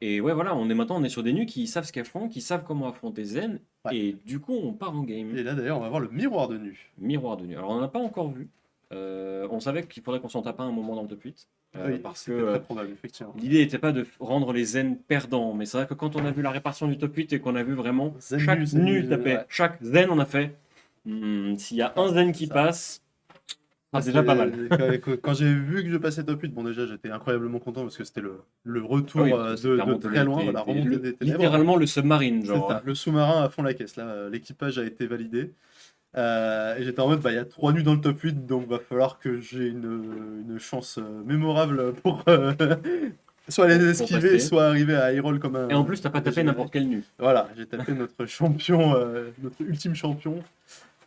Et ouais, voilà, on est sur des nus qui savent ce qu'elles font, qui savent comment affronter Zen, Ouais. et du coup, on part en game. Et là d'ailleurs, on va voir le miroir de nu. Miroir de nu. Alors, on n'en a pas encore vu. On savait qu'il faudrait qu'on s'en tape un moment dans le top 8. Oui, Parce que c'était très probable, effectivement. l'idée n'était pas de rendre les zen perdants. Mais c'est vrai que quand on a vu la répartition du top 8 et qu'on a vu vraiment chaque Zen nu nu, taper, ouais. chaque zen, on a fait. S'il y a un zen qui Ça. passe, Ah, c'est déjà pas mal. quand j'ai vu que je passais top 8, bon déjà j'étais incroyablement content parce que c'était le Ah oui, retour parce que c'était la de remontée très loin, la remontée des ténèbres. littéralement le submarine, C'est genre. ça, le sous-marin à fond la caisse. Là, l'équipage a été validé. Et j'étais en mode, bah, il y a 3 nus dans le top 8, donc va falloir que j'ai une chance mémorable pour soit les Pour esquiver, passer. soit arriver à high roll comme un. Et en plus, t'as pas tapé dégénéré. n'importe quel nu. Voilà, j'ai tapé notre champion, notre ultime champion,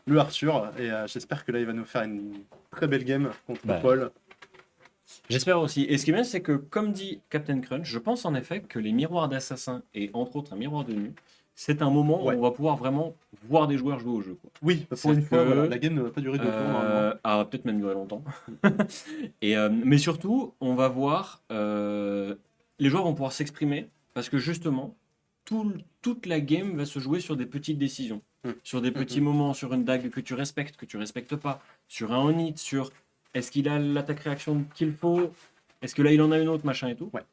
le Arthur, et j'espère que là il va nous faire une très belle game contre Bah, Paul. J'espère aussi. Et ce qui est bien, c'est que, comme dit Captain Crunch, je pense en effet que les miroirs d'assassins et entre autres un miroir de nu, c'est un moment Ouais. où on va pouvoir vraiment voir des joueurs jouer au jeu, quoi. Oui, pour C'est une fois, que, voilà, la game ne va pas durer 2 tours normalement. peut-être même durer longtemps. Mais surtout, on va voir, les joueurs vont pouvoir s'exprimer parce que justement, toute la game va se jouer sur des petites décisions, sur des petits moments, sur une dague que tu respectes pas, sur un on-hit, sur est-ce qu'il a l'attaque réaction qu'il faut, est-ce que là il en a une autre, machin et tout. Ouais.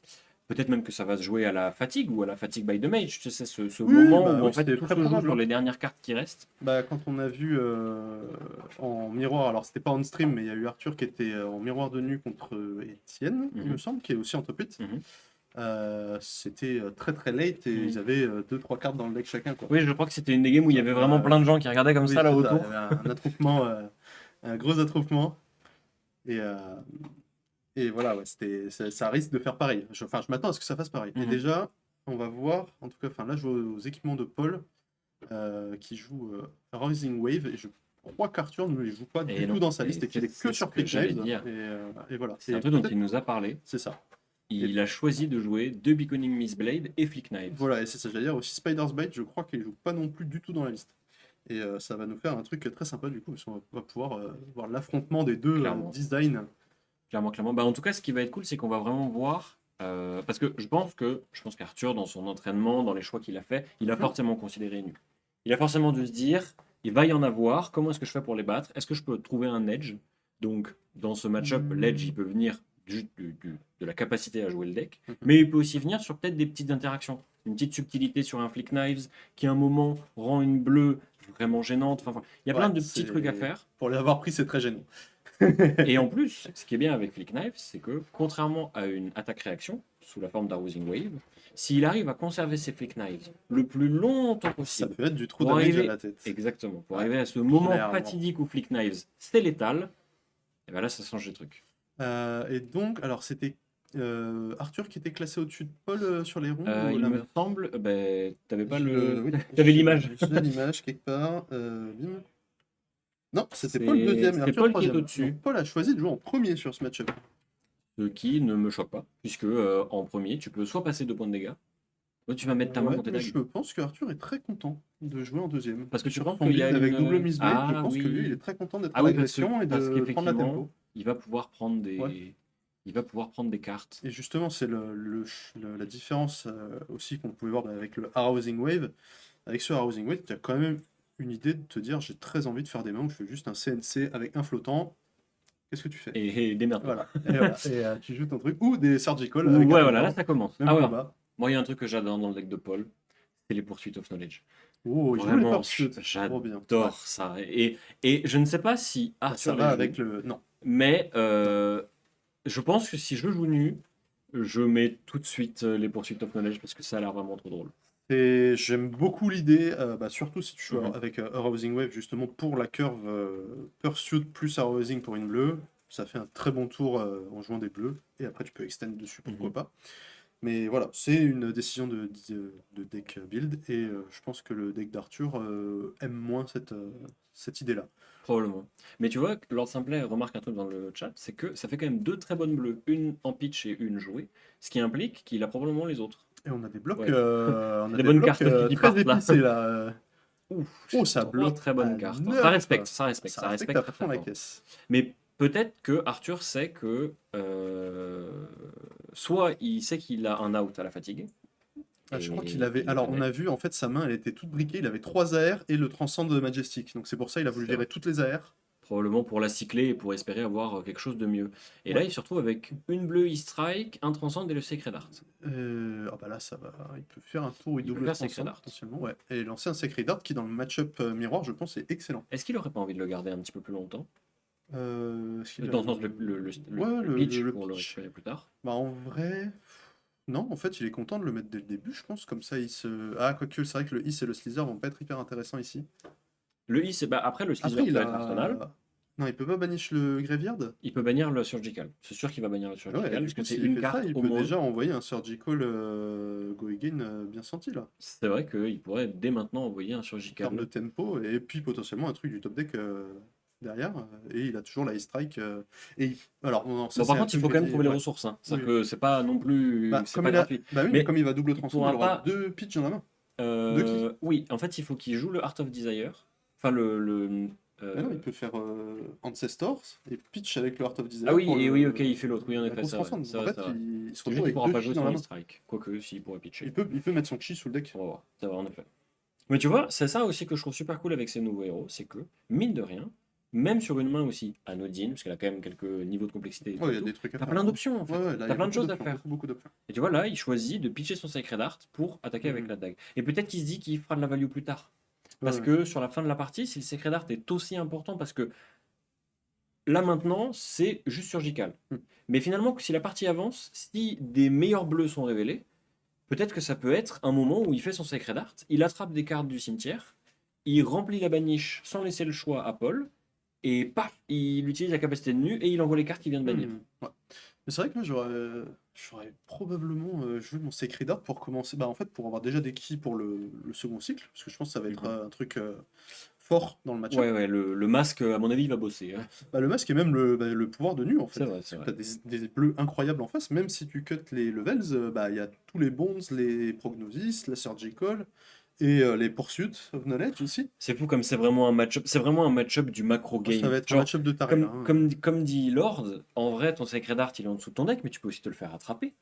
Peut-être même que ça va se jouer à la fatigue ou à la fatigue by the mage, tu sais, ce Oui, moment bah où oui, en fait c'était tout très se joue probable, sur hein. les dernières cartes qui restent. Bah, quand on a vu en miroir, alors c'était pas on stream, mais il y a eu Arthur qui était en miroir de nu contre Étienne, il me semble, qui est aussi en top 8. C'était très très late et ils avaient 2-3 cartes dans le deck chacun, quoi. Oui, je crois que c'était une des games où il y avait vraiment plein de gens qui regardaient comme Oui, ça là c'est ça, autour. il y avait un attroupement, un gros attroupement. Et, euh, et voilà, ouais, ça risque de faire pareil. Enfin, je m'attends à ce que ça fasse pareil. Et déjà, on va voir, en tout cas, enfin là je vois aux équipements de Paul qui joue Rising Wave et je crois qu'Arthur ne les joue pas du tout dans sa liste et qu'il est que sur Quick Knives. Et voilà. C'est un truc dont il nous a parlé. C'est ça. Il a choisi de jouer 2 Beckoning Mistblade et Flick Knives. Voilà, et c'est ça, j'allais dire aussi Spider's Bite, je crois qu'il joue pas non plus du tout dans la liste. Et ça va nous faire un truc très sympa du coup, parce qu'on va pouvoir voir l'affrontement des deux designs. Clairement. Bah, en tout cas, ce qui va être cool, c'est qu'on va vraiment voir. Parce que je pense qu'Arthur, dans son entraînement, dans les choix qu'il a fait, il a forcément considéré nu. Il a forcément dû se dire, il va y en avoir, comment est-ce que je fais pour les battre? Est-ce que je peux trouver un edge? Donc, dans ce match-up, l'edge, il peut venir juste de la capacité à jouer le deck, mais il peut aussi venir sur peut-être des petites interactions. Une petite subtilité sur un Flick Knives qui, à un moment, rend une bleue vraiment gênante. Enfin, il y a plein de petits trucs à faire. Pour l'avoir pris, c'est très gênant. Et en plus, ce qui est bien avec Flick Knives, c'est que, contrairement à une attaque-réaction, sous la forme d'Arousing Wave, s'il arrive à conserver ses Flick Knives le plus longtemps possible, ça peut être du trou damage à la tête. Exactement. Pour arriver à ce moment fatidique où Flick Knives, c'est létal, et bien là, ça change les trucs. Et donc, alors c'était Arthur qui était classé au-dessus de Paul sur les ronds Il me semble, t'avais pas le. Oui, T'avais l'image. J'ai l'image quelque part. Non, c'était Paul le deuxième. C'était Paul qui est au-dessus. Paul a choisi de jouer en premier sur ce match-up. Ce qui ne me choque pas, puisque en premier, tu peux soit passer 2 points de dégâts, soit tu vas mettre ta main contre tes dagues. Je pense qu'Arthur est très content de jouer en deuxième. Parce que tu penses qu'il y a avec une... double Mistblade, je pense que lui, il est très content d'être en agression et de prendre la tempo. Il va pouvoir prendre des... Il va pouvoir prendre des cartes. Et justement, c'est la différence aussi qu'on pouvait voir avec le Arousing Wave. Avec ce Arousing Wave, tu as quand même une idée de te dire j'ai très envie de faire des mains où je fais juste un CNC avec un flottant. Qu'est-ce que tu fais? Et des merdes. Voilà. Et tu joues ton truc. Ou des surgical. Ouais, voilà, là ça commence. Même combat. Moi, il y a un truc que j'adore dans le deck de Paul, c'est les Pursuit of Knowledge. Oh, vraiment, j'adore ça. Et je ne sais pas si Arthur ça va avec le... Non. Mais je pense que si je joue nu, je mets tout de suite les Pursuit of Knowledge parce que ça a l'air vraiment trop drôle. Et j'aime beaucoup l'idée, surtout si tu joues avec Arousing Wave, justement pour la curve Pursuit plus Arousing pour une bleue. Ça fait un très bon tour en jouant des bleus. Et après, tu peux extend dessus, pourquoi pas. Mais voilà, c'est une décision de deck build. Et je pense que le deck d'Arthur aime moins cette idée-là. Probablement. Mais tu vois, Lord Simplet remarque un truc dans le chat, c'est que ça fait quand même 2 très bonnes bleues, une en pitch et une jouée, ce qui implique qu'il a probablement les autres. Et on a des blocs, on a des bonnes blocs, cartes qui très épicés là. Ça bloque. Très bonne carte. Ça respecte à fond la caisse. Mais peut-être que Arthur sait que soit il sait qu'il a un out à la fatigue, Ah, je crois Et qu'il avait. il le Alors, on connaît. a vu, en fait, sa main, elle était toute briquée. Il avait 3 AR et le Transcend de Majestic. Donc, c'est pour ça qu'il a voulu C'est vrai. virer toutes les AR. Probablement pour la cycler et pour espérer avoir quelque chose de mieux. Et là, Ouais. il se retrouve avec une bleue E-Strike, un Transcend et le Sacred Art. Ah bah là, ça va. Il peut faire un tour où il Il peut double faire Sacred Transcend Art. potentiellement. Ouais. Et lancer un Sacred Dart qui, dans le match-up miroir, je pense, est excellent. Est-ce qu'il aurait pas envie de le garder un petit peu plus longtemps? Est-ce qu'il a Dans le sens, Ouais, le pitch le pour le pitch. récupérer plus tard. Bah, en vrai. Non, en fait, il est content de le mettre dès le début, je pense. Comme ça, il se. Ah, quoique, c'est vrai que le Is et le Slither vont pas être hyper intéressants ici. Le I, bah, après, le Après, Slither il peut être Arsenal. a. Non, il peut pas banish le Graveyard? Il peut bannir le Surgical. C'est sûr qu'il va bannir le Ah ouais, Surgical, du parce que coup, c'est s'il une fait ça, carte il au peut moins. déjà envoyer un Surgical Go Again bien senti, là. C'est vrai qu'il pourrait dès maintenant envoyer un En termes de Surgical. tempo, et puis potentiellement un truc du top deck derrière. Et il a toujours la strike. Alors, non, ça Bon, par c'est un contre, il truc, faut je quand l'ai même dit. trouver les Ouais. ressources, hein. Oui, C'est oui. que c'est pas non plus. Bah, C'est comme pas il a... gratuit. bah oui, mais Mais comme il va double il transcend, il pourra aura pas. 2 pitchs dans la main. De qui? Oui, en fait, il faut qu'il joue le Heart of Desire. Enfin, Ah non, il peut faire Ancestors et pitch avec le Heart of Ah Desire oui, pour et oui, ok, il fait l'autre. Oui, en la effet, grosse c'est vrai. transcend. C'est En vrai, fait, c'est vrai. il se C'est retrouve juste qu'il avec pourra deux pas chi jouer dans son la main. E-Strike. Quoique, s'il pourrait pitcher. Il peut mettre son chi sous le deck. On va voir. Ça va, en effet. Mais tu vois, c'est ça aussi que je trouve super cool avec ces nouveaux héros, c'est que, mine de rien, même sur une main aussi anodine, parce qu'elle a quand même quelques niveaux de complexité et tout, Ouais, il et y a tout, des trucs à t'as faire. plein d'options en fait. Ouais, là, il y T'as a plein de beaucoup choses à d'options, faire. beaucoup, beaucoup d'options. Et tu vois, là, il choisit de pitcher son Sacred Art pour attaquer avec la dague. Et peut-être qu'il se dit qu'il fera de la value plus tard. Parce Ouais. que sur la fin de la partie, si le Sacred Art est aussi important, parce que là maintenant, c'est juste surgical. Hmm. Mais finalement, si la partie avance, si des meilleurs bleus sont révélés, peut-être que ça peut être un moment où il fait son Sacred Art, il attrape des cartes du cimetière, il remplit la baniche sans laisser le choix à Paul, et paf, il utilise la capacité de nu et il envoie les cartes qu'il vient de bannir. Ouais. Mais c'est vrai que moi j'aurais probablement joué mon Sacred Art pour commencer. Bah en fait pour avoir déjà des keys pour le second cycle, parce que je pense que ça va être un truc fort dans le match-up. Ouais, le masque, à mon avis, il va bosser, hein. Bah, le masque est même le pouvoir de nu en fait. C'est vrai, Parce c'est que vrai. t'as des bleus incroyables en face, même si tu cut les levels, bah il y a tous les bonds, les prognosis, la surgical et les pursuits of knowledge aussi. C'est fou comme c'est vraiment un match-up. C'est vraiment un match-up du macro Ça game. va être un Genre, match-up de taré là. comme dit Lord, en vrai, ton Sacred Art, il est en dessous de ton deck, mais tu peux aussi te le faire attraper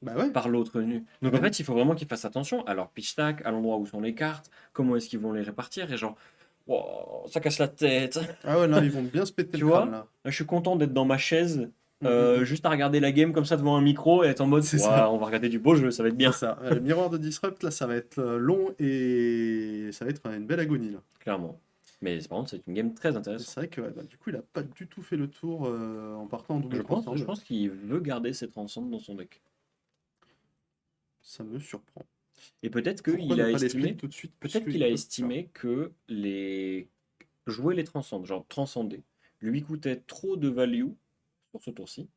Bah ouais. par l'autre nu. Donc en fait, il faut vraiment qu'il fasse attention à leur pitch stack, à l'endroit où sont les cartes, comment est-ce qu'ils vont les répartir, et genre, wow, ça casse la tête. Ah ouais, là ils vont bien se péter Tu le crâne vois, là. je suis content d'être dans ma chaise, Mm. juste à regarder la game comme ça devant un micro et être en mode, C'est ouais, ça. on va regarder du beau jeu, ça va être C'est bien. ça. Le miroir de Disrupt, là, ça va être long et ça va être une belle agonie, là. Clairement. Mais par contre, c'est une game très Et intéressante. c'est vrai que ouais, bah, du coup, il a pas du tout fait le tour en partant en double transcend. Je pense qu'il veut garder ses transcends dans son deck. Ça me surprend. Et peut-être Pourquoi qu'il ne a pas les estimé, flip tout de suite? peut-être qu'il a estimé que les jouer les transcends, genre transcender, lui coûtait trop de value sur ce tour-ci,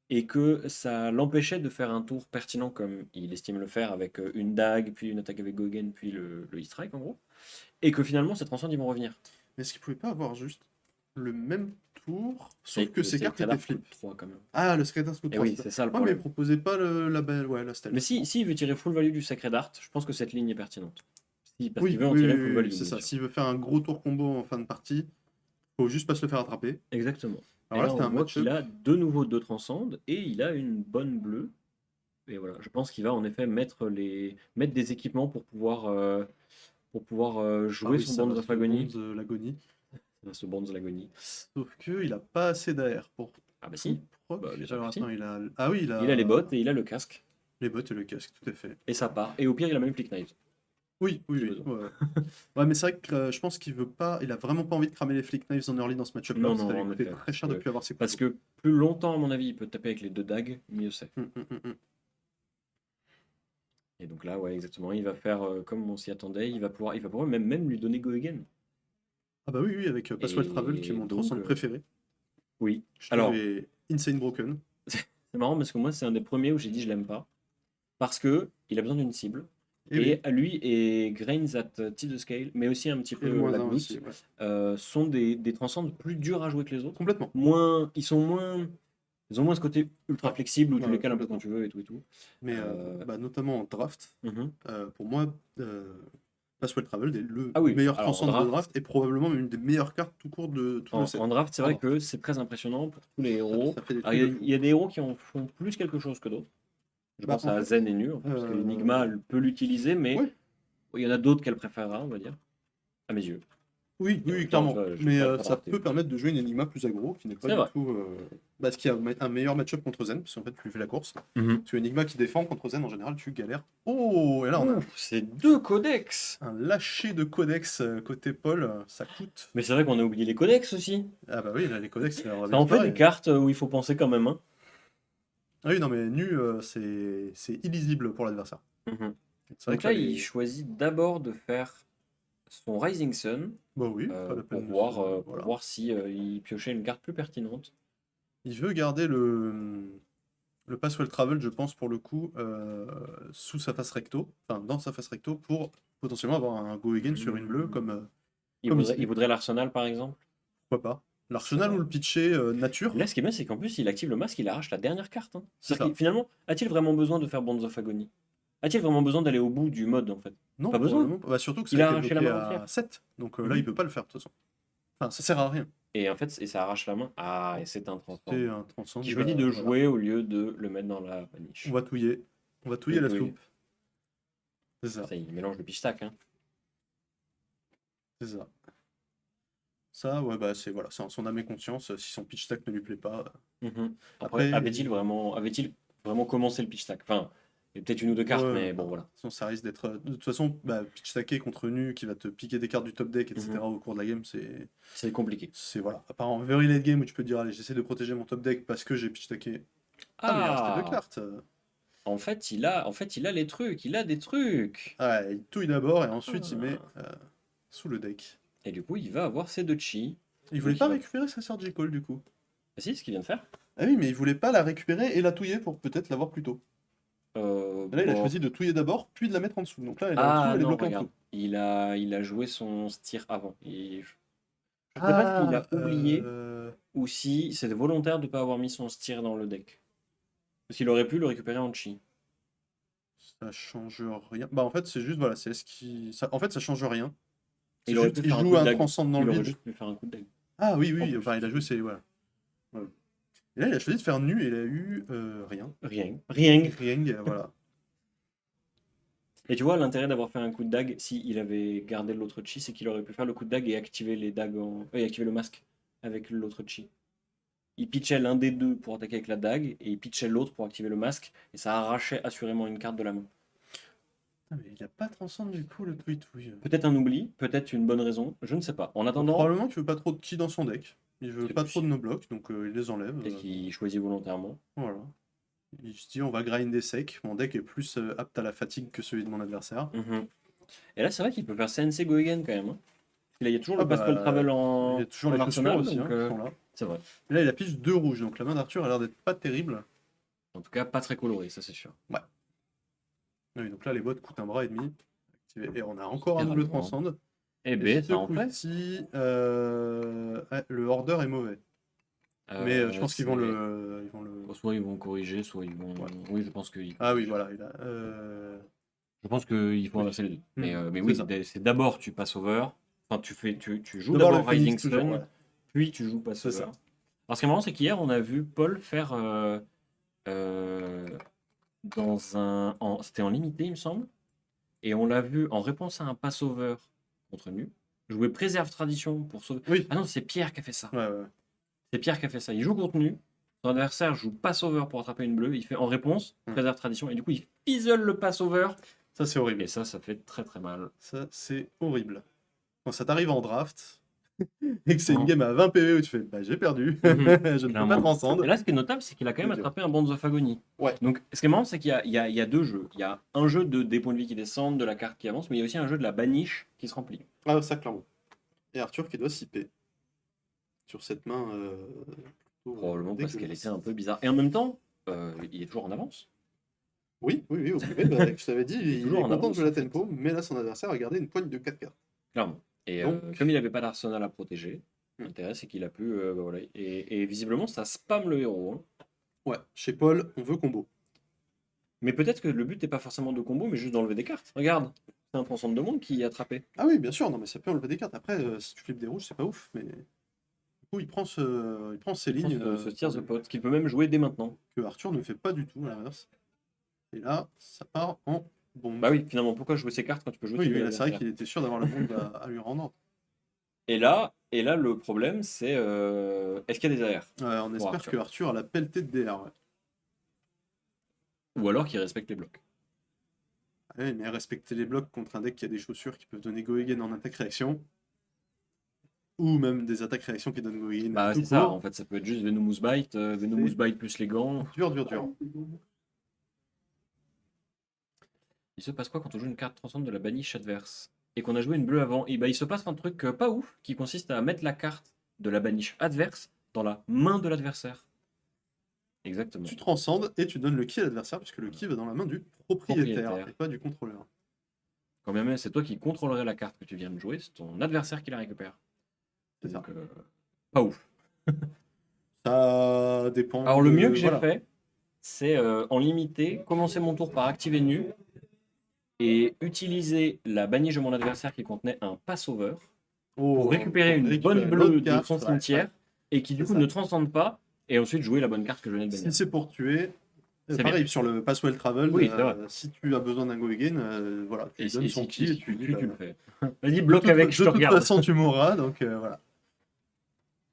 et que ça l'empêchait de faire un tour pertinent comme il estime le faire avec une dague, puis une attaque avec Gogen, puis le E-Strike en gros, et que finalement ces transcends ils vont revenir. Mais est-ce qu'il pouvait pas avoir juste le même tour, Et sauf que ses cartes étaient flip? 3 quand même. Ah, le Secret Art Et 3, oui, c'est ça le ouais, mais il problème. proposait pas la belle. Ouais, la stealth. Mais si il veut tirer full value du Sacred Art, je pense que cette ligne est pertinente. Si, parce qu'il Oui, veut en oui, tirer oui, full oui, value. c'est bien ça. sûr. S'il veut faire un gros tour combo en fin de partie, faut juste pas se le faire attraper. Exactement. Alors Et là, là, c'était on un voit match-up. qu'il a de nouveau 2 transcendes et il a une bonne bleue. Et voilà, je pense qu'il va en effet mettre des équipements pour pouvoir Ah jouer oui, son ça Bonds va of se Agony. bond l'agonie. Ce Bonds of Agony. Sauf que il a pas assez d'AR pour Ah bah si, proc. bah, bien sûr Alors que si. attends, il a. Ah oui, Il a les bottes et il a le casque. les bottes et le casque, tout à fait. Et ça part. Et au pire, il a même Flick Knives. Oui, oui, J'ai oui. besoin. Ouais, ouais, mais c'est vrai que je pense qu'il veut pas. Il a vraiment pas envie de cramer les Flick Knives en early dans ce match-up là. Non, Ça va non, lui en coûter effet. très cher de plus avoir ses Parce couteaux. que plus longtemps, à mon avis, il peut taper avec les 2 dagues, mieux c'est. Et donc là, ouais, exactement. Il va faire comme on s'y attendait. Il va pouvoir même lui donner Go Again. Ah bah oui, oui, avec Passwell Travel qui est mon donc, transcend préféré. Oui. Je trouve Alors, est Insane Broken. c'est marrant parce que moi, c'est un des premiers où j'ai dit je l'aime pas. Parce que il a besoin d'une cible. Et Et oui, à lui et Grains at Tip the Scale, mais aussi un petit et le peu moins la 1 Gloot, aussi, ouais. sont des transcends plus durs à jouer que les autres. Complètement. Ils ont moins ce côté ultra Ouais. flexible où tu Ouais, les cales un peu complètement. quand tu veux et tout et tout. Mais bah, notamment en draft, Mhm. pour moi, Passwell Travel est le Ah oui, meilleur alors, en transcend de draft- draft et probablement une des meilleures cartes tout court de tout le set. En draft, c'est En vrai draft. que c'est très impressionnant pour tous les héros. Ça fait des Alors, trucs de fou. il y a des héros qui en font plus quelque chose que d'autres. Je Bah, pense en à fait, Zen et Nu, parce que Enigma, elle peut l'utiliser, mais ouais. il y en a d'autres qu'elle préférera, on va dire, à mes yeux. Oui, Et en oui, même oui, temps, tu clairement. vois, j'ai Mais pas ça drafté. peut permettre de jouer une Enigma plus aggro, qui n'est pas C'est du vrai. tout. Parce qu'il y a un meilleur match-up contre Zen, parce qu'en fait, tu lui fais la course. Parce que Enigma qui défend contre Zen, en général, tu galères. Oh, et là, on a Ouf, c'est 2 codex. un lâcher de codex côté Paul, ça coûte. Mais c'est vrai qu'on a oublié les codex aussi. Ah bah oui, là, les codex, ça leur Ça en fait des cartes où il faut penser quand même. Hein. Ah oui, non, mais nu, c'est illisible pour l'adversaire. Mhm. C'est vrai Donc que là, là, il choisit d'abord de faire son Rising Sun Bah oui, pas la pour peine de voir, voilà. si il piochait une carte plus pertinente. Il veut garder le Passwell Travel, je pense, pour le coup, sous sa face recto, enfin, dans sa face recto, pour potentiellement avoir un go again sur une bleue, comme ici. Il voudrait l'Arsenal par exemple. Pourquoi pas? L'Arsenal ou le pitcher nature, Là, ce qui est bien, c'est qu'en plus, il active le masque, il arrache la dernière carte. Hein. c'est C'est-à-dire ça. qu'il- finalement, a-t-il vraiment besoin de faire Bonds of Agony? A-t-il vraiment besoin d'aller au bout du mode en fait? Non, Pas besoin. probablement pas. Bah, surtout que ça Il a a été arraché la bloqué main à entière. 7, donc là, Mhm. il peut pas le faire, de toute façon. Enfin, ça sert à rien. Et en fait, et ça arrache la main. Ah, et c'est un transform. C'est un transcend. Qui choisit de Voilà. jouer au lieu de le mettre dans la On niche. va touiller. On va touiller la Oui. soupe. C'est ça. Ça, il mélange le pitch stack. Hein. C'est ça. Ça, ouais, bah, c'est voilà, c'est en son âme et conscience. Si son pitch stack ne lui plaît pas. Mhm. Après, avait-il vraiment commencé le pitch stack? Enfin, il y a peut-être une ou deux cartes, ouais, mais bon, voilà. sinon, ça risque d'être. De toute façon, bah, pitch stacké contre nu qui va te piquer des cartes du top deck, etc. Mhm. au cours de la game, c'est. C'est compliqué. C'est voilà. À part en very late game où tu peux te dire, allez, j'essaie de protéger mon top deck parce que j'ai pitch stacké. Ah, mais il restait deux cartes. En fait, il a les trucs. Il a des trucs. Ah, ouais, il touille d'abord et ensuite il met sous le deck. Et du coup, il va avoir ses deux chi. Il voulait Donc, pas il va- récupérer sa sœur J. Cole du coup. Ah si, ce qu'il vient de faire. Ah oui, mais il voulait pas la récupérer et la touiller pour peut-être l'avoir plus tôt. Et là, il a Bon. choisi de touiller d'abord, puis de la mettre en dessous. Donc là, elle est en Ah dessous, elle est non, bloquée en regarde. dessous. Il a joué son stir avant. Je sais pas s'il a oublié ou si c'est volontaire de ne pas avoir mis son stir dans le deck. Parce qu'il aurait pu le récupérer en chi. Ça change rien. Bah en fait, c'est juste, voilà, c'est ce qui. En fait, ça change rien. C'est Il aurait juste, pu il faire un joue coup de un dague. transcende dans Il le aurait vide. juste pu faire un coup de dague. Ah oui, En oui, plus. enfin, il a joué, c'est. Voilà. Ouais. Et là, il a choisi de faire nu et il a eu rien. Rien. Rien, voilà. Et tu vois, l'intérêt d'avoir fait un coup de dague, s'il avait gardé l'autre chi, c'est qu'il aurait pu faire le coup de dague et activer les dagues et activer le masque avec l'autre chi. Il pitchait l'un des deux pour attaquer avec la dague et il pitchait l'autre pour activer le masque et ça arrachait assurément une carte de la main. Ah, mais il a pas transcende du coup, le tweet-oui. Peut-être un oubli, peut-être une bonne raison, je ne sais pas. En attendant, Probablement qu'il veut pas trop de ki dans son deck. Il veut C'est pas trop de possible. no blocs, donc il les enlève. peut-être qu'il choisit volontairement. Voilà. Il se dit, on va grinder sec. Mon deck est plus apte à la fatigue que celui de mon adversaire. Mhm. Et là, c'est vrai qu'il peut faire CNC Go Again quand même. Hein. Parce que là, il y a toujours Ah le Passport bah, Travel Il en, y a toujours en les chaussures arsenal, aussi, donc, qui sont là. c'est vrai. Et là, il a pige 2 rouges, donc la main d'Arthur a l'air d'être pas terrible. En tout cas, pas très coloré, ça c'est sûr. Ah oui, donc là, les bottes coûtent un bras et demi. Et on a encore un Et double vraiment. transcende. Et Et B, ce ça en fait. coup-ci, le order est mauvais. Mais je pense qu'ils vont le... Soit ils vont corriger, soit ils vont. Ouais. Oui, je pense qu'ils. Ah oui, voilà. Je pense qu'il faut Oui. inverser les deux. Mais C'est oui, ça. c'est d'abord tu passes over. Enfin, tu joues D'abord, d'abord le Phoenix, Rising toujours, Sun, ouais. puis tu joues pass C'est over. ça. Alors, ce qui est marrant, c'est qu'hier, on a vu Paul faire dans un. C'était en limité, il me semble. Et on l'a vu en réponse à un pass-over contre nu. Jouer préserve tradition pour sauver. Oui. Ah non, c'est Pierre qui a fait ça. Ouais, ouais. C'est Pierre qui a fait ça. Il joue contre nu. Son adversaire joue pass-over pour attraper une bleue. Il fait en réponse préserve tradition. Et du coup, il fisole le pass-over. Ça, c'est horrible. Et ça fait très très mal. Ça, c'est horrible. Quand ça t'arrive en draft, et que c'est une game à 20 PV où tu fais, bah j'ai perdu, je ne peux Clairement. pas transcendre. Et là, ce qui est notable, c'est qu'il a quand même C'est dur. attrapé un Bonds of Agony. Ouais. Donc, ce qui est marrant, c'est qu'il y a deux jeux. Il y a un jeu des points de vie qui descendent, de la carte qui avance, mais il y a aussi un jeu de la baniche qui se remplit. Ah, ça, clairement. Et Arthur qui doit s'ipper sur cette main. Probablement parce qu'elle dégueulasse. était un peu bizarre. Et en même temps, il est toujours en avance. Oui, au privé, bah, je t'avais dit, il est toujours en content de avance, jouer la en fait. tempo, mais là, son adversaire a gardé une poigne de 4 cartes. Clairement. Et Donc- comme il n'avait pas d'arsenal à protéger, l'intérêt c'est qu'il a pu. Voilà. Et visiblement, ça spam le héros. Hein. Ouais, chez Paul, on veut combo. Mais peut-être que le but n'est pas forcément de combo, mais juste d'enlever des cartes. Regarde, c'est un transcende de monde qui est attrapé. Ah oui, bien sûr, non, mais ça peut enlever des cartes. Après, si tu flippes des rouges, c'est pas ouf, mais. Du coup, il prend ses lignes Ce Tears the Pot, qu'il peut même jouer dès maintenant. que Arthur ne fait pas du tout, à l'inverse. Et là, ça part en bombe. Bah oui, finalement, pourquoi jouer ces cartes quand tu peux jouer Oui, tes mais billes là, c'est vrai adversaires? qu'il était sûr d'avoir la bombe à lui rendre. Et là, le problème, c'est est-ce qu'il y a des AR On pour espère Arthur? que Arthur a la pelletée de DR. Ouais. Ou alors qu'il respecte les blocs. Ouais, mais respecter les blocs contre un deck qui a des chaussures qui peuvent donner Go Again en attaque-réaction, ou même des attaques-réaction qui donnent Go Again Bah tout c'est ça, court, en fait, ça peut être juste Venomous Bite, Venomous Bite plus les gants. dur, dur, dur. Il se passe quoi quand on joue une carte transcendante de la baniche adverse et qu'on a joué une bleue avant? Et bah il se passe un truc pas ouf qui consiste à mettre la carte de la baniche adverse dans la main de l'adversaire. Exactement. Tu transcendes et tu donnes le ki à l'adversaire, puisque le ki va dans la main du propriétaire, Propriétaire. et pas du contrôleur. Quand même, c'est toi qui contrôlerais la carte que tu viens de jouer, c'est ton adversaire qui la récupère. C'est ça. Donc, pas ouf. Ça dépend. Alors le mieux que j'ai voilà. fait, c'est en limité, commencer mon tour par activer nu et utiliser la baniche de mon adversaire qui contenait un pass-over pour récupérer une bonne bleue l'autre de carte, son ouais, cimetière ouais. et qui du C'est coup ça. ne transcende pas et ensuite jouer la bonne carte que je venais de Si bannir. c'est pour tuer, C'est pareil bien. sur le Pass Well Travel, Oui, c'est vrai. si tu as besoin d'un Go Again, voilà, tu lui donnes son ki et tu dis tu bah, le fais. Vas-y, de bloque avec, je te de toute regarde. façon tu mourras, donc voilà.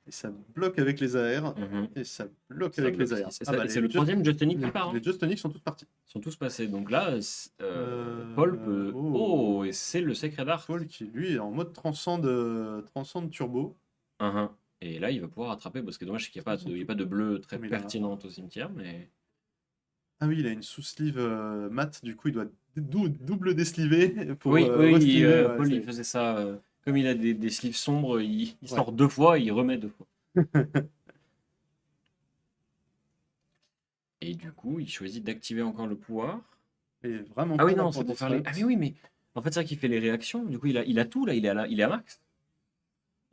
Et ça bloque avec les AR, Mhm. et ça bloque Ça avec bloque les AR. aussi. C'est le Just- troisième Justinic qui les, part. Hein. les Just Tonic sont tous partis. Ils sont tous passés. Donc là, Paul peut. Oh, et c'est le Sacred Art. Paul qui lui est en mode transcende, transcende turbo. Mhm. Et là, il va pouvoir attraper, parce que dommage, c'est qu'il n'y a pas de bleu très Comme il a- pertinente au cimetière, mais. Ah oui, il a une sous-sleeve mat, du coup il doit double désliver pour Oui, resliver. Ouais, Paul, il faisait ça. Comme il a des sleeves sombres, il Ouais. sort 2 fois et il remet 2 fois. Et du coup, il choisit d'activer encore le pouvoir. Et vraiment Ah oui, pas là non, c'est pour faire les. Ah disrupt. mais oui, mais en fait, c'est vrai qu'il fait les réactions. Du coup, il a tout là, il est à max.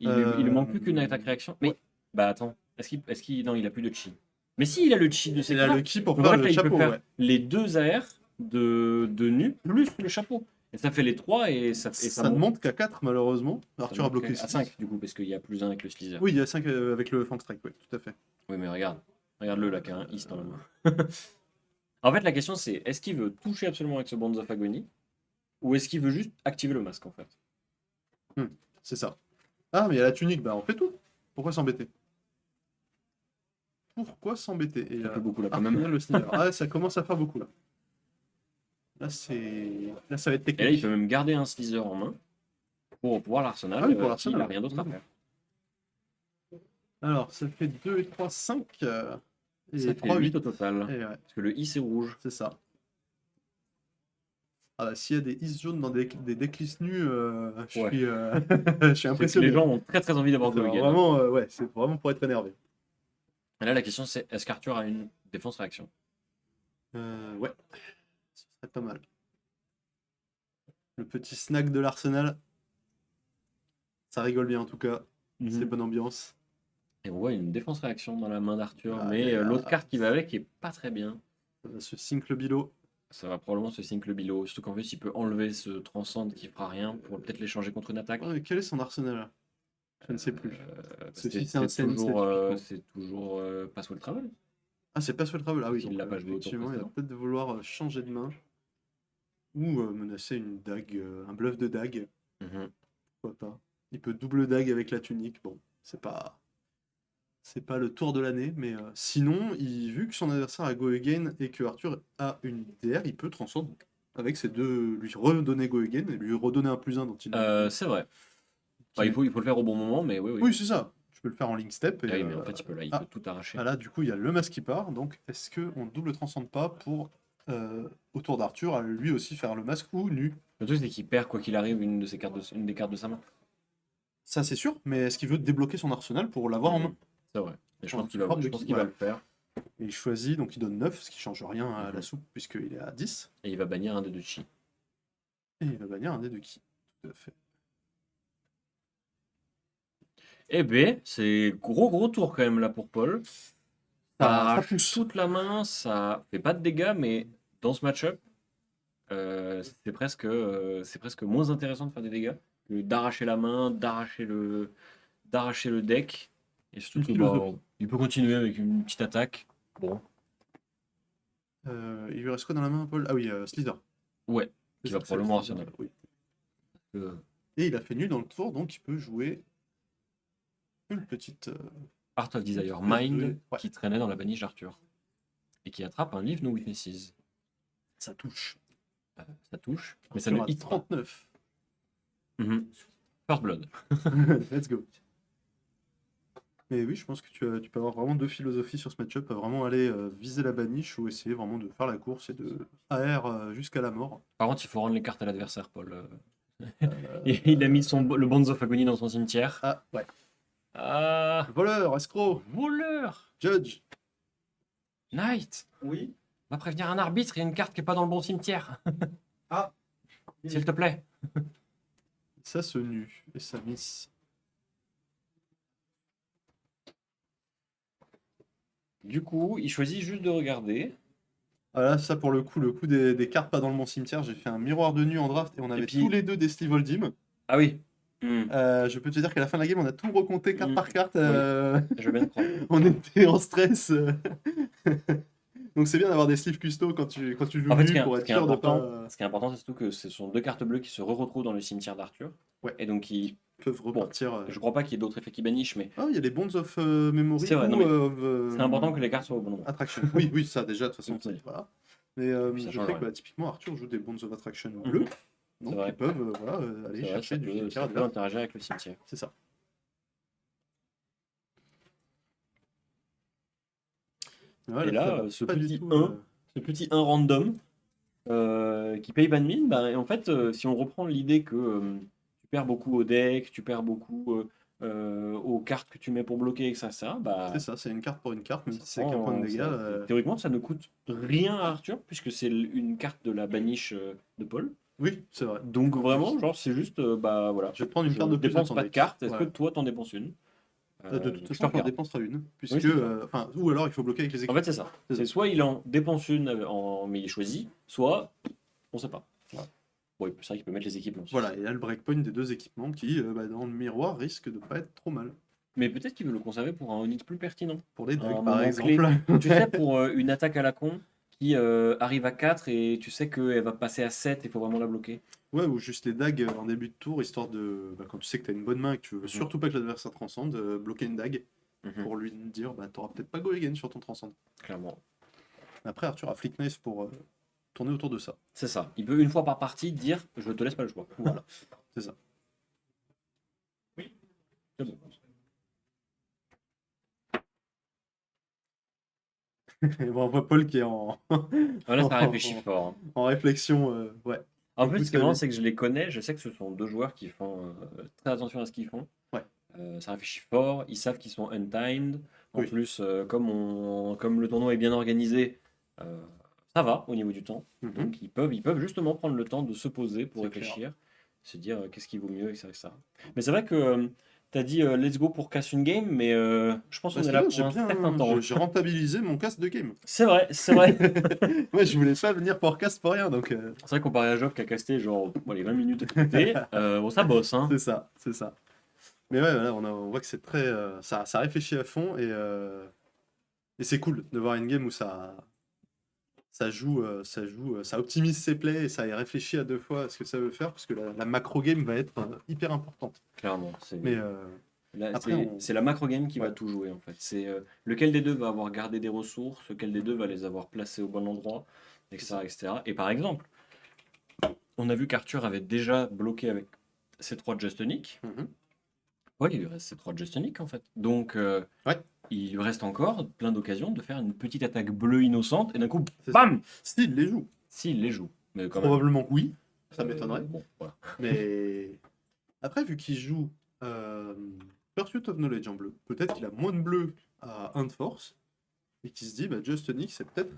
Il lui manque plus qu'une attaque réaction. Mais, ouais. bah attends, non, il a plus de chi. Mais si, il a le chi de ses Il a le cartes. ki pour Donc, faire en fait, le là, il peut chapeau, faire ouais. les 2 AR de nu plus le chapeau. Et ça fait les 3 et ça Ça ne monte qu'à 4 malheureusement. ça Arthur a monte bloqué à 6. 5 du coup, parce qu'il y a plus 1 avec le Slither. Oui, il y a 5 avec le Fang Strike, oui, tout à fait. Oui, mais regarde. Regarde-le là, qui a un Is dans la main. En fait, la question c'est est-ce qu'il veut toucher absolument avec ce Bonds of Agony ou est-ce qu'il veut juste activer le masque en fait? C'est ça. Ah, mais il y a la tunique, bah on fait tout. Pourquoi s'embêter? Pourquoi s'embêter? Et Ça fait beaucoup là quand Arthur même. vient de le Slither. Ah, ça commence à faire beaucoup là. Là, ça va être Et là, il technique. peut même garder un Slither en main pour pouvoir l'arsenal. Ah oui, pour Il l'arsenal. n'a rien d'autre à faire. Alors, ça fait 2 et 3, 5. Et Ça fait 3, 8 8. au total. Et ouais, Parce que le I c'est rouge. c'est ça. Ah bah, s'il y a des is jaunes dans des decks nus, je Ouais. suis, je suis impressionné. Les gens ont très très envie d'avoir C'est Go Again. vraiment, ouais, c'est vraiment pour être énervé. Et là, la question c'est est-ce qu'Arthur a une défense réaction? Ouais, ce serait pas mal. Le petit snack de l'arsenal. Ça rigole bien en tout cas. C'est bonne ambiance. Et on voit une défense réaction dans la main d'Arthur, Ah, mais et, l'autre carte qui va avec est pas très bien. Ça va se sync le bilo. Ça va probablement se sync le bilo, surtout qu'en plus il peut enlever ce transcende qui fera rien pour peut-être l'échanger contre une attaque. Oh, mais quel est son arsenal? Je ne sais plus. C'est c'est un scène, c'est toujours Passwell Travel. Ah, c'est pas sur le travel. Ah oui, Il donc, l'a pas joué au tour effectivement, il va précédent. peut-être vouloir changer de main. Ou menacer une dague, un bluff de dague. Mhm. Pourquoi pas. Il peut double dague avec la tunique. Bon, c'est pas le tour de l'année, mais sinon, vu que son adversaire a Go Again et que Arthur a une DR, il peut transcendre avec ces deux, lui redonner Go Again et lui redonner un +1 dont il C'est vrai. Bah, il faut le faire au bon moment, mais oui. Oui, c'est ça. Tu peux le faire en link step. Et, Ah oui, mais en fait, il peut tout arracher. là, du coup, il y a le masque qui part. Donc, est-ce qu'on double transcende pas pour, au tour d'Arthur, à lui aussi faire le masque ou nu? Le truc, c'est qu'il perd, quoi qu'il arrive, une des cartes de sa main. Ça, c'est sûr, mais est-ce qu'il veut débloquer son arsenal pour l'avoir en main? C'est vrai. Et je Bon, pense qu'il va le faire. Et il choisit, donc il donne 9, ce qui change rien à la soupe, puisqu'il est à 10. Et il va bannir un des 2 chi. Et il va bannir un dé de qui? Tout à fait. Eh ben, c'est gros tour quand même là pour Paul. Ça arrache pousse. toute la main, ça fait pas de dégâts, mais dans ce match-up, c'est presque moins intéressant de faire des dégâts que d'arracher la main, d'arracher le deck. Et surtout Une que, philosophie. il peut continuer avec une petite attaque. Bon, Il lui reste quoi dans la main, Paul? Ah oui, Slither. Ouais, qui va C'est probablement Slither, arsenal. oui. Euh, Et il a fait nul dans le tour, donc il peut jouer une petite. Art of Desire espèce de- Mind ouais. qui traînait dans la Vanish d'Arthur et qui attrape un Leave No Witnesses. Ça touche. Ça touche, mais ça ne Arthur a hit pas. 39. Mhm. First Blood. Let's go. Mais oui, je pense que tu peux avoir vraiment deux philosophies sur ce match-up, à vraiment aller viser la baniche ou essayer vraiment de faire la course et de AR jusqu'à la mort. Par contre, il faut rendre les cartes à l'adversaire, Paul. Euh, Il a mis le Bonds of Agony dans son cimetière. Ah, ouais. Ah, Voleur, escroc, voleur! judge. Knight! Oui. Va prévenir un arbitre, il y a une carte qui est pas dans le bon cimetière. Ah. S'il te plaît. Ça se nu et ça miss. Du coup, il choisit juste de regarder. Ah là, ça pour le coup des cartes pas dans le bon cimetière, j'ai fait un miroir de nu en draft et on avait puis- tous les deux des Steve Oldhim. Ah oui. Je peux te dire qu'à la fin de la game, on a tout recompté carte par carte. Je veux bien te croire. On était en stress. Donc c'est bien d'avoir des sleeves custo quand tu joues En fait, nu pour être sûr de pas. ce qui est important, c'est surtout que ce sont deux cartes bleues qui se retrouvent dans le cimetière d'Arthur. Ouais. Et donc, Peuvent repartir. je crois pas qu'il y ait d'autres effets qui banichent, mais Ah, il y a les Bonds of Memory. C'est vrai, non, ou, mais of, c'est important que les cartes soient au bon endroit. Attraction. Oui, oui, ça déjà, de toute façon, Ok. voilà. Mais Puis ça je change sais que rien. bah, typiquement Arthur joue des Bonds of Attraction Mhm. bleus. Donc vrai. ils peuvent voilà, aller C'est vrai, chercher du cimetière ça peut adverse. interagir avec le cimetière. C'est ça. Et là, ça va ce pas du petit tout, 1, ce petit 1 random qui paye pas de mine, bah, en fait, si on reprend l'idée que tu perds beaucoup au deck, tu perds beaucoup aux cartes que tu mets pour bloquer, etc., bah, c'est ça, c'est une carte pour une carte, même ça si c'est qu'un point de prend- dégâts. ça- théoriquement, ça ne coûte rien à Arthur, puisque c'est une carte de la baniche de Paul. Oui, c'est vrai. Donc vraiment, genre, c'est juste, bah voilà. Je vais prendre une Je carte de plus dépense dans ton pas de deck. carte, est-ce Ouais. que toi t'en dépenses une? De Donc, toute je façon, te tu en regarde. dépensera une, puisque, Oui, c'est ça. enfin, ou alors il faut bloquer avec les En équipes. fait, c'est ça. C'est C'est ça. soit il en dépense une, mais il est choisi, soit on sait pas. Voilà. Oui, c'est vrai qu'il peut mettre les équipements aussi. Voilà, et là le breakpoint des deux équipements qui, dans le miroir, risque de pas être trop mal. Mais peut-être qu'il veut le conserver pour un unit plus pertinent. Pour les Un decks, par moment exemple. clé. Tu sais, pour une attaque à la con qui arrive à 4 et tu sais qu'elle va passer à 7 et il faut vraiment la bloquer. Ouais, ou juste les dagues en début de tour, histoire de, quand tu sais que tu as une bonne main et que tu veux Mhm. surtout pas que l'adversaire transcende, bloquer une dague Mhm. pour lui dire, t'auras peut-être pas go again sur ton transcende. Clairement. Après, Arthur a Flick Knife pour tourner autour de ça. C'est ça. Il peut une fois par partie dire je te laisse pas le choix. Voilà, c'est ça. C'est bon. Et bon, on voit Paul qui est en, Ah, là, ça réfléchit fort. Hein. en réflexion, ouais. En Écoute, plus, ce qui est marrant, c'est que je les connais. Je sais que ce sont deux joueurs qui font très attention à ce qu'ils font. Ouais. Ça réfléchit fort. Ils savent qu'ils sont untimed. En Oui. plus, comme le tournoi est bien organisé, ça va au niveau du temps. Mhm. Donc, ils peuvent justement prendre le temps de se poser pour C'est réfléchir, se dire qu'est-ce qui vaut mieux, etc. Mais c'est vrai que tu as dit let's go pour casse une game, mais je pense qu'on Parce est que là là, pour un certain temps. j'ai rentabilisé mon cast de game. C'est vrai, c'est vrai. Ouais, je voulais pas venir pour cast pour rien, donc C'est vrai comparé à Job qui a casté genre les 20 minutes à côté, bon, ça bosse. Hein. c'est ça, c'est ça. Mais ouais, voilà, on voit que c'est très, ça réfléchit à fond et c'est cool de voir une game où ça joue, ça optimise ses plays et ça y réfléchit à deux fois ce que ça veut faire parce que la macro game va être hyper importante. Clairement. C'est... Mais Là, Après, c'est la macro game qui va Ouais. tout jouer en fait. C'est lequel des deux va avoir gardé des ressources, lequel des deux va les avoir placées au bon endroit, etc., etc. Et par exemple, on a vu qu'Arthur avait déjà bloqué avec ses 3 Justonic. mhm, Ouais, il lui reste ses 3 Justonic en fait. Donc Ouais. il lui reste encore plein d'occasions de faire une petite attaque bleue innocente et d'un coup, c'est ça. bam, S'il les joue, s'il les joue. Mais quand même. probablement que oui, ça m'étonnerait. Bon, voilà. Mais après, vu qu'il joue Pursuit of Knowledge en bleu, peut-être qu'il a moins de bleu à 1 de force et qu'il se dit, Just Onyx, c'est peut-être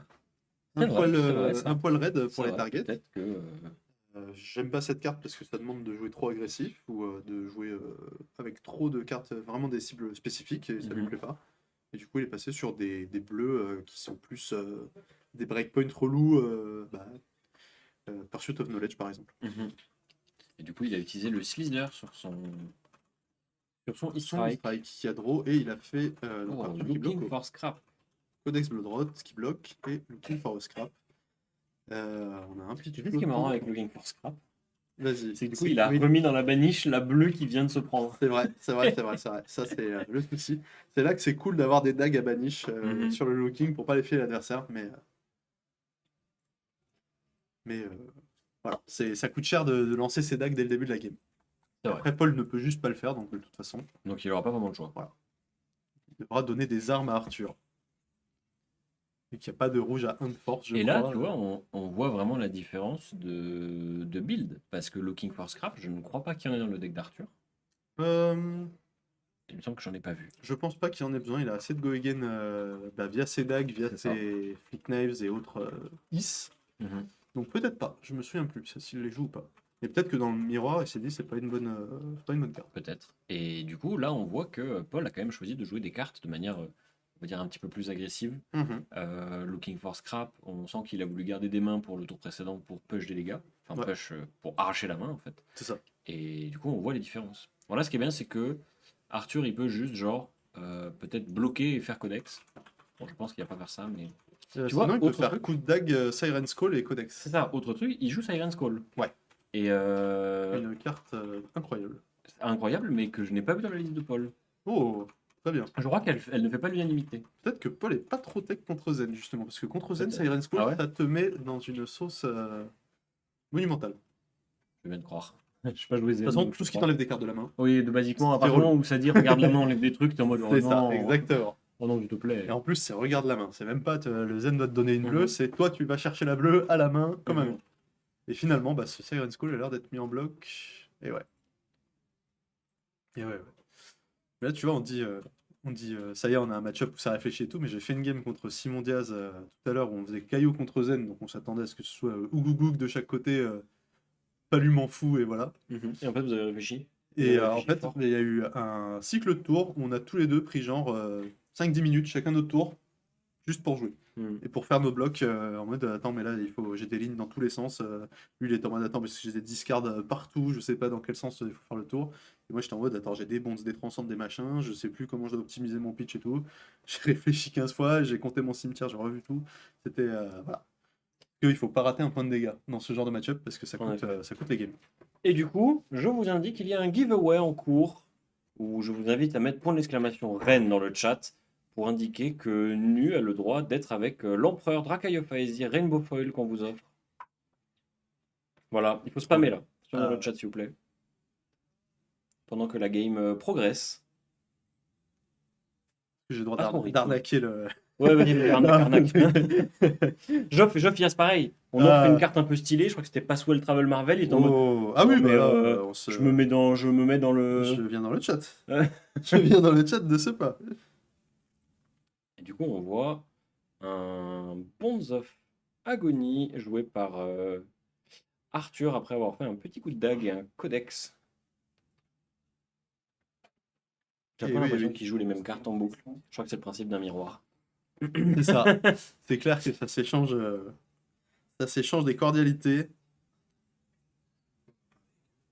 C'est un, vrai, poil, c'est vrai, ça. un poil raide pour C'est les vrai, targets. Peut-être que J'aime pas cette carte parce que ça demande de jouer trop agressif ou de jouer avec trop de cartes, vraiment des cibles spécifiques et ça lui Mhm. plaît pas. Et du coup, il est passé sur des bleus qui sont plus des breakpoints relous, Pursuit of Knowledge par exemple. Mhm. Et du coup, il a utilisé le Slither sur son Son E-Strike. strike qui a draw et il a fait Oh, Arthur qui looking bloque. for scrap. Codex Blood Rot qui bloque et Looking for a Scrap. On a un petit Tu sais ce qui est marrant avec Looking for Scrap? Vas-y. C'est que du coup, il a remis dans la baniche la bleue qui vient de se prendre. C'est vrai. Ça, c'est le souci. C'est là que c'est cool d'avoir des dagues à baniche sur le looking pour pas les filer à l'adversaire. Mais voilà, ça coûte cher de lancer ces dagues dès le début de la game. Après, Paul ne peut juste pas le faire, donc de toute façon. Donc il n'aura pas vraiment le choix. Voilà. Il devra donner des armes à Arthur. Et qu'il n'y a pas de rouge à 1 de force, je Et crois. là, tu vois, on voit vraiment la différence de build. Parce que Looking for Scrap, je ne crois pas qu'il y en ait dans le deck d'Arthur. Il me semble que j'en ai pas vu. Je pense pas qu'il en ait besoin. Il a assez de go again via ses dagues, via ses flick knives et autres is. Donc peut-être pas. Je me souviens plus s'il les joue ou pas. Et peut-être que dans le miroir, il s'est dit c'est pas une bonne carte. Peut-être. Et du coup, là, on voit que Paul a quand même choisi de jouer des cartes de manière, on va dire, un petit peu plus agressive. Looking for Scrap, on sent qu'il a voulu garder des mains pour le tour précédent pour push des dégâts. Enfin, push pour arracher la main, en fait. C'est ça. Et du coup, on voit les différences. Voilà, ce qui est bien, c'est que Arthur, il peut juste, genre, peut-être bloquer et faire Codex. Bon, je pense qu'il va pas faire ça, mais... tu vois, il peut faire coup de dague, Siren's Call et Codex. C'est ça, autre truc, il joue Siren's Call. Ouais. Et une carte incroyable. Incroyable, mais que je n'ai pas vu dans la liste de Paul. Oh, très bien. Je crois qu'elle ne fait pas l'unanimité. Peut-être que Paul est pas trop tech contre Zen, justement. Parce que contre Zen, Siren's Call, ça te met dans une sauce monumentale. Je viens de croire. Je sais pas jouer Zen. De toute façon, tout ce qui t'enlève des cartes de la main. Oui, basiquement, à partir du moment où ça dit regarde la main, enlève des trucs, t'es en mode. C'est ça, exactement. Oh non, s'il te plaît. Et en plus, c'est regarde la main. C'est même pas le Zen doit te donner une bleue, c'est toi, tu vas chercher la bleue à la main, comme un. Et finalement, ce Siren's Call a l'air d'être mis en bloc. Et ouais. Mais là, tu vois, on dit ça y est, on a un match-up où ça réfléchit et tout, mais j'ai fait une game contre Simon Diaz tout à l'heure où on faisait Caillou contre Zen, donc on s'attendait à ce que ce soit Ougougou de chaque côté, Palu m'en fout, et voilà. Et en fait, vous avez réfléchi. Et en fait, il y a eu un cycle de tours où on a tous les deux pris genre 5-10 minutes chacun notre tour, juste pour jouer. Et pour faire nos blocs en mode attends, mais là j'ai des lignes dans tous les sens. Lui il est en mode attends, parce que j'ai des discards partout, je sais pas dans quel sens il faut faire le tour. Et moi j'étais en mode attends, j'ai des bonds, des transcends, des machins, je sais plus comment je dois optimiser mon pitch et tout. J'ai réfléchi 15 fois, j'ai compté mon cimetière, j'ai revu tout. C'était voilà. Il faut pas rater un point de dégâts dans ce genre de match-up parce que ça coûte les games. Et du coup, je vous indique qu'il y a un giveaway en cours où je vous invite à mettre point d'exclamation reine dans le chat pour indiquer que Nu a le droit d'être avec l'empereur Drakai of Aesi Rainbow Foil qu'on vous offre. Voilà, il faut spammer là, dans le chat s'il vous plaît. Pendant que la game progresse. J'ai le droit d'arnaquer le... Ouais, vas-y, arnaque. Joff, il y a pareil. On offre une carte un peu stylée, je crois que c'était Passwell Travel Marvel. Il est en mode... Ah oui, mais je me mets dans le... Je viens dans le chat. Je viens dans le chat de ce pas. Et du coup, on voit un Bonds of Agony joué par Arthur après avoir fait un petit coup de dague et un codex. J'ai pas l'impression qu'il joue les mêmes cartes en boucle. Je crois que c'est le principe d'un miroir. C'est ça. C'est clair que ça s'échange des cordialités.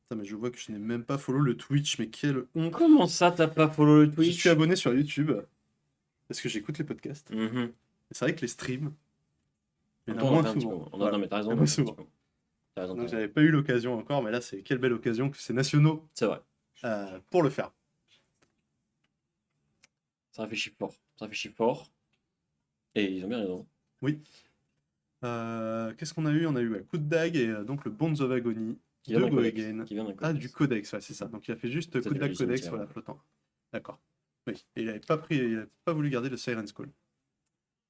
Putain, mais je vois que je n'ai même pas follow le Twitch, mais quelle honte. Comment ça, t'as pas follow le Twitch? Je suis abonné sur YouTube parce que j'écoute les podcasts. C'est vrai que les streams, il y en a moins souvent. Non, mais t'as raison. Donc j'avais pas eu l'occasion encore, mais là, c'est quelle belle occasion que c'est nationaux. C'est vrai. Pour le faire. Ça réfléchit fort. Et ils ont bien raison. Oui. Qu'est-ce qu'on a eu? On a eu un coup de dague et donc le Bonds of Agony. De Go Again. Du Codex, ouais, c'est ça. Donc il a fait juste coup de dague Codex, voilà, flottant. D'accord. Oui. Et il avait pas voulu garder le Siren's Call.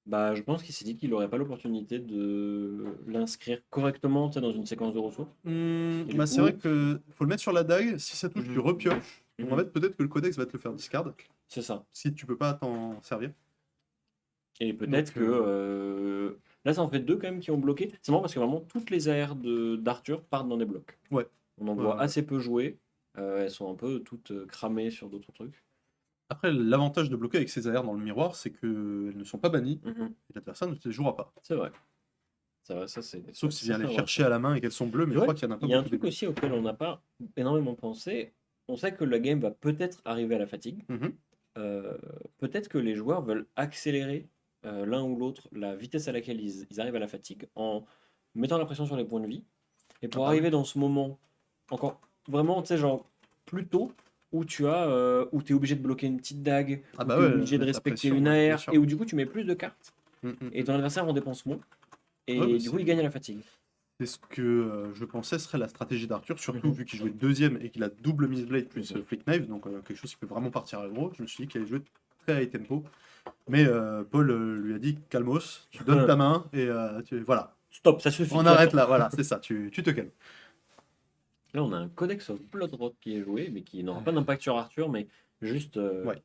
Bah, je pense qu'il s'est dit qu'il n'aurait pas l'opportunité de l'inscrire correctement dans une séquence de ressources. C'est vrai qu'il faut le mettre sur la dague. Si ça touche, tu repioches. En fait, peut-être que le Codex va te le faire discard. C'est ça. Si tu peux pas t'en servir. Et peut-être que là, ça en fait deux quand même qui ont bloqué. C'est marrant parce que vraiment toutes les AR d'Arthur partent dans des blocs. Ouais. On en voit assez peu jouer. Elles sont un peu toutes cramées sur d'autres trucs. Après, l'avantage de bloquer avec ces AR dans le miroir, c'est qu'elles ne sont pas bannies et l'adversaire ne te les jouera pas. C'est vrai. Ça, c'est... Sauf s'il vient les chercher à la main et qu'elles sont bleues, mais je crois qu'il y en a pas beaucoup. Il y a un truc aussi auquel on n'a pas énormément pensé. On sait que la game va peut-être arriver à la fatigue. Peut-être que les joueurs veulent accélérer l'un ou l'autre la vitesse à laquelle ils arrivent à la fatigue en mettant la pression sur les points de vie. Et pour Ah bah oui. arriver dans ce moment, encore vraiment, tu sais, genre plus tôt, où où tu es obligé de bloquer une petite dague, Ah où bah tu es ouais, obligé de mettre la respecter pression, une ouais, bien AR, sûr. et où du coup tu mets plus de cartes, Mm, mm, et mm. ton adversaire en dépense moins, Ouais, bah, et du coup il gagne à la fatigue. c'est ce que je pensais serait la stratégie d'Arthur, surtout Mhm. vu qu'il jouait deuxième et qu'il a double Miss Blade plus Mhm. Flick Knife, donc quelque chose qui peut vraiment partir à gros. Je me suis dit qu'il allait jouer très high tempo. Mais Paul lui a dit calmos, tu donnes ta main et voilà. Stop, ça suffit, On tu arrête attends. là, voilà, c'est ça, tu te calmes. Là on a un Codex of Bloodrot qui est joué, mais qui n'aura pas d'impact sur Arthur, mais juste Ouais.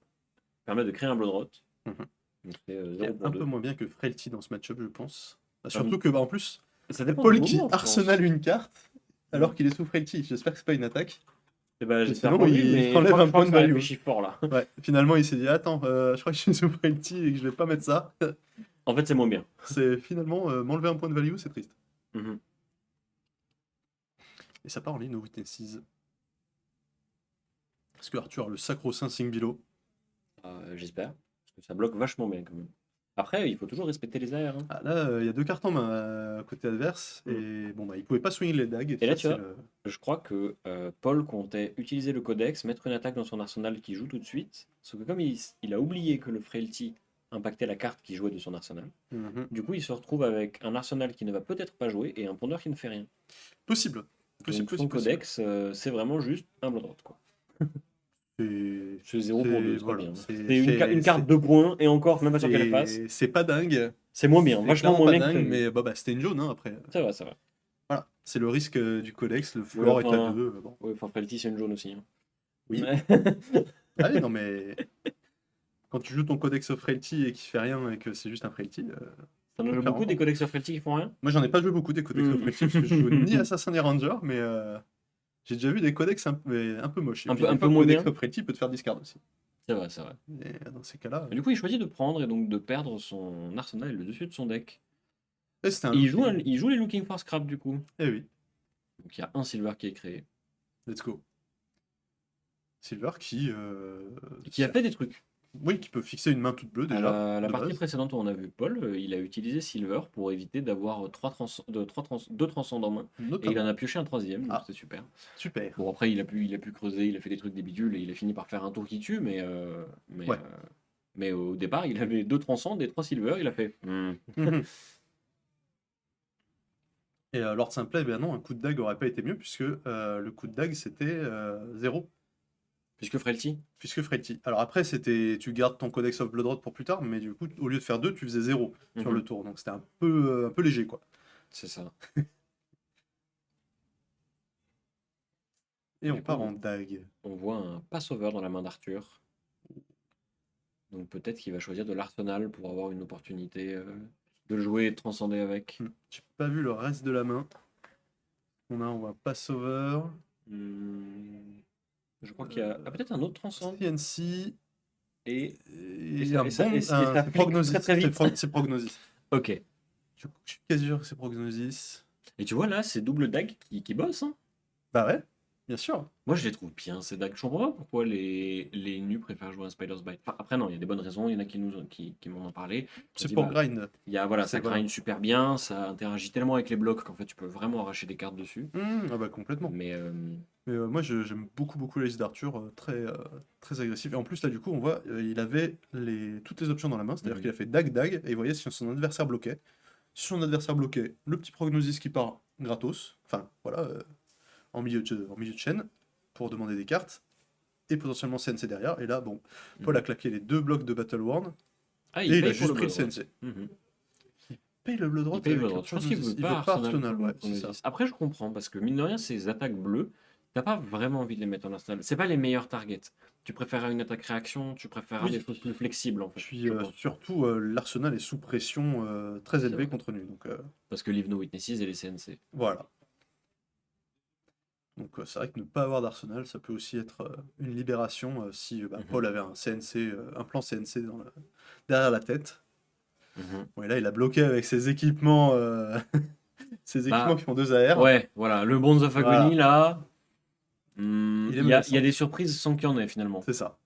permet de créer un Bloodrot. Mhm. Donc c'est Qui est 0 pour un peu 2. moins bien que Frailty dans ce match-up, je pense. Bah, Euh, surtout que, bah, en plus, Ça dépend du Paul qui moment, je pense. arsenale une carte alors Mm. qu'il est sous Frailty. J'espère que c'est pas une attaque. Eh ben, Que j'espère sinon, pour lui, il mais enlève je un crois point que de ça value. réfléchit fort là. Ouais, finalement, il s'est dit attends, je crois que je suis sous Frailty et que je vais pas mettre ça. En fait, c'est moins bien. C'est finalement m'enlever un point de value, c'est triste. Mhm. Et ça part en ligne, No Witnesses. Parce que Arthur a le sacro-saint Singbilo. J'espère. Parce que ça bloque vachement bien quand même. Après, il faut toujours respecter les airs. Hein. Ah, là, il y a deux cartes en main côté adverse. Mm. Et bon, bah, il pouvait pas swing les dagues. Et là, ça, tu c'est vois, je crois que Paul comptait utiliser le codex, mettre une attaque dans son arsenal qui joue tout de suite. Sauf que comme il a oublié que le Frailty impactait la carte qui jouait de son arsenal, Mhm. du coup, il se retrouve avec un arsenal qui ne va peut-être pas jouer et un pondeur qui ne fait rien. Possible. Possible, Donc son possible, possible. codex, c'est vraiment juste un Bloodrot, quoi. C'est C'est 0 pour 2, très voilà, bien. c'est C'est une carte de points, et encore, même pas sûr qu'elle passe. c'est pas dingue. C'est moins bien, C'est vachement clairement moins pas bien que dingue, prévu. mais bah, c'était une jaune hein, après. Ça va, ça va. Voilà, c'est le risque du codex. Le Ouais, floor est à enfin, 2. Bon. ouais, enfin Frailty, c'est une jaune aussi. Hein. Oui. Ouais. Ah oui, non, mais quand tu joues ton codex of frailty et qu'il fait rien et que c'est juste un frailty. T'en as peut joué faire beaucoup des encore. codex sur Frailty qui font rien? Moi, j'en ai pas joué beaucoup des codex of frailty parce que je joue ni assassin ni ranger, mais j'ai déjà vu des codex un peu moches. Et Un puis peu, des un peu fois, moins codex bien. of frailty peut te faire discard aussi. C'est vrai, c'est vrai. Et dans ces cas-là. Et du coup, il choisit de prendre et donc de perdre son arsenal et le dessus de son deck. Et c'était un Et looking. il joue les Looking for Scrap du coup. Eh oui, Donc il y a un silver qui est créé. let's go. Silver qui. Et qui a fait des trucs. Oui, qui peut fixer une main toute bleue À déjà. la de partie base. précédente où on a vu Paul, il a utilisé Silver pour éviter d'avoir deux transcendants en main. Et il Notamment. en a pioché un troisième, donc Ah. c'était super. Super. Bon, après, il a pu creuser, il a fait des trucs des bidules et il a fini par faire un tour qui tue, Ouais. mais au départ, il avait deux transcends et trois silver, il a fait. Mhm. Et Lord Simplet, ben non, un coup de dague aurait pas été mieux puisque le coup de dague c'était 0. Puisque Frailty. Puisque Frailty. Alors après, c'était tu gardes ton Codex of Bloodrot pour plus tard, mais du coup, au lieu de faire 2, tu faisais 0 sur Mhm. le tour. Donc c'était un peu léger, quoi. C'est ça. Et Du on coup, part en dague. On voit un passover dans la main d'Arthur. Donc peut-être qu'il va choisir de l'arsenal pour avoir une opportunité de le jouer et de transcender avec. J'ai pas vu le reste de la main. On voit un Passover, Je crois qu'il y a peut-être un autre transcend. CNC Et et ça- un et ça- bon. et ça C'est flique Prognosis. très, très vite. C'est Prognosis. ok. Je suis quasi sûr que c'est Prognosis. Et tu vois là, c'est double dague qui bosse. Hein. Bah ouais, bien sûr. Moi je les trouve bien ces dagues. Je comprends pas pourquoi les nus préfèrent jouer un Spider's Bite. Enfin, après non, il y a des bonnes raisons. Il y en a qui m'en ont parlé. C'est dit, pour bah, grind. Voilà, C'est ça grind super bien, ça interagit tellement avec les blocs qu'en fait tu peux vraiment arracher des cartes dessus. Ah bah complètement. Mais Mais moi j'aime beaucoup la liste d'Arthur, très agressif. Et en plus là du coup on voit il avait toutes les options dans la main, c'est-à-dire Mhm. qu'il a fait dague et il voyait si son adversaire bloquait. Si son adversaire bloquait, le petit prognosis qui part gratos, enfin voilà, en milieu de chaîne, pour demander des cartes, et potentiellement CNC derrière. Et là bon, Paul a claqué les 2 blocs de Battle Worn, ah, et il a paye pour juste le pris le Bloodrot. CNC. Mhm. Paye le Bloodrot Il paye le avec Bloodrot. Je pense qu'il Prognosis. veut Il pas veut pas Arsenal. Arsenal, pour ouais, c'est Prognosis. ça. Après, je comprends parce que mine de rien, ces attaques bleues, t'as pas vraiment envie de les mettre en Arsenal. C'est pas les meilleurs targets. Tu préfères une attaque réaction, tu préfères Oui. des choses plus flexibles en fait. Puis je pense. surtout l'Arsenal est sous pression très C'est élevée vrai. contre nous. Donc Parce que Leave No Witnesses et les CNC. voilà. Donc c'est vrai que ne pas avoir d'Arsenal, ça peut aussi être une libération si Mhm. Paul avait un CNC, un plan CNC derrière la tête. Mhm. Bon, et là, il a bloqué avec ses équipements, ses équipements qui font 2 AR. Ouais, voilà, le Bonds of Agony là. Il est Il y a menaçant. des surprises sans qu'il y en ait finalement. C'est ça.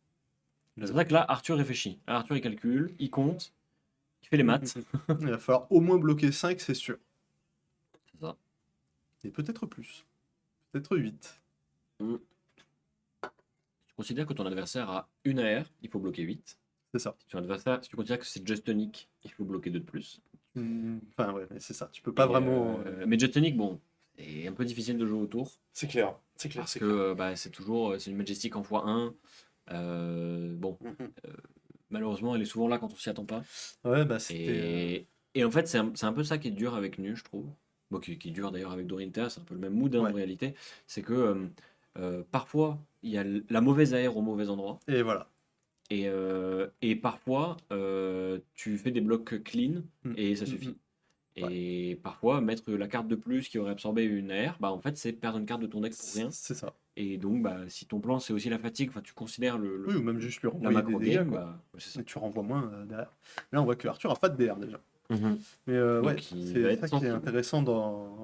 C'est vrai que là, Arthur réfléchit. Arthur il calcule, il compte. Tu fais les maths. Il va falloir au moins bloquer 5, c'est sûr. C'est ça. Et peut-être plus. Peut-être 8. Tu considères que ton adversaire a une AR, il faut bloquer 8. C'est ça. Si tu considères que c'est Just Tonic, il faut bloquer 2 de plus. Enfin, ouais, mais c'est ça. Tu peux pas vraiment. Mais Just Tonic, bon, c'est un peu difficile de jouer autour. C'est clair. C'est clair. Parce C'est que c'est une Majestic en x1. Malheureusement, elle est souvent là quand on s'y attend pas. Ouais, bah c'était. Et en fait, c'est un peu ça qui est dur avec Nu, je trouve. Bon, qui est dur d'ailleurs avec Dorinter, c'est un peu le même mood en réalité. C'est que parfois, il y a la mauvaise AR au mauvais endroit. Et voilà. Et parfois, tu fais des blocs clean et ça suffit. Et parfois, mettre la carte de plus qui aurait absorbé une AR, bah en fait, c'est perdre une carte de ton deck pour rien. C'est ça. Et donc, bah, si ton plan c'est aussi la fatigue, tu considères Oui, ou même juste lui la renvoyer macro des dégâts, game, quoi. bah, c'est ça. Et tu renvoies moins derrière. Là, on voit que Arthur a pas de DR déjà. Mais Donc, ouais, il va c'est être ça qui est sensible. intéressant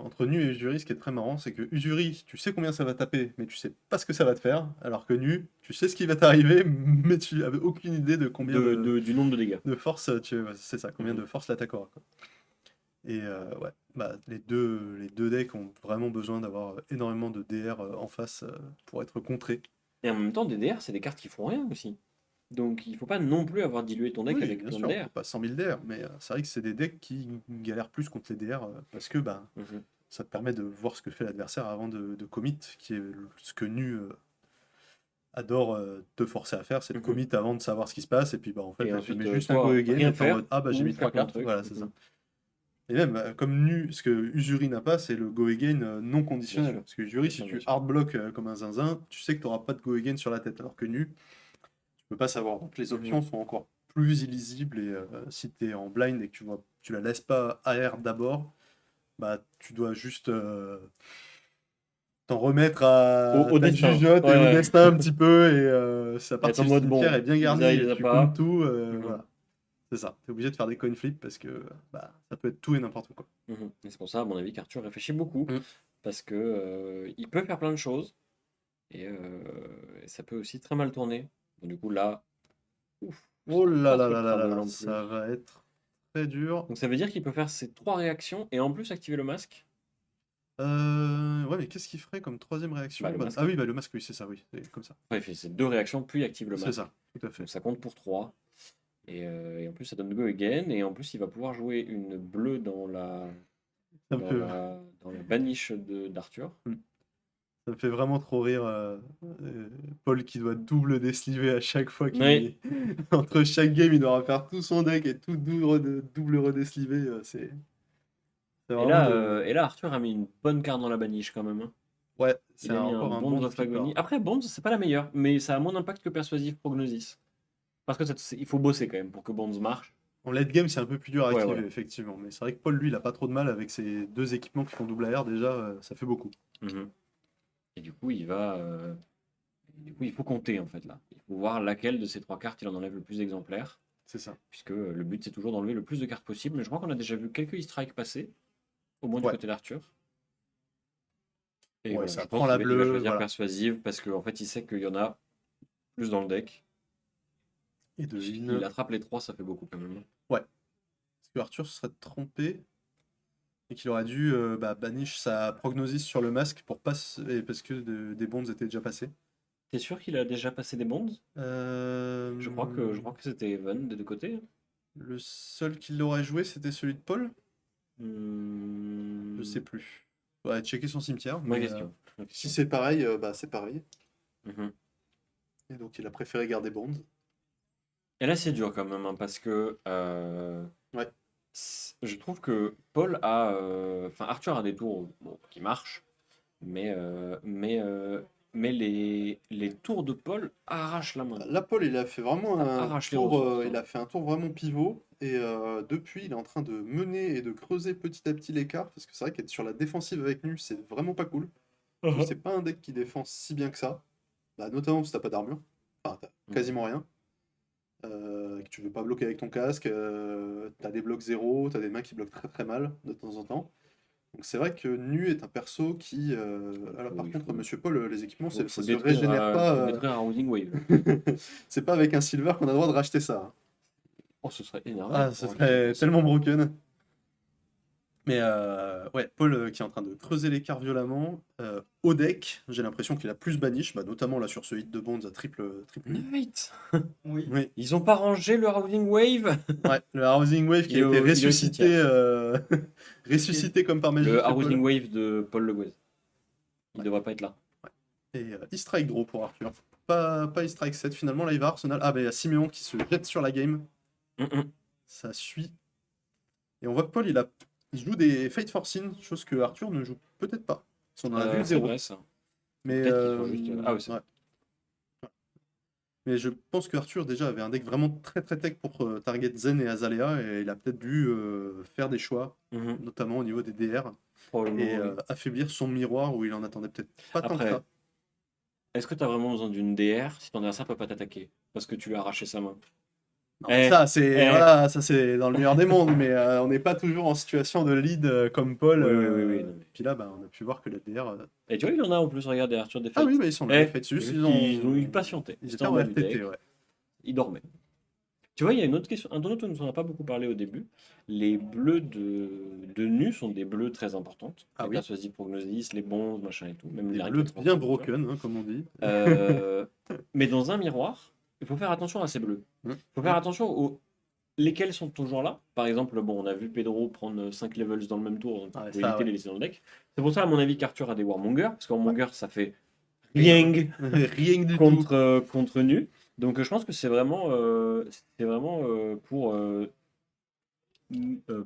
entre Nu et Usuri. Ce qui est très marrant, c'est que Usuri, tu sais combien ça va taper, mais tu sais pas ce que ça va te faire. Alors que Nu, tu sais ce qui va t'arriver, mais tu avais aucune idée de combien Du nombre de dégâts. de force, c'est ça, combien de force l'attaque aura, quoi. Et ouais, bah, les deux decks ont vraiment besoin d'avoir énormément de DR en face pour être contrés. Et en même temps, des DR, c'est des cartes qui font rien aussi. Donc, il faut pas non plus avoir dilué ton deck Oui, avec bien plein sûr, de DR. pas 100 000 DR, mais c'est vrai que c'est des decks qui galèrent plus contre les DR parce que bah, ça te permet de voir ce que fait l'adversaire avant de commit, qui est ce que Nu adore te forcer à faire, c'est de commit avant de savoir ce qui se passe, et puis bah en fait, Et tu ensuite, mets juste un soit go again, rien et t'es en faire, mode ah bah j'ai ou mis 3 faire plein de cartes, trucs. voilà, c'est ça. Et même, comme Nu, ce que Usuri n'a pas, c'est le go again non conditionnel. Bien sûr. Parce que Usuri, si Bien tu sûr. hard block comme un zinzin, tu sais que tu n'auras pas de go again sur la tête, alors que Nu, tu peux pas savoir. Donc les options sont encore plus illisibles, et si tu es en blind et que tu la laisses pas AR d'abord, bah tu dois juste t'en remettre à Au ta destin. jugeote et Ouais, au ouais. destin un petit peu, et sa Être partie en du mode, cimetière bon, est bien Isa, garnie, il les et a tu pas. count tout, Mhm. voilà. C'est ça, t'es obligé de faire des coin flips parce que bah, ça peut être tout et n'importe quoi. Et c'est pour ça, à mon avis, qu'Arthur réfléchit beaucoup. Mm. Parce que il peut faire plein de choses. Et ça peut aussi très mal tourner. Donc, du coup, là, ouf, Oh là pas là trop là de là là trouble là, en ça plus. va être très dur. Donc ça veut dire qu'il peut faire ses 3 réactions et en plus activer le masque. Ouais, mais qu'est-ce qu'il ferait comme troisième réaction? Bah, le masque. Ah oui, bah le masque, oui, c'est ça, oui, c'est comme ça. Enfin, il fait ses 2 réactions, puis il active le C'est masque. ça, tout à fait. Donc ça compte pour 3. Et en plus, ça donne go again. Et en plus, il va pouvoir jouer une bleue dans la, Ça me dans fait, la, dans la baniche d'Arthur. ça me fait vraiment trop rire. Paul qui doit double désliver à chaque fois qu'il Oui. entre chaque game, il doit faire tout son deck et tout double redésliver. C'est Et vraiment là, le. et là, Arthur a mis une bonne carte dans la baniche quand même. Ouais, Il c'est a mis un encore un Bonds bon of qui Agony. part. Après, Bonds, c'est pas la meilleure, mais ça a moins d'impact que Persuasive Prognosis. Parce que il faut bosser quand même pour que Bonds marche. En late game, c'est un peu plus dur à Ouais, activer, voilà. effectivement. Mais c'est vrai que Paul, lui, il a pas trop de mal avec ses deux équipements qui font double AR. Déjà, ça fait beaucoup. Et du coup, il faut compter en fait là. Il faut voir laquelle de ces 3 cartes il en enlève le plus d'exemplaires. C'est ça. Puisque le but c'est toujours d'enlever le plus de cartes possible. Mais je crois qu'on a déjà vu quelques e-strikes passer, au moins du Ouais. côté d'Arthur. Et Ouais, voilà, ça je prend pense la qu'il va bleue, choisir voilà. Persuasive parce qu'en fait il sait qu'il y en a plus dans le deck. Et de S'il une. attrape les 3, ça fait beaucoup quand même. Parce que Arthur se serait trompé et qu'il aurait dû banish sa prognosis sur le masque pour parce que des bonds étaient déjà passés. T'es sûr qu'il a déjà passé des bonds? Je crois que c'était Even des deux côtés. Le seul qui l'aurait joué, c'était celui de Paul. Je sais plus. Ouais, checker son cimetière. Ma Mais, question. si c'est pareil, c'est pareil. Mhm. Et donc il a préféré garder bonds. Et là, c'est dur quand même, hein, parce que Ouais. je trouve que Paul a. Enfin, Arthur a des tours qui marchent, mais les tours de Paul arrachent la main. Là, Paul, il a fait vraiment Arrache les ressources, il hein. a fait un tour vraiment pivot. Et depuis, il est en train de mener et de creuser petit à petit l'écart. Parce que c'est vrai qu'être sur la défensive avec Nu, c'est vraiment pas cool. C'est pas un deck qui défend si bien que ça. Bah, notamment si t'as pas d'armure. Enfin, t'as quasiment rien. Que tu veux pas bloquer avec ton casque. T'as des blocs zéro, t'as des mains qui bloquent très très mal de temps en temps. Donc c'est vrai que Nu est un perso qui. Alors par Oui, contre, faut- Monsieur Paul, les équipements, Faut, ça faut se détruire, régénère faut pas. détruire un Housing Wave. C'est pas avec un silver qu'on a le droit de racheter ça, hein. Oh, ce serait énorme. Ah, ce serait tellement broken. Mais ouais, Paul qui est en train de creuser l'écart violemment. Au deck, j'ai l'impression qu'il a plus banish, bah, notamment là sur ce hit de Bonds à triple hit. Wait. Oui. Oui, Ils ont pas rangé le Housing Wave. ouais, le Housing Wave qui Il est a au- été il est au ressuscité, ressuscité comme par magie. Le de Paul. Housing Wave de Paul Le Gouez. Il devrait pas être là. Et il strike draw pour Arthur. Pas il strike 7 finalement, là il va Arsenal. Ah, bah il y a Siméon qui se jette sur la game. Ça suit. Et on voit que Paul il joue des Fate Forcing, chose que Arthur ne joue peut-être pas. Parce qu'on en a vu C'est 0. vrai, ça. Mais, Peut-être qu'ils sont juste- Ah oui, c'est ouais. Mais je pense que Arthur déjà avait un deck vraiment très très tech pour target Zen et Azalea et il a peut-être dû faire des choix, Mhm. notamment au niveau des DR, Probablement, et oui. affaiblir son miroir où il en attendait peut-être pas tant que Après, ça. est-ce que tu as vraiment besoin d'une DR si ton adversaire peut pas t'attaquer parce que tu lui as arraché sa main? Non, Eh, ça c'est eh. voilà, ça c'est dans le meilleur des mondes, mais on n'est pas toujours en situation de lead comme Paul. Oui, non, mais- Puis là, bah, on a pu voir que la DR. Et tu vois, il en a en plus, regarde, Arthur des Ah Fates. oui, mais ils sont là, Eh, les Fates, juste, ils ont eu patienté. Ils C'était étaient en en bas du RTT, deck. ouais. Ils dormaient. Tu vois, il y a une autre question, un dont on ne a pas beaucoup parlé au début. Les bleus de nu sont des bleus très importantes. Ah les oui. Persuasive Prognosis, les bons, machin et tout. Même Des les bleus raquettes bien sportives, tu vois. broken, hein, comme on dit. Mais dans un miroir, il faut faire attention à ces bleus. Il faut faire attention aux lesquels sont toujours là. Par exemple, bon, on a vu Pedro prendre 5 levels dans le même tour, donc il Ouais, faut ça, éviter de ouais. les laisser dans le deck. C'est pour ça, à mon avis, qu'Arthur a des Warmonger, parce qu'en Warmonger, ça fait rien Rien du tout. contre nu. Donc je pense que c'est vraiment, pour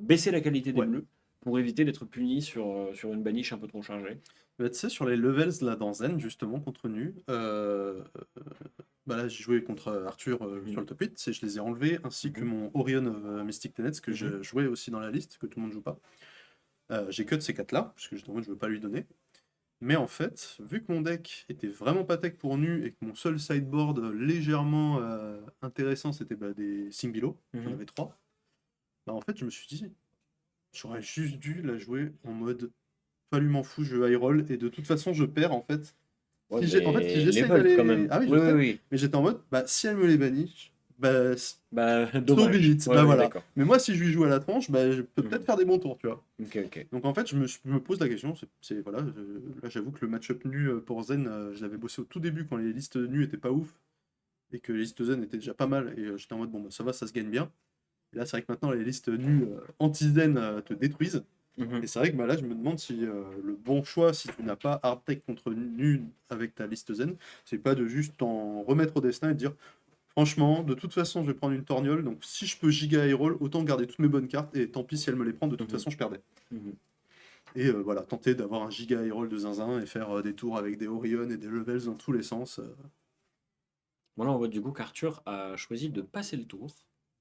baisser la qualité des Ouais. bleus, pour éviter d'être puni sur une baniche un peu trop chargée. Bah, tu sais, sur les levels là dans Zen, justement, contre Nu, bah là j'ai joué contre Arthur sur le top 8, je les ai enlevés, ainsi que mon Orion of Mystic Tenets, que je jouais aussi dans la liste, que tout le monde joue pas. J'ai cut ces 4 là, parce que justement je veux pas lui donner. Mais en fait, vu que mon deck était vraiment pas tech pour Nu, et que mon seul sideboard légèrement intéressant c'était des Singbilo, j'en avais 3, bah en fait je me suis dit, j'aurais juste dû la jouer en mode pas lui m'en fous, je high roll et de toute façon je perds en fait. Ouais, Si mais si j'essaie les vols, d'aller. quand même. Ah oui, je Oui, sais. oui. Mais j'étais en mode, bah si elle me les bannit, bah Bah, so dommage. be it, Ouais, bah oui, voilà. d'accord. Mais moi si je lui joue à la tranche, bah je peux peut-être faire des bons tours, tu vois. Ok. Donc en fait je me pose la question, voilà, là j'avoue que le match-up nu pour Zen, je l'avais bossé au tout début quand les listes nues étaient pas ouf, et que les listes Zen étaient déjà pas mal, et j'étais en mode bon bah ça va, ça se gagne bien. Et là c'est vrai que maintenant les listes nues anti-Zen te détruisent. Mhm. Et c'est vrai que bah, là, je me demande si le bon choix, si tu n'as pas hard tech contre nu avec ta liste zen, c'est pas de juste t'en remettre au destin et de dire franchement, de toute façon, je vais prendre une torgnole, donc si je peux giga high roll, autant garder toutes mes bonnes cartes et tant pis si elle me les prend, de toute façon, je perdais. Mhm. Et voilà, tenter d'avoir un giga high roll de zinzin et faire des tours avec des Orion et des levels dans tous les sens. Voilà, on voit du coup qu'Arthur a choisi de passer le tour.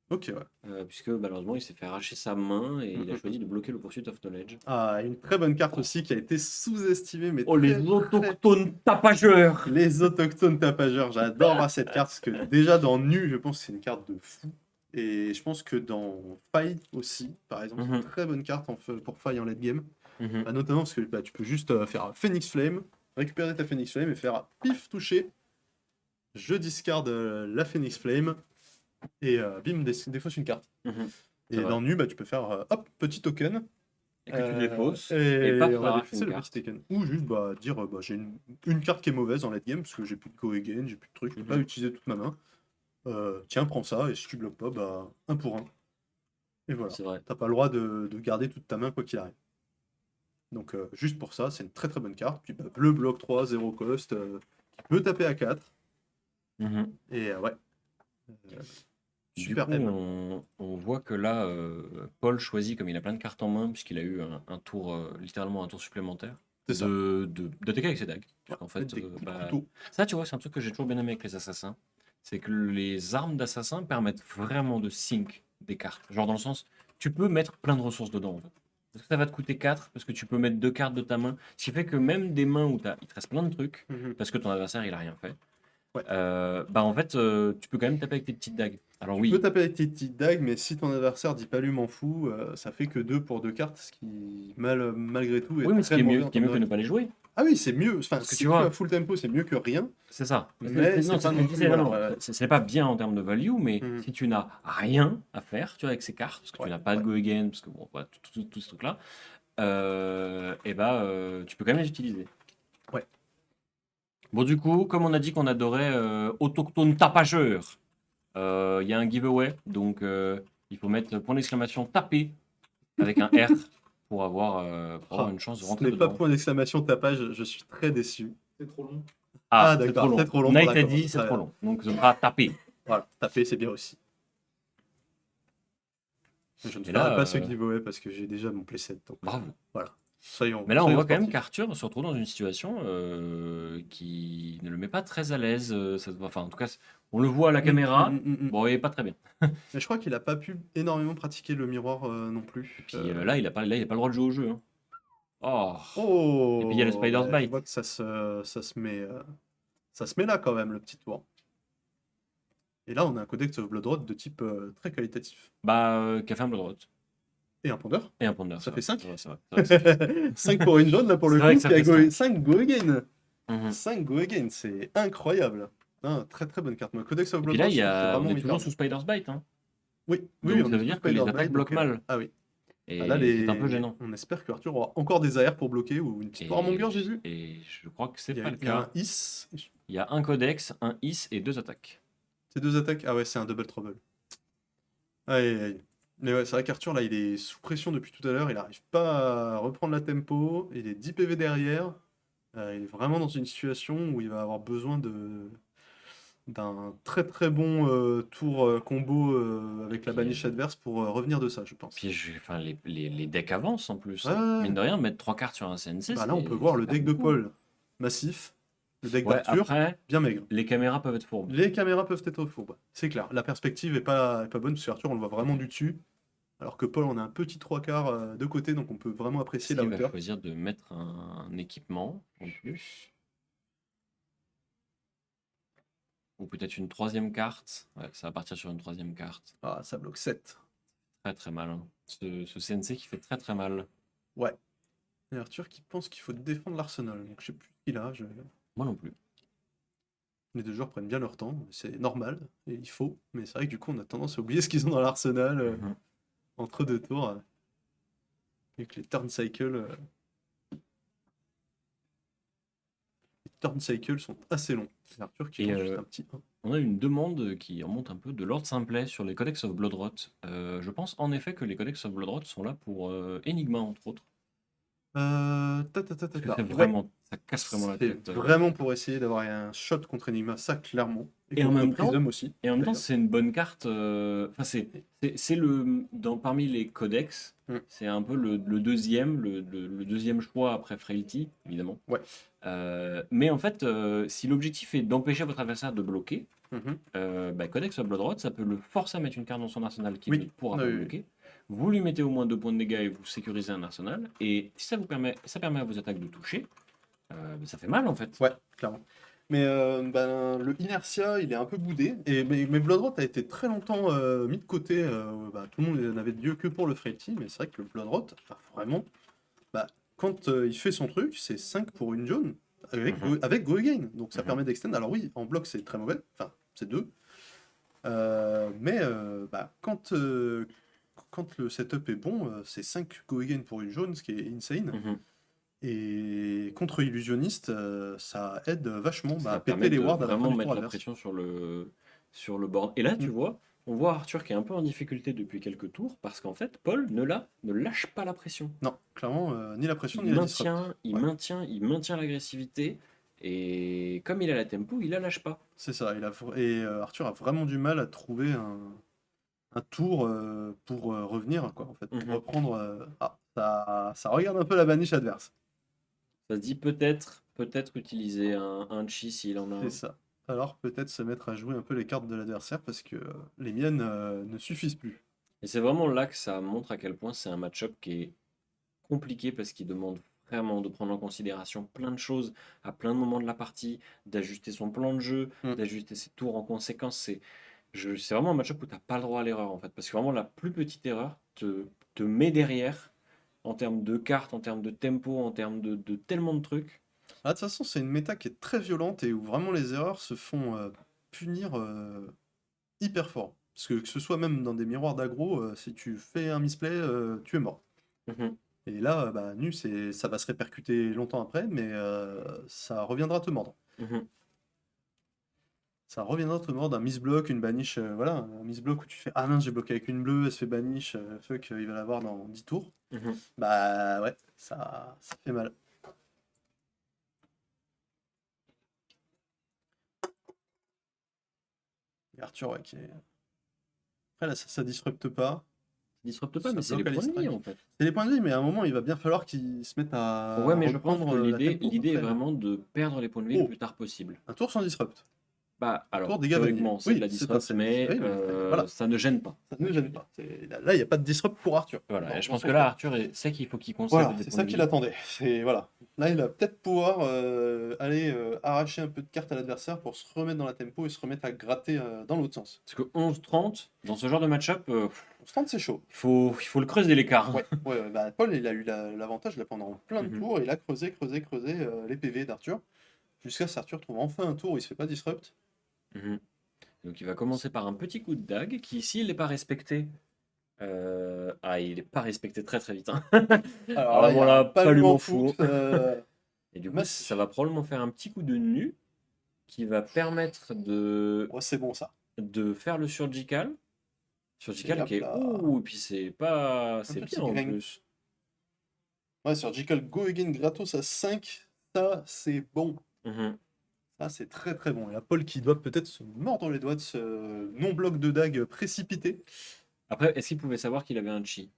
Ok, ouais. Puisque malheureusement il s'est fait arracher sa main et il a choisi de bloquer le Pursuit of Knowledge. Ah, une très bonne carte aussi qui a été sous-estimée, mais Oh, les très, autochtones tapageurs! Les autochtones tapageurs, j'adore voir cette carte parce que déjà dans Nu, je pense que c'est une carte de fou. Et je pense que dans Faille aussi, par exemple, c'est une très bonne carte pour Faille en late game. Bah, notamment parce que bah, tu peux juste faire Phoenix Flame, récupérer ta Phoenix Flame et faire pif, toucher. Je discarde la Phoenix Flame et bim, défausse une carte. Et dans Nu, bah, tu peux faire hop, petit token. Et que tu défausses. Et paf, on va t'arraches défausser une le carte. petit token. Ou juste dire bah, j'ai une carte qui est mauvaise en late game parce que j'ai plus de go again, j'ai plus de trucs, je peux pas utiliser toute ma main. Tiens, prends ça, et si tu bloques pas, bah 1 pour 1. Et voilà. C'est vrai. T'as pas le droit de garder toute ta main quoi qu'il arrive. Donc juste pour ça, c'est une très très bonne carte. Puis bah, bleu bloc 3, 0 cost, qui peut taper à 4. Et ouais. Super Du coup, M. on voit que là, Paul choisit, comme il a plein de cartes en main, puisqu'il a eu un tour, littéralement un tour supplémentaire, C'est ça. d'attaquer avec ses dagues. En fait, Des coups de bah, couteau. ça, tu vois, c'est un truc que j'ai toujours bien aimé avec les assassins. C'est que les armes d'assassin permettent vraiment de sync des cartes. Genre dans le sens, tu peux mettre plein de ressources dedans. En fait. Parce que ça va te coûter 4, parce que tu peux mettre 2 cartes de ta main. Ce qui fait que même des mains où il te reste plein de trucs, parce que ton adversaire il a rien fait, Ouais. bah en fait, tu peux quand même taper avec tes petites dagues. Alors Tu oui, peux taper avec tes petites dagues, mais si ton adversaire dit pas lui m'en fout, ça fait que 2 pour 2 cartes, ce qui malgré tout est oui, mais ce très qui est mauvais mieux, en ce qui est mieux termes que de ne pas les jouer. Ah oui, c'est mieux. Enfin, Parce que si tu tu vois, as full tempo, c'est mieux que rien. c'est ça. Mais Non, c'est pas ce que non je plus. disais, non, Voilà. non, Ouais, c'est pas bien en termes de value, mais Mhm. si tu n'as rien à faire, tu vois, avec ces cartes, parce que tu Ouais, n'as pas de ouais. go again, parce que bon, voilà, tout ce truc-là, et bah, tu peux quand même les utiliser. Ouais. Bon, du coup, comme on a dit qu'on adorait Autochtone Tapageur, il y a un giveaway, donc il faut mettre point d'exclamation tapé avec un R pour avoir Ah, une chance de ce rentrer n'est pas dedans. point d'exclamation tapage, je suis très déçu. C'est trop long. Ah, Ah c'est trop d'accord, c'est long. trop long pour Night la a commande. dit c'est Très trop bien. long, donc ce sera tapé. Voilà, taper c'est bien aussi. Je ne Et ferai là, pas ce giveaway parce que j'ai déjà mon playset. Donc bravo. voilà, soyons, Mais là, on soyons voit quand même sportifs. qu'Arthur se retrouve dans une situation qui ne le met pas très à l'aise. Ça se voit, enfin, en tout cas, on le voit à la caméra. Mm. Bon, il est pas très bien. Mais je crois qu'il a pas pu énormément pratiquer le miroir non Et plus. puis là, il a pas le droit de jouer au jeu, hein. Oh. Et puis il y a le Oh, Spider's ouais, je Bite. vois que ça se met là quand même, le petit tour. Et là, on a un codex of Bloodroot de type très qualitatif. Bah, qui a fait un Blood Rot. Et un pondeur. Et un Ponder. Ça c'est fait vrai, 5 c'est vrai, c'est vrai. 5 pour une jaune, là, pour C'est le vrai coup, que ça qui a fait 5 go again. Mhm. 5 go again, c'est incroyable. Non, très très bonne carte. Moi, Codex of Et puis Blood là, Rot, j'ai on vraiment est mis toujours perdant. sous Spider's Bite, hein. Oui, oui, Donc on ça est veut sous dire que les Spider's attaques Blade, bloquent donc, mal. ah oui. Ah, là, Et c'est un peu gênant. on espère que Arthur aura encore des AR pour bloquer ou une petite Warmonger, j'ai vu. Et je crois que c'est Il y pas a, le il y a un cas. Is. Il y a un codex, un is et 2 attaques. Ces deux attaques. Ah ouais, c'est un double trouble. Aïe, aïe, aïe. Mais ouais, c'est vrai qu'Arthur, là, il est sous pression depuis tout à l'heure. Il n'arrive pas à reprendre la tempo. Il est 10 PV derrière. Il est vraiment dans une situation où il va avoir besoin d'un très très bon tour combo avec la puis, baniche adverse pour revenir de ça, je pense. Puis enfin, les decks avancent en plus, Ouais, hein. ouais, Mine ouais. de rien, mettre 3 cartes sur un CNC, Bah là, on peut c'est voir ça le perd deck de beaucoup. Paul massif, le deck Ouais, d'Arthur après, bien maigre. les caméras peuvent être fourbes. Les caméras peuvent être fourbes, c'est clair. La perspective est pas bonne parce qu'Arthur, on le voit vraiment du dessus. Alors que Paul, on a un petit trois quarts de côté, donc on peut vraiment apprécier Est-ce la qu'il va hauteur. choisir de mettre un équipement en plus? Ou peut-être une troisième carte? Ouais, ça va partir sur une troisième carte. Ah, ça bloque 7. Très très mal, hein. Ce CNC qui fait très très mal. Ouais. Et Arthur qui pense qu'il faut défendre l'Arsenal. Donc je sais plus ce qu'il a. Moi non plus. Les deux joueurs prennent bien leur temps, c'est normal, et il faut. Mais c'est vrai que du coup, on a tendance à oublier ce qu'ils ont dans l'Arsenal Mhm. entre deux tours. Et que les turn cycles. Les turn cycles sont assez longs. C'est Arthur qui Et lance juste un petit 1. on a une demande qui remonte un peu de Lord Simplet sur les Codex of Bloodrot. Je pense en effet que les Codex of Bloodrot sont là pour Enigma, entre autres. Parce que c'est Ouais, vraiment, ça casse vraiment la c'est tête. vraiment pour essayer d'avoir un shot contre Enigma, ça clairement. Et en contre même temps- Prism aussi. Et en même temps, d'ailleurs. c'est une bonne carte. Enfin, c'est parmi les codex, Mm. c'est un peu le deuxième, le deuxième choix après Frailty, évidemment. Ouais. Mais en fait, si l'objectif est d'empêcher votre adversaire de bloquer, Mhm. Codex of Bloodrot, ça peut le forcer à mettre une carte dans son arsenal qui Oui. ne pourra Oui, pas oui, bloquer. Vous lui mettez au moins 2 points de dégâts et vous sécurisez un arsenal. Et si ça permet à vos attaques de toucher, ça fait mal en fait. Ouais, clairement. Mais le Inertia, il est un peu boudé. Mais Bloodrot a été très longtemps mis de côté. Tout le monde n'avait Dieu que pour le Frailty. Mais c'est vrai que le Bloodrot, vraiment, quand il fait son truc, c'est 5 pour une jaune avec, Mhm. avec Go Again. Donc ça Mhm. permet d'extend. Alors oui, en bloc, c'est très mauvais. Enfin, c'est 2. Quand le setup est bon, c'est 5 Go Again pour une jaune, ce qui est insane. Mhm. Et contre illusionniste, ça aide vachement Ça à permet péter les de wards à la fin vraiment du mettre tour la adverse. pression sur le board. Et là, tu Mm. vois, on voit Arthur qui est un peu en difficulté depuis quelques tours parce qu'en fait, Paul ne lâche pas la pression. Non, clairement, ni la pression Il ni la disrupt. maintient l'agressivité et comme il a la tempo, il la lâche pas. C'est ça. Arthur a vraiment du mal à trouver un tour pour revenir, quoi, en fait, pour Mhm. reprendre. Ça regarde un peu la baniche adverse. Ça se dit peut-être utiliser un chi s'il en a un. C'est ça. Alors peut-être se mettre à jouer un peu les cartes de l'adversaire parce que les miennes ne suffisent plus. Et c'est vraiment là que ça montre à quel point c'est un match-up qui est compliqué parce qu'il demande vraiment de prendre en considération plein de choses à plein de moments de la partie, d'ajuster son plan de jeu, Mm. d'ajuster ses tours en conséquence. C'est vraiment un match-up où tu n'as pas le droit à l'erreur en fait. Parce que vraiment la plus petite erreur te met derrière en termes de cartes, en termes de tempo, en termes de tellement de trucs. Ah, de toute façon, c'est une méta qui est très violente et où vraiment les erreurs se font punir hyper fort. Parce que ce soit même dans des miroirs d'aggro, si tu fais un misplay, tu es mort. Mhm, Et là, bah, nu, ça va se répercuter longtemps après, mais ça reviendra te mordre. mhm, Ça reviendra te mordre un misblock, une banish, voilà, un misblock où tu fais ah mince, j'ai bloqué avec une bleue, elle se fait banish, fuck, il va l'avoir dans 10 tours. mhm. Bah ouais, ça fait mal. Et Arthur, ouais, qui est... Après là, ça disrupte pas, Ça disrupte pas, ça mais c'est les bloque à points de vie l'e-strike. en fait. C'est les points de vie, mais à un moment, il va bien falloir qu'ils se mettent Ouais, à mais je pense reprendre que la l'idée tempo l'idée est après. vraiment de perdre les points de vie le Oh, plus tard possible. un tour sans disrupt. Bah, Tour alors, dégâts vanillés. théoriquement, c'est de Oui, la c'est un disrupt, sandwich. mais Oui, mais voilà, ça ne gêne pas. ça ne C'est ça que je gêne veux dire. pas. Là, il n'y a pas de disrupt pour Arthur. Voilà, et je Dans pense son que là, choix. Arthur sait qu'il faut qu'il conserve Voilà, des c'est points ça de qu'il vie. attendait. Voilà. Là, il va peut-être pouvoir aller arracher un peu de cartes à l'adversaire pour se remettre dans la tempo et se remettre à gratter dans l'autre sens. Parce que 11-30, dans ce genre de match-up, On se tente, c'est chaud. il faut le creuser l'écart. Ouais, ouais, bah, Paul, il a eu l'avantage là pendant plein de Mhm, tours. Il a creusé les PV d'Arthur. Jusqu'à ce qu'Arthur trouve enfin un tour où il se fait pas disrupt. mhm. Donc il va commencer par un petit coup de dague qui, s'il n'est pas respecté, il n'est pas respecté très très vite, hein. Alors Ah, là, il y vraiment a un là, pas pas lui lui m'en m'en fout. fous. Et du coup, ça Massif. va probablement faire un petit coup de nu qui va permettre Ouais, c'est bon ça. de faire le surgical. Et Surgical qui hop est. là. Ouh, et puis c'est pas. Un C'est bien petit en grain. plus. Ouais, Surgical Go Again gratos à 5. Ça, c'est bon. Mhm. Ça, c'est très très bon. Il y a Paul qui doit peut-être se mordre les doigts de ce non-bloc de dague précipité. Après, est-ce qu'il pouvait savoir qu'il avait un chi?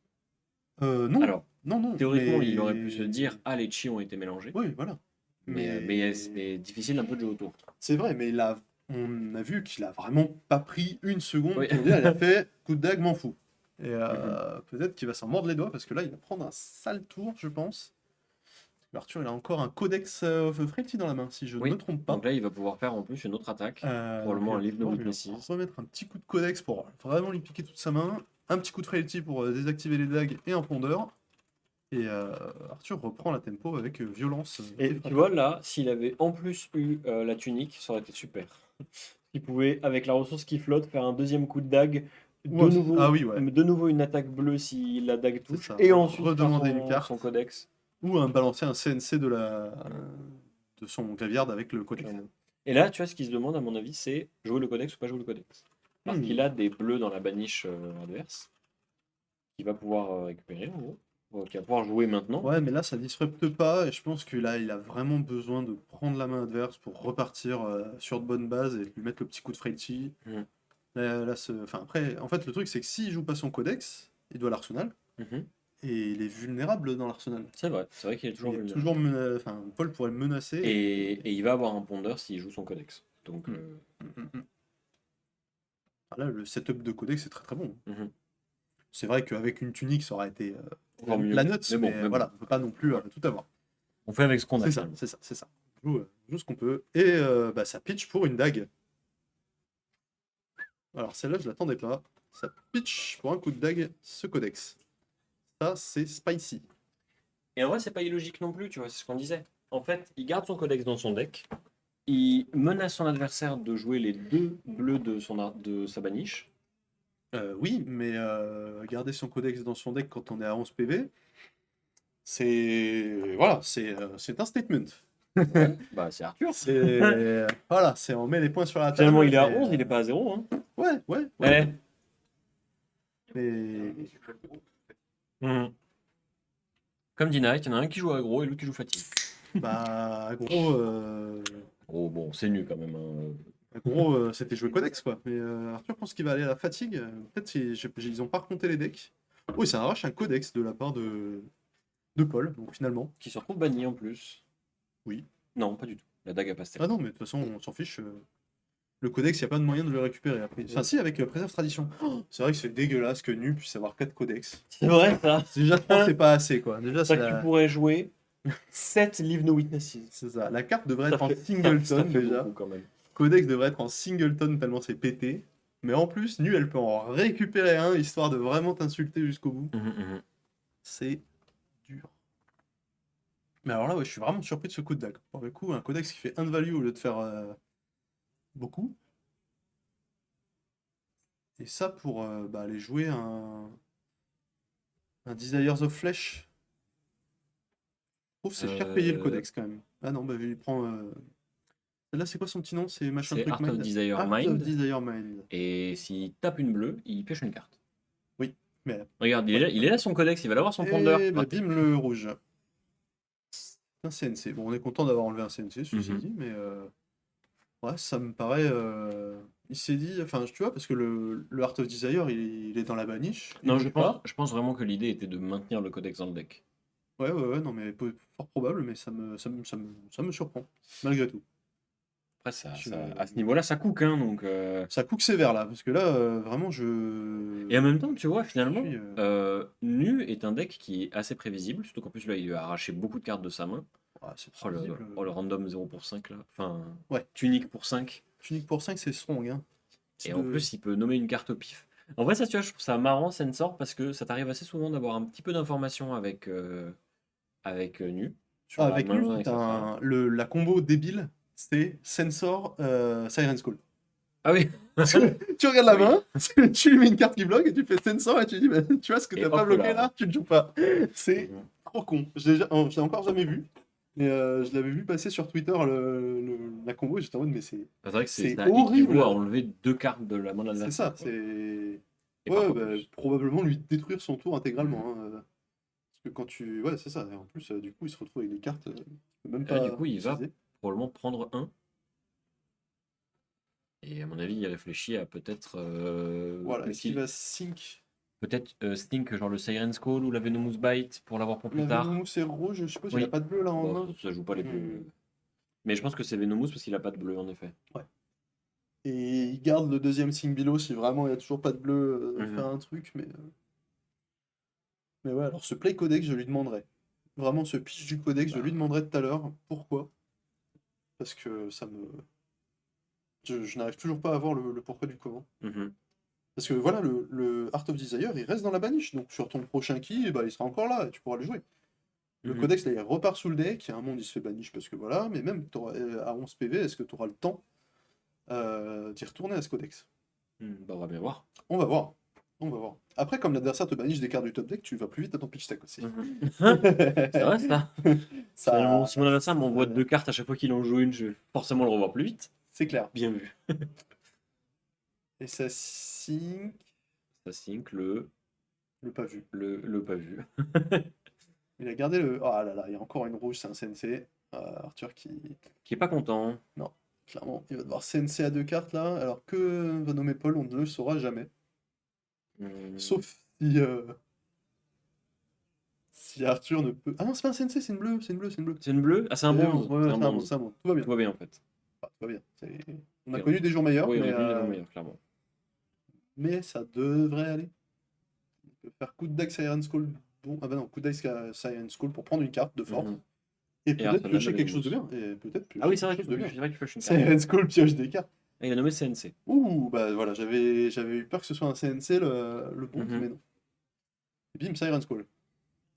Non, Alors, non, non, théoriquement, il aurait pu se mais... dire, ah, les chi ont été mélangés. Oui, voilà. Mais Mais c'est difficile un peu de jouer autour. c'est vrai, mais on a vu qu'il a vraiment pas pris une seconde Oui. pour dire, il a fait coup de dague, m'en fous. Et Mhm. peut-être qu'il va s'en mordre les doigts parce que là, il va prendre un sale tour, je pense. Arthur, il a encore un Codex of Frailty dans la main, si je ne me Oui. trompe pas. Donc là, il va pouvoir faire en plus une autre attaque. Donc Probablement il un va livre de pouvoir lui Witnesses. remettre un petit coup de Codex pour vraiment lui piquer toute sa main. Un petit coup de Frailty pour désactiver les dagues et un pondeur. Et Arthur reprend la tempo avec violence. Et tu frappe. vois, là, s'il avait en plus eu la tunique, ça aurait été super. Il pouvait, avec la ressource qui flotte, faire un deuxième coup de dague. Ouais, ah oui, ouais, De nouveau une attaque bleue si la dague c'est touche. ça. Et ensuite faire Redemander une son carte. codex. Ou un balancer un CNC de son Graveyard avec le Codex. Clairement. Et là, tu vois, ce qu'il se demande, à mon avis, c'est jouer le codex ou pas jouer le codex. Parce qu'il Hmm. a des bleus dans la baniche adverse, qu'il va pouvoir récupérer, en gros. Qu'il va pouvoir jouer maintenant. Ouais, mais là, ça disrupte pas, et je pense que là, il a vraiment besoin de prendre la main adverse pour repartir sur de bonnes bases et lui mettre le petit coup de Freichy. Mhm. Enfin, après, en fait, le truc, c'est que s'il joue pas son codex, il doit l'arsenal, Mhm. et il est vulnérable dans l'arsenal. C'est vrai qu'il est toujours Il est vulnérable. toujours enfin, Paul pourrait le menacer. Et il va avoir un pondeur s'il joue son codex. Donc, Hmm. Mm. Ah, là, le setup de codex est très très bon. mhm. C'est vrai qu'avec une tunique, ça aurait été Encore mieux. la note, Mais bon, mais mais voilà, bon. on peut pas non plus tout avoir. On fait avec ce qu'on a. C'est ça, Finalement. c'est ça, c'est ça. On joue ce qu'on peut. Et bah, ça pitch pour une dague. Alors celle-là, je l'attendais pas. Ça pitch pour un coup de dague, ce codex. Ça, c'est spicy. Et en vrai, c'est pas illogique non plus, tu vois, c'est ce qu'on disait. En fait, il garde son codex dans son deck. Il menace son adversaire de jouer les deux bleus de sa baniche. Oui, mais garder son codex dans son deck quand on est à 11 PV, c'est... Voilà, c'est un statement. Ouais, bah c'est Arthur. C'est... Voilà, c'est on met les points sur la table. Finalement, il est à et, 11, il est pas à 0. Hein. Ouais, ouais, Eh. ouais. Mais... Mhm. Comme dit Nike, il y en a un qui joue aggro et l'autre qui joue fatigue. Bah, gros, Oh bon, c'est nu quand même. Hein. c'était jouer codex, quoi. Mais Arthur pense qu'il va aller à la fatigue. Peut-être ils ont pas remonté les decks. Oui, ça arrache un codex de la part de Paul, donc finalement. Qui se retrouve banni en plus. Oui. Non, pas du tout. La dague a pas Ah non, mais de toute façon, on s'en fiche. Le codex, il n'y a pas de moyen de le récupérer après. Enfin, si, avec Préserve Tradition. Oh, c'est vrai que c'est dégueulasse que Nu puisse avoir 4 codex. C'est vrai ça. Déjà 3, c'est pas assez, quoi. Déjà, C'est c'est ça que tu pourrais jouer 7 Live No Witnesses. c'est ça. La carte devrait Ça être en fait- singleton, ça fait déjà. beaucoup, quand même. Codex devrait être en singleton tellement c'est pété. Mais en plus, Nu, elle peut en récupérer un, histoire de vraiment t'insulter jusqu'au bout. Mhm, mhm. C'est dur. Mais alors là, ouais, je suis vraiment surpris de ce coup de dague. Pour le coup, un codex qui fait 1 de value au lieu de faire beaucoup. Et ça pour aller jouer un Desires of Flesh. Je trouve que c'est cher payé le Euh, codex quand même. Ah non, bah il prend. Là, c'est quoi son petit nom? C'est machin c'est truc Art of mind? Desire Art of Mind. Desire Mind. Et s'il tape une bleue, il pioche une carte. Oui, mais Regarde, ouais. il est là son codex, il va l'avoir son pondeur. Et bah, Raté. bim le rouge. Un CNC. Bon, on est content d'avoir enlevé un CNC, ceci Mhm. dit, mais ouais, ça me paraît. Il s'est dit, enfin, tu vois, parce que le Art of Desire, il est dans la baniche, il Non, bouge pas. je pense vraiment que l'idée était de maintenir le codex dans le deck. Ouais, ouais, ouais, non, mais fort probable, mais ça me surprend, malgré tout. Après, Je- à ce niveau-là, ça cook, hein, donc... Ça cook sévère là, parce que là, vraiment, Et en même temps, tu vois, je finalement, suis. Nu est un deck qui est assez prévisible, surtout qu'en plus, là, il lui a arraché beaucoup de cartes de sa main. Ah, c'est Oh, prévisible. le random 0 pour 5 là. Enfin, Ouais, tunique pour 5. Tunique pour 5 c'est strong, hein. Et C'est en de. plus, il peut nommer une carte au pif. En vrai, ça, tu vois, je trouve ça marrant, Sensor, parce que ça t'arrive assez souvent d'avoir un petit peu d'informations avec Nu, sur Ah, la avec Nu, main, etc. la combo débile, c'est Sensor Siren Skull. Ah oui, Parce que tu regardes la oui. main, tu lui mets une carte qui bloque et tu fais Sensor et tu dis, bah, tu vois ce que Et t'as pas hop bloqué là. là, tu ne joues pas. C'est Mhm. trop con. Je l'ai encore jamais vu. Mais je l'avais vu passer sur Twitter la combo et j'étais en mode, mais C'est vrai que c'est ça équivaut à horrible. enlever 2 cartes de la main de C'est l'adversaire, ça, quoi. c'est. Et Ouais, parfois bah, plus. probablement lui détruire son tour Mhm. intégralement, hein. Parce que quand tu. Ouais, c'est ça. Et en plus, du coup, il se retrouve avec des cartes qu'il peut même Et là, du pas coup, il va utiliser. probablement prendre un. Et à mon avis, il réfléchit à peut-être Voilà, est-ce qu'il va sync? Stink, genre le Siren's Call ou la Venomous Bite pour l'avoir pour plus La tard. Venomous c'est rouge, je suppose, il a Oui. pas de bleu là en Bon, main. ça joue pas les Hmm, bleus. Mais je pense que c'est Venomous parce qu'il a pas de bleu en effet. ouais. Et il garde le deuxième Singbilo si vraiment il y a toujours pas de bleu, faire Mhm. un truc, mais ouais, alors ce play codex, je lui demanderai. Vraiment, ce pitch du codex, je lui Bah, demanderai tout à l'heure pourquoi. Parce que ça me. Je n'arrive toujours pas à voir le pourquoi du comment. mhm. Parce que voilà, le Art of Desire, il reste dans la baniche. Donc sur ton prochain ki, eh ben, il sera encore là et tu pourras le jouer. Le Mhm. codex, là, il repart sous le deck. Il y a un monde, il se fait banish parce que voilà. Mais même à 11 PV, est-ce que tu auras le temps d'y retourner à ce codex? Bah, on va bien voir. On va voir. On va voir. Après, comme l'adversaire te banish des cartes du top deck, tu vas plus vite à ton pitch deck aussi. Mhm. C'est vrai ça. Finalement, Ça, si mon adversaire m'envoie ça- 2 cartes à chaque fois qu'il en joue une, je vais forcément le revoir plus vite. c'est clair. Bien vu. Et ça sync. Ça sync Le pas vu. le pas vu. Il a gardé le. Oh là là, il y a encore une rouge, c'est un CNC. Arthur qui. Qui est pas content. Non, clairement, il va devoir CNC à 2 cartes là, alors que va nommer Paul, on ne le saura jamais. Hmm. Sauf si Arthur ne peut. Ah non, c'est pas un CNC, c'est une bleue, c'est une bleue, c'est une bleue. C'est une bleue? Ah, c'est un Ouais, bronze. ouais, C'est un c'est un bon, bronze. c'est un bon. Tout va bien. Tout va bien en fait. Enfin, tout va bien. On a Ok. connu des jours meilleurs, Oui, on a vu des gens meilleurs, clairement. mais ça devrait aller. Il peut faire coup de deck Siren Skull. Bon, ah bah non, coup de deck Siren Skull pour prendre une carte de force. Mhm. Et Et peut-être Arthur Lad, piocher la quelque chose de Venomous. bien. Et peut-être Ah piocher oui, c'est quelque vrai chose de bien. c'est vrai qu'il pioche une carte. Siren Skull pioche des cartes. Ah, il a nommé CNC. Ouh, bah voilà, j'avais eu peur que ce soit un CNC le bon, Mhm. mais non. Et bim, Siren Skull.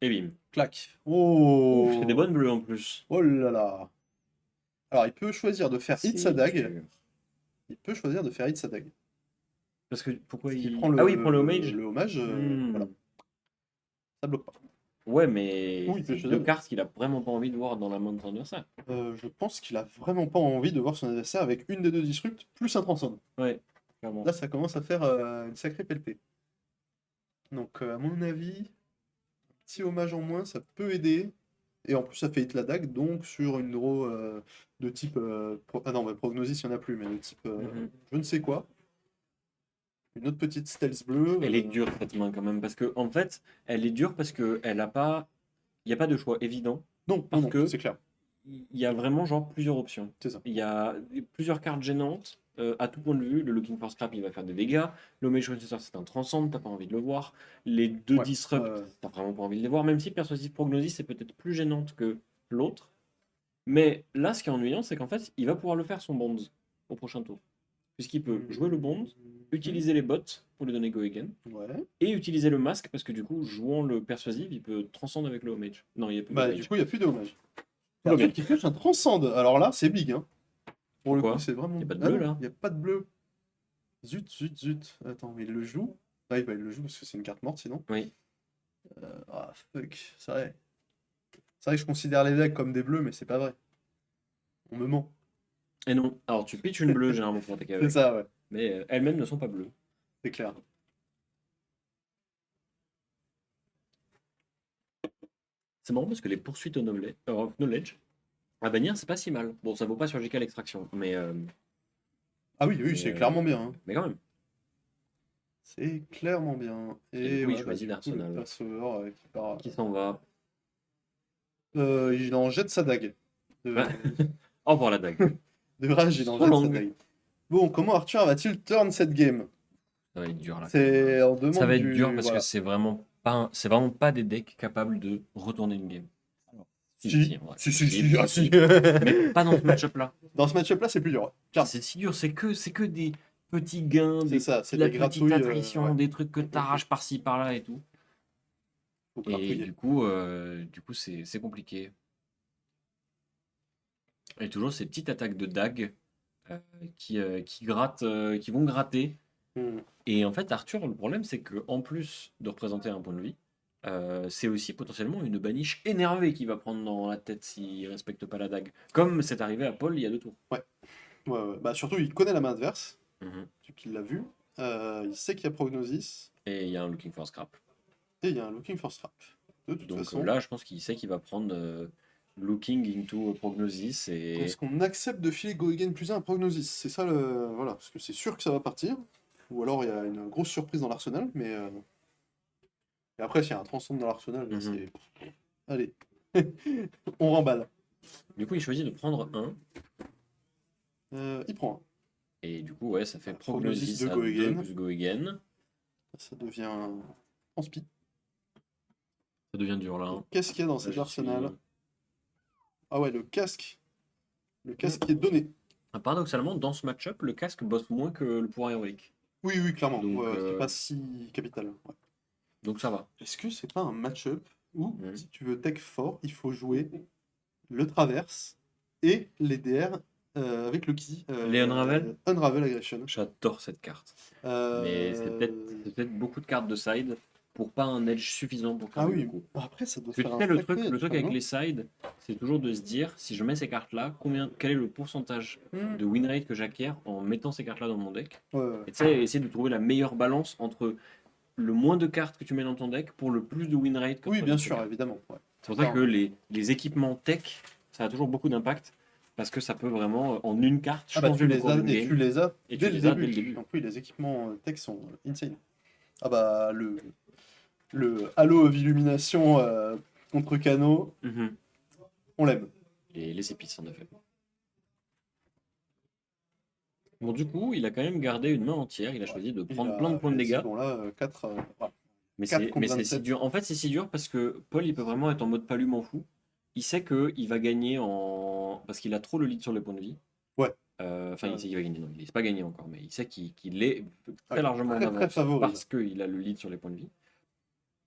Et bim. Clac. Ouf, c'est des Oh. bonnes bleues en plus. Oh là là. Alors, il peut choisir de faire hit sa C'est dague. dur. Il peut choisir de faire hit sa dague. Parce que pourquoi Parce qu'il il. prend Ah oui, il prend le homage. le hommage, Hmm. voilà, ça bloque pas. Ouais, mais Ou il peut c'est choisir. 2 cartes qu'il a vraiment pas envie de voir dans la main de son adversaire. Je pense qu'il a vraiment pas envie de voir son adversaire avec une des deux disrupts plus un transcende. Ouais, clairement. Là, ça commence à faire une sacrée pelletée. Donc, à mon avis, petit hommage en moins, ça peut aider. Et en plus, ça fait hit la dague, donc sur une draw de type. Ah non, bah, Prognosis, il n'y en a plus, mais de type Mhm. je ne sais quoi. Une autre petite stealth bleue. Elle est dure cette main quand même, parce que en fait, elle est dure parce que elle a pas. Il n'y a pas de choix évident. Non, non, Parce non, que c'est clair. il y a vraiment genre plusieurs options. C'est ça. Il y a plusieurs cartes gênantes à tout point de vue. Le Looking for Scrap, il va faire des dégâts. Le Mage Recessor, c'est un transcend, t'as pas envie de le voir. Les deux Ouais. Disrupt, t'as vraiment pas envie de les voir. Même si Persuasive Prognosis, c'est peut-être plus gênante que l'autre. Mais là, ce qui est ennuyant, c'est qu'en fait, il va pouvoir le faire son Bonds au prochain tour. puisqu'il peut jouer le bond, utiliser les bots pour lui donner Go Again, Ouais. et utiliser le masque, parce que du coup, jouant le persuasif, il peut transcendre avec le homage. Non, il n'y a plus de Bah, homage. du coup, il n'y a plus de hommage. Full Arthur homage. qui pioche un transcende. Alors là, c'est big, hein. Pour le Pourquoi coup, c'est vraiment. Y a pas de Ah bleu, non, là. il n'y a pas de bleu. Zut, zut, zut. Attends, mais il le joue? Ouais, bah, il le joue parce que c'est une carte morte sinon. Oui. Ah, fuck. C'est vrai. C'est vrai que je considère les decks comme des bleus, mais c'est pas vrai. On me ment. Et non. Alors, tu pitches une bleue, généralement, pour attaquer C'est avec. ça, ouais. Mais elles-mêmes ne sont pas bleues. C'est clair. C'est marrant parce que les poursuites au knowledge, à bannir, c'est pas si mal. Bon, ça vaut pas surgical extraction, Ah oui, oui, mais, c'est clairement bien, hein. mais quand même. C'est clairement bien. Et du coup, il ouais, choisit du coup, le d'Arsenal. perceveur qui part. Qui s'en va. Il en jette sa dague. De, Ouais. Au revoir la dague. de rage, il en Trop jette sa longue. dague. Bon, comment Arthur va-t-il turn cette game? Ça va être dur là. C'est en demande Ça va être du... dur parce voilà. que c'est vraiment pas des decks capables de retourner une game. Alors, Si, en vrai. si, ah, si. Mais pas dans ce match-up là. Dans ce match-up là, c'est plus dur. Car C'est si dur, c'est que des petits gains, c'est ça, c'est de la des petite gratouilles. attrition, Ouais, des trucs que t'arraches par-ci par-là et tout. faut Et gratouiller. du coup c'est compliqué. Et toujours ces petites attaques de dague qui grattent, qui vont gratter. Hmm. Et en fait, Arthur, le problème, c'est que en plus de représenter un point de vie, c'est aussi potentiellement une baniche énervée qui va prendre dans la tête s'il respecte pas la dague. Comme c'est arrivé à Paul il y a 2 tours. Ouais, ouais. Bah, surtout, il connaît la main adverse, Mhm. vu qu'il l'a vu. Il sait qu'il y a Prognosis, Et il y a un Looking for Scrap. et il y a un Looking for Strap. De toute Donc façon, là, je pense qu'il sait qu'il va prendre Looking into Prognosis. Et est-ce qu'on accepte de filer Go Again plus 1 à Prognosis? C'est ça le. Voilà, parce que c'est sûr que ça va partir. Ou alors il y a une grosse surprise dans l'arsenal, mais. Et après, s'il y a un transcend dans l'arsenal, là, Mhm. c'est. Allez, on remballe. du coup, il choisit de prendre un. Il prend un. Et du coup, ouais, ça fait Prognosis Prognosis de à Go 2 Again. plus Go Again. Ça devient en speed. Ça devient dur là. Hein. Qu'est-ce qu'il y a dans Là, cet je arsenal? suis- Ah ouais, le casque. Le casque qui est donné. Paradoxalement, dans ce match-up, le casque bosse moins que le pouvoir héroïque. Oui, oui, clairement. Donc, Ouais, c'est pas si capital. Ouais. Donc ça va. Est-ce que c'est pas un match-up où, Mhm. si tu veux deck fort, il faut jouer le traverse et les DR avec le qui Les Unravel Unravel Aggression. J'adore cette carte. Mais c'est peut-être beaucoup de cartes de side pour pas un edge suffisant pour Ah cramer oui, le coup. après ça doit Parce que faire tu un sais, le sacré truc edge, avec non? les sides, c'est toujours de se dire, si je mets ces cartes-là, quel est le pourcentage Hmm. de win rate que j'acquiers en mettant ces cartes-là dans mon deck. Ouais, ouais. Et tu sais, essayer de trouver la meilleure balance entre le moins de cartes que tu mets dans ton deck pour le plus de win rate que Oui, tu bien as dans tes sûr, cartes. évidemment. Ouais. C'est pour ça Alors, que les équipements tech, ça a toujours beaucoup d'impact. Parce que ça peut vraiment, en une carte, Ah bah changer tu le les cours as d'une et game. tu les as Et dès tu le les as dès début. le début. Donc oui, les équipements tech sont insane. Ah bah le Halo of Illumination contre Cano, Mhm. on l'aime. Et les épices, en effet. Bon, du coup, il a quand même gardé une main entière. Il a choisi de prendre plein de points de dégâts. Bon là, 4 Mais 4 c'est contre mais c'est 27. si dur. En fait, c'est si dur parce que Paul, il peut vraiment être en mode palu m'en fous. Il sait qu'il va gagner parce qu'il a trop le lead sur les points de vie. Ouais. Enfin, il sait qu'il va gagner. Non, il ne pas gagné encore, mais il sait qu'il est très Ouais, largement en très, très avance favori. parce qu'il a le lead sur les points de vie.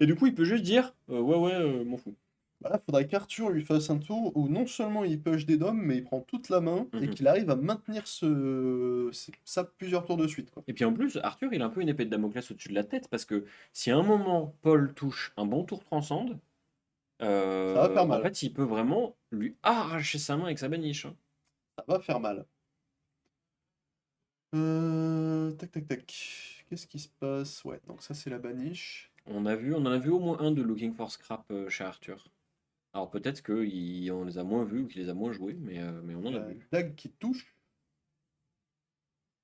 Et du coup, il peut juste dire ouais, m'en fous. Bah là, faudrait qu'Arthur lui fasse un tour où non seulement il push des dômes, mais il prend toute la main et Mhm. qu'il arrive à maintenir ça plusieurs tours de suite, quoi. Et puis en plus, Arthur, il a un peu une épée de Damoclès au-dessus de la tête parce que si à un moment Paul touche un bon tour transcende, Ça va faire en mal. fait, il peut vraiment lui arracher sa main avec sa baniche. Hein. Ça va faire mal. Tac, tac, tac. Qu'est-ce qui se passe? Ouais, donc ça c'est la baniche. On en a vu au moins un de Looking for Scrap chez Arthur. Alors peut-être qu'on les a moins vus ou qu'il les a moins joués, mais on en a La vu. dague qui touche.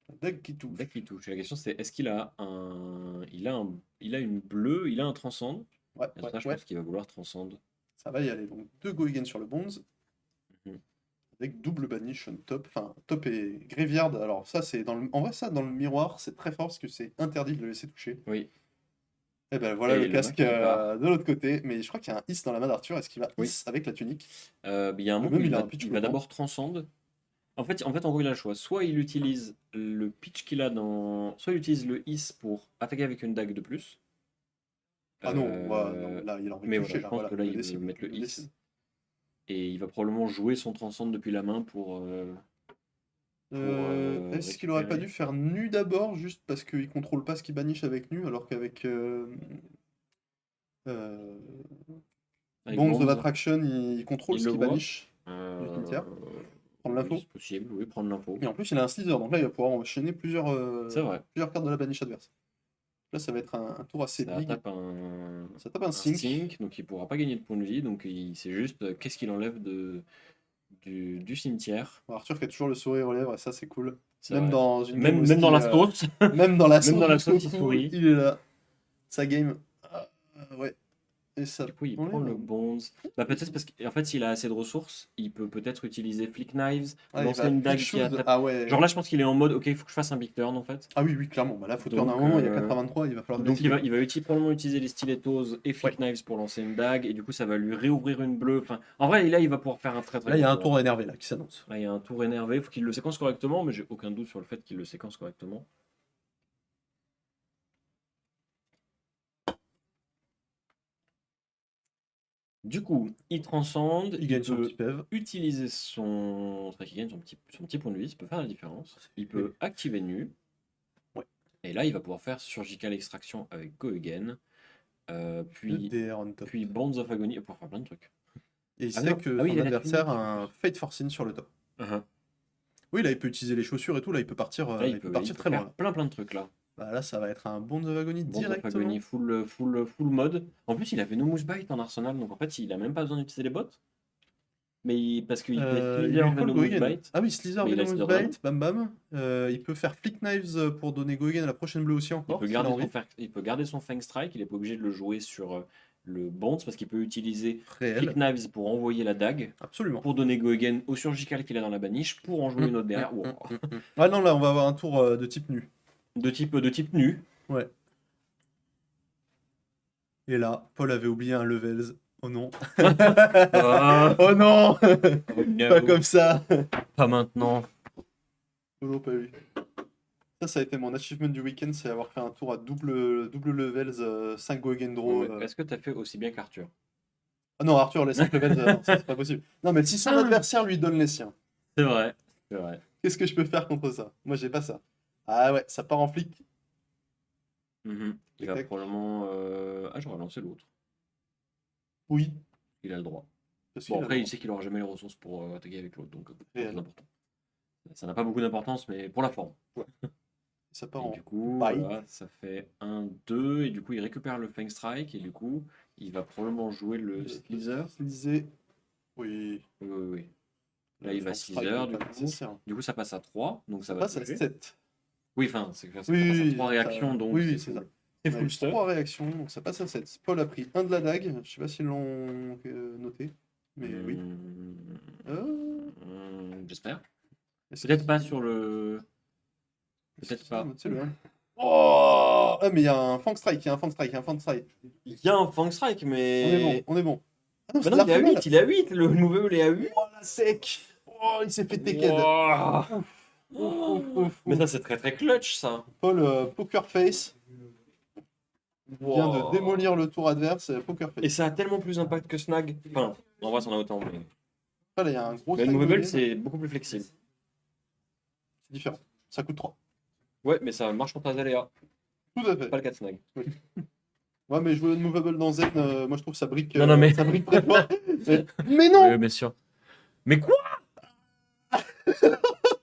La dague qui touche. Dès qu'il touche. Et la question c'est est-ce qu'il a il a une bleue, il a un transcende. Ouais, Et ouais, ça, je ouais. pense qu'il va vouloir transcende. Ça va y aller. Donc 2 go again sur le bonds. Mhm. Avec double banish on top. Enfin, top et graveyard. Alors ça c'est dans le. En vrai ça dans le miroir c'est très fort parce que c'est interdit de le laisser toucher. Oui. Et ben voilà Et le le casque mec, il part. de l'autre côté. Mais je crois qu'il y a un is dans la main d'Arthur. Est-ce qu'il va Oui. is avec la tunique? Il y a un moment Même où il a un pitch il va bloquant. d'abord transcende. En gros, il a le choix. Soit il utilise le pitch qu'il a dans. Soit il utilise le Is pour attaquer avec une dague de plus. Ah non, non, là, il a envie de Mais toucher. voilà, je pense que là, il veut mettre le Is. Et il va probablement jouer son transcende depuis la main pour. Est-ce qu'il aurait pas dû faire nu d'abord, juste parce qu'il contrôle pas ce qui banish avec nu, alors qu'avec Bonds of Attraction, il contrôle ce qui banish du cimetière. Prendre l'info. C'est possible, oui, prendre l'info. Et en plus, il a un Slither, donc là, il va pouvoir enchaîner plusieurs cartes de la banish adverse. Là, ça va être un tour assez big. Ça tape un sync, donc il pourra pas gagner de points de vie, donc c'est juste qu'est-ce qu'il enlève du cimetière. Arthur fait toujours le sourire aux lèvres, et ça, c'est cool. Même dans une même dans la sauce. Même dans la sauce, il sourit. Il est là. Sa game. Ouais. Et ça, du coup, il prend le Bonds. Bah, peut-être parce qu'en fait, s'il a assez de ressources, il peut peut-être utiliser Flick Knives, lancer une dague qui attaque. Ouais. Genre là, je pense qu'il est en mode, ok, il faut que je fasse un big turn en fait. Ah oui, clairement. Bah là, faut turn à un moment, il y a 83, il va falloir. Donc il va probablement utiliser les stilettos et Flick Knives pour lancer une dague, et du coup, ça va lui réouvrir une bleue. Enfin, en vrai, là, il va pouvoir faire un très très. Là, il y a un tour énervé là qui s'annonce. Là, il y a un tour énervé, il faut qu'il le séquence correctement, mais j'ai aucun doute sur le fait qu'il le séquence correctement. Du coup, il transcende, il gagne son petit PEV. Utiliser son. Il gagne son petit point de vie, ça peut faire la différence. Il peut activer nu. Ouais. Et là, il va pouvoir faire Surgical Extraction avec Go Again. Puis Bonds of Agony, pour faire plein de trucs. Et il sait que son adversaire a un Fate Forcing sur le top. Oui, là, il peut utiliser les chaussures et tout. Là, il peut partir, il peut partir très loin. Plein de trucs là. Bah là, ça va être un Bonds of Agony directement. Bonds of Agony full mode. En plus, il avait No Moose Bite en arsenal, donc en fait, il a même pas besoin d'utiliser les bottes. Mais parce qu'il fait Slither No Moose Bite. Ah oui, Slither No Moose Bite, bam bam. Il peut faire Flick Knives pour donner Go Again à la prochaine bleue aussi encore. Il peut garder son Fang Strike, il n'est pas obligé de le jouer sur le Bonds parce qu'il peut utiliser Flick Knives pour envoyer la dague. Absolument. Pour donner Go Again au Surgical qu'il a dans la baniche pour en jouer une autre derrière. Ah non, là, on va avoir un tour de type nu. De type nu. Ouais. Et là, Paul avait oublié un levels. Oh non. Oh non. Pas comme ça. Pas maintenant. Oh, pas eu. Ça a été mon achievement du week-end, c'est avoir fait un tour à double levels, 5 go again draw. Est-ce que tu as fait aussi bien qu'Arthur? Ah non, Arthur, les 5 levels, non, c'est pas possible. Non, mais si son adversaire lui donne les siens. C'est vrai. Qu'est-ce que je peux faire contre ça? Moi, j'ai pas ça. Ah ouais, ça part en flic. Il va probablement. Ah, j'aurais lancé l'autre. Oui. Il a le droit. Bon, après, il sait qu'il aura jamais les ressources pour attaquer avec l'autre, donc c'est important. Ça n'a pas beaucoup d'importance, mais pour la forme. Ouais. Ça part en. Du coup, voilà, ça fait 1, 2, et du coup, il récupère le Fang Strike, et du coup, il va probablement jouer le Slither. Oui. Là, il va Slither, du coup, ça passe à 3, donc ça va passe à 7. Oui, enfin, ça passe à 3 réactions, donc oui, c'est ça. C'est full stuff. 3 réactions, donc ça passe à 7. Paul a pris 1 de la dague, je sais pas s'ils l'ont noté, mais oui. J'espère. Peut-être pas sur le... Peut-être pas. Oh, mais il y a un Fang Strike, Il y a un Fang Strike, mais... On est bon. Ah non, bah non, il est à 8, le nouveau est à 8. Oh la sec. Oh, il s'est fait Teked. Mais ça, c'est très très clutch, ça. Paul, Poker Face. Vient de démolir le tour adverse, Poker Face. Et ça a tellement plus d'impact que Snag. Enfin, en vrai, ça en a autant, mais... Là, il y a un gros... Le Movable, c'est beaucoup plus flexible. C'est différent. Ça coûte 3. Ouais, mais ça marche contre Azalea. Tout à fait. Pas le cas de Snag. Oui. Ouais, mais jouer le Movable dans Zen, moi je trouve ça brique. Non, mais... Ça brique très fort. Mais non. Oui, bien sûr. Mais quoi?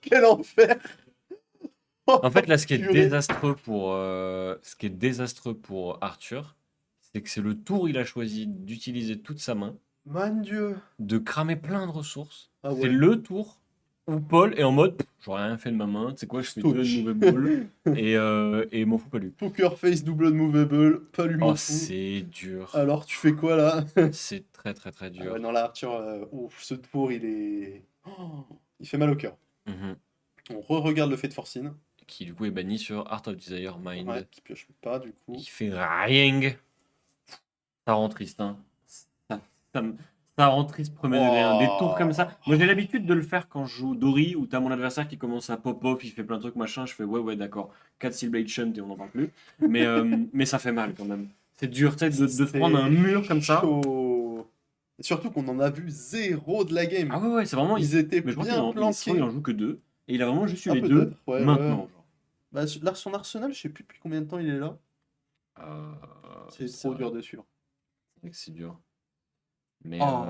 Quel enfer. En fait, là, ce qui est désastreux pour Arthur, c'est que c'est le tour il a choisi d'utiliser toute sa main. Mon Dieu. De cramer plein de ressources. Ah ouais. C'est le tour où Paul est en mode j'aurais rien fait de ma main, tu sais quoi, je fais 2 movable et m'en fous pas lui. Poker Face, double movable, pas lui m'en fous. C'est dur. Alors tu fais quoi là? C'est très très très dur. Ah ouais, non là Arthur, ce tour il est... il fait mal au cœur. On regarde le Fate Forcing. Qui du coup est banni sur Art of Desire Mind. Ouais, qui pioche pas du coup. Il fait rien. Ça rend triste, hein. Ça Ça rend triste premier degré, hein. Des tours comme ça. Moi j'ai l'habitude de le faire quand je joue Dori, où t'as mon adversaire qui commence à pop-off, il fait plein de trucs machin, je fais ouais d'accord, 4 Steelblade Shunt et on n'en parle plus. Mais ça fait mal quand même. C'est dur, tu sais, de se prendre un mur comme ça. Chaud. Et surtout qu'on en a vu zéro de la game. Ah ouais, c'est vraiment. Ils étaient Mais je crois bien je crois qu'il planqués. en joue que 2. Et il a vraiment juste eu Ah, les deux peut-être, ouais, maintenant. ouais. Bah, là, son arsenal, je sais plus depuis combien de temps il est là. Euh, C'est trop dur de suivre. C'est vrai que c'est dur. Oh.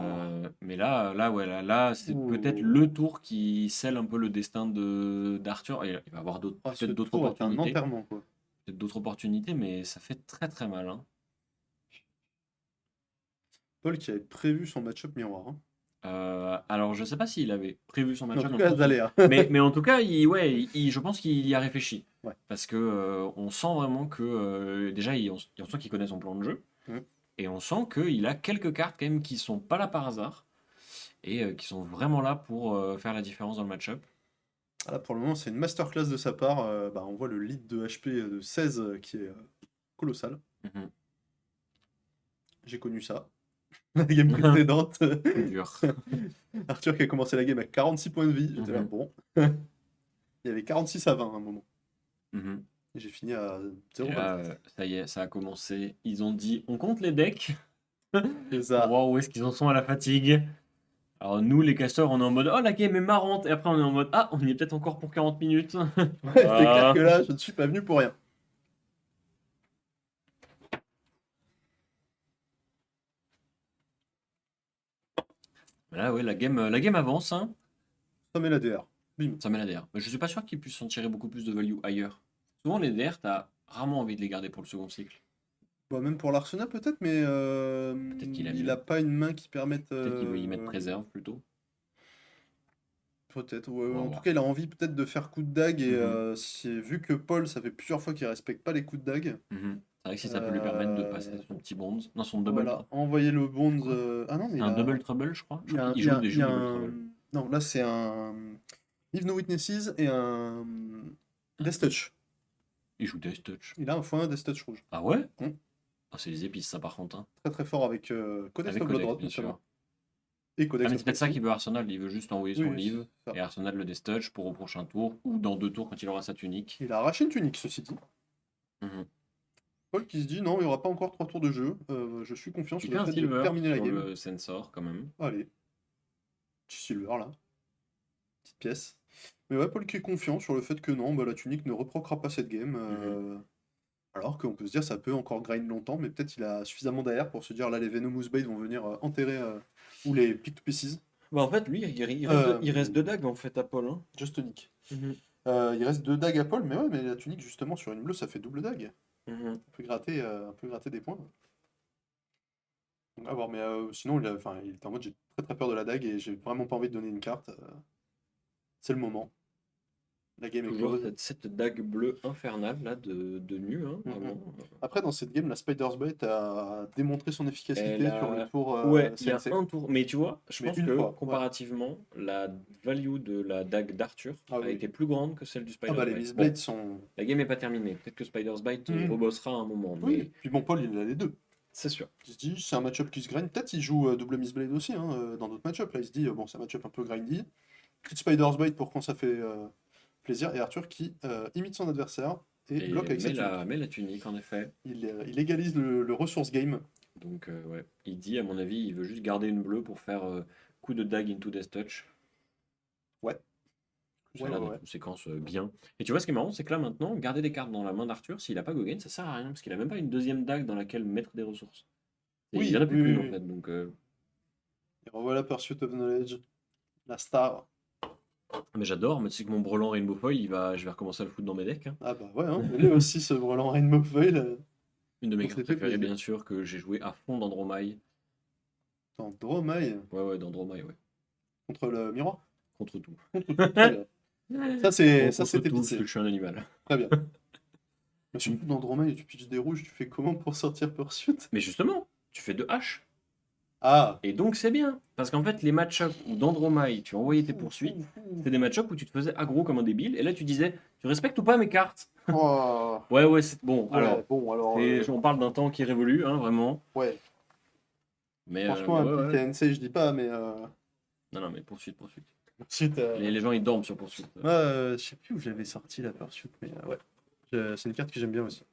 Mais là, c'est peut-être le tour qui scelle un peu le destin d'Arthur. Il va avoir Ce peut-être d'autres tour est un opportunités. enterrement, quoi. Peut-être d'autres opportunités, mais ça fait très très mal, hein. Paul qui avait prévu son match-up miroir. Hein. Alors, je sais pas s'il avait prévu son En match-up. tout cas, Zalea. Mais en tout cas, je pense qu'il y a réfléchi. Ouais. Parce que on sent vraiment que déjà, on sent qu'il connaît son plan de jeu. Et on sent qu'il a quelques cartes quand même qui sont pas là par hasard. Et qui sont vraiment là pour faire la différence dans le match-up. Là, pour le moment, c'est une masterclass de sa part. On voit le lead de HP de 16 qui est colossal. Mhm. J'ai connu ça. La game précédente. C'est dur. Arthur qui a commencé la game à 46 points de vie. J'étais là, Mhm. bon. Il y avait 46 à 20 à un moment. Mhm. Et j'ai fini à Et 0. là, ça y est, ça a commencé. Ils ont dit, on compte les decks C'est pour ça. voir où est-ce qu'ils en sont à la fatigue. Alors nous, les casteurs, on est en mode, oh la game est marrante. Et après, on est en mode, ah, on y est peut-être encore pour 40 minutes. Ouais, c'est clair que là, je ne suis pas venu pour rien. Là, ouais, la game avance, hein. Ça met la DR. Bim. Ça met la DR. Mais je suis pas sûr qu'ils puissent en tirer beaucoup plus de value ailleurs. Souvent, les DR, t'as rarement envie de les garder pour le second cycle. Bah, même pour l'Arsenal peut-être, mais Peut-être qu'il a il mieux. a pas une main qui permette. Peut-être qu'il veut y mettre préserve plutôt. Peut-être, ouais. On va En tout voir. cas, il a envie peut-être de faire coup de dague et Mhm. vu que Paul, ça fait plusieurs fois qu'il respecte pas les coups de dague. Mhm. C'est vrai que si ça peut lui permettre de passer son petit bronze. Non, son double. Voilà, envoyer le bronze. Quoi Ah non, mais C'est un double trouble, je crois. Je crois qu'il il y joue a- des il y jeux a double un- trouble. Non, là c'est un Leave No Witnesses et un Death Touch. Il joue Death Touch. Il a un x1 Death Touch rouge. Ah ouais? Mm. Ah, c'est les épices, ça, par contre, hein. Très très fort avec Codex Avec of Codex, Bloodrot bien notamment. sûr. Et Ah, Codex mais of c'est peut-être ça Prophecy. qu'il veut Arsenal. Il veut juste envoyer son Oui, livre. c'est ça. Et Arsenal le Death Touch pour au prochain tour. Ou dans 2 tours quand il aura sa tunique. Il a arraché une tunique, ceci dit. Mhm. Paul qui se dit non, il n'y aura pas encore 3 tours de jeu. Je suis confiant Tu sur fais le un fait de silver terminer la sur game. le sensor, quand même. Allez. Petit silver là. Petite pièce. Mais ouais, Paul qui est confiant sur le fait que non, la tunique ne reproquera pas cette game. Alors qu'on peut se dire ça peut encore grind longtemps, mais peut-être il a suffisamment d'AR pour se dire là les Venomous Blade vont venir enterrer ou les Pick to Pieces. Bah, en fait, lui, il reste 2 dagues en fait à Paul, hein. Just tonique. Il reste 2 dagues à Paul, mais ouais, mais la tunique justement sur une bleue ça fait double dague. On peut gratter des points. Donc, à voir, mais sinon il était en mode j'ai très très peur de la dague et j'ai vraiment pas envie de donner une carte. C'est le moment. La game est Toujours close. cette dague bleue infernale là de nu, hein, Mhm. vraiment. Après, dans cette game, la Spider's Bite a démontré son efficacité sur le tour Ouais, il y a CNC. un tour. Mais tu vois, je Mais pense une que fois, ouais. comparativement, la value de la dague d'Arthur Ah a oui. été plus grande que celle du Ah Spider's bah les Bite. Miss Bon, Blades sont. la game n'est pas terminée. Peut-être que Spider's Bite Mhm. rebossera à un moment, Oui. mais Puis bon, Paul, il a les deux. c'est sûr. Il se dit, c'est un match-up qui se grind. Peut-être il joue double Miss Blade aussi hein, dans d'autres match-ups. Là, il se dit, bon, c'est un match-up un peu grindy. Petite Spider's Bite pour quand ça fait plaisir. Et Arthur qui imite son adversaire et bloque avec sa tunique. met la tunique, en effet. Il égalise le resource game. Donc, ouais. Il dit, à mon avis, il veut juste garder une bleue pour faire coup de dague into Death Touch. Ouais. Ça a l'air d'être une séquence bien. Et tu vois, ce qui est marrant, c'est que là, maintenant, garder des cartes dans la main d'Arthur, s'il a pas Gogen, ça sert à rien, parce qu'il a même pas une deuxième dague dans laquelle mettre des ressources. Et Oui, il y en a plus oui, qu'une, oui. en fait. Donc, Et revoilà Pursuit of Knowledge. La star. mais j'adore, mais tu sais que mon brelan Rainbow Foil, je vais recommencer à le foutre dans mes decks, hein. Ah bah ouais, hein. Lui aussi, ce brelan Rainbow Foil. Une de mes On cartes s'est fait préférées, plaisir. bien sûr, que j'ai joué à fond dans Dromai. Dans Dromai, Ouais, dans Dromai, ouais. contre le miroir. Contre tout. Très bien. Ça, c'était Contre tout, parce pitié. que je suis un animal. Très bien. Mais surtout dans Dromai, tu pitches des rouges, tu fais comment pour sortir Pursuit? Mais justement, tu fais 2 H. Ah! Et donc, c'est bien. Parce qu'en fait, les match-ups où dans Dromai, tu envoyais tes poursuites, c'était des match-ups où tu te faisais aggro comme un débile. Et là, tu disais, tu respectes ou pas mes cartes? Oh. Ouais, c'est bon. Ouais, Alors, bon, alors. on parle d'un temps qui est révolu, hein, vraiment. Ouais. Mais, Franchement, mais un ouais, petit ouais. TNC, je dis pas, mais Non, non, mais poursuite, poursuite. ensuite, Les gens, ils dorment sur poursuite. moi, je sais plus où j'avais sorti la Pursuit, mais ouais. C'est une carte que j'aime bien aussi.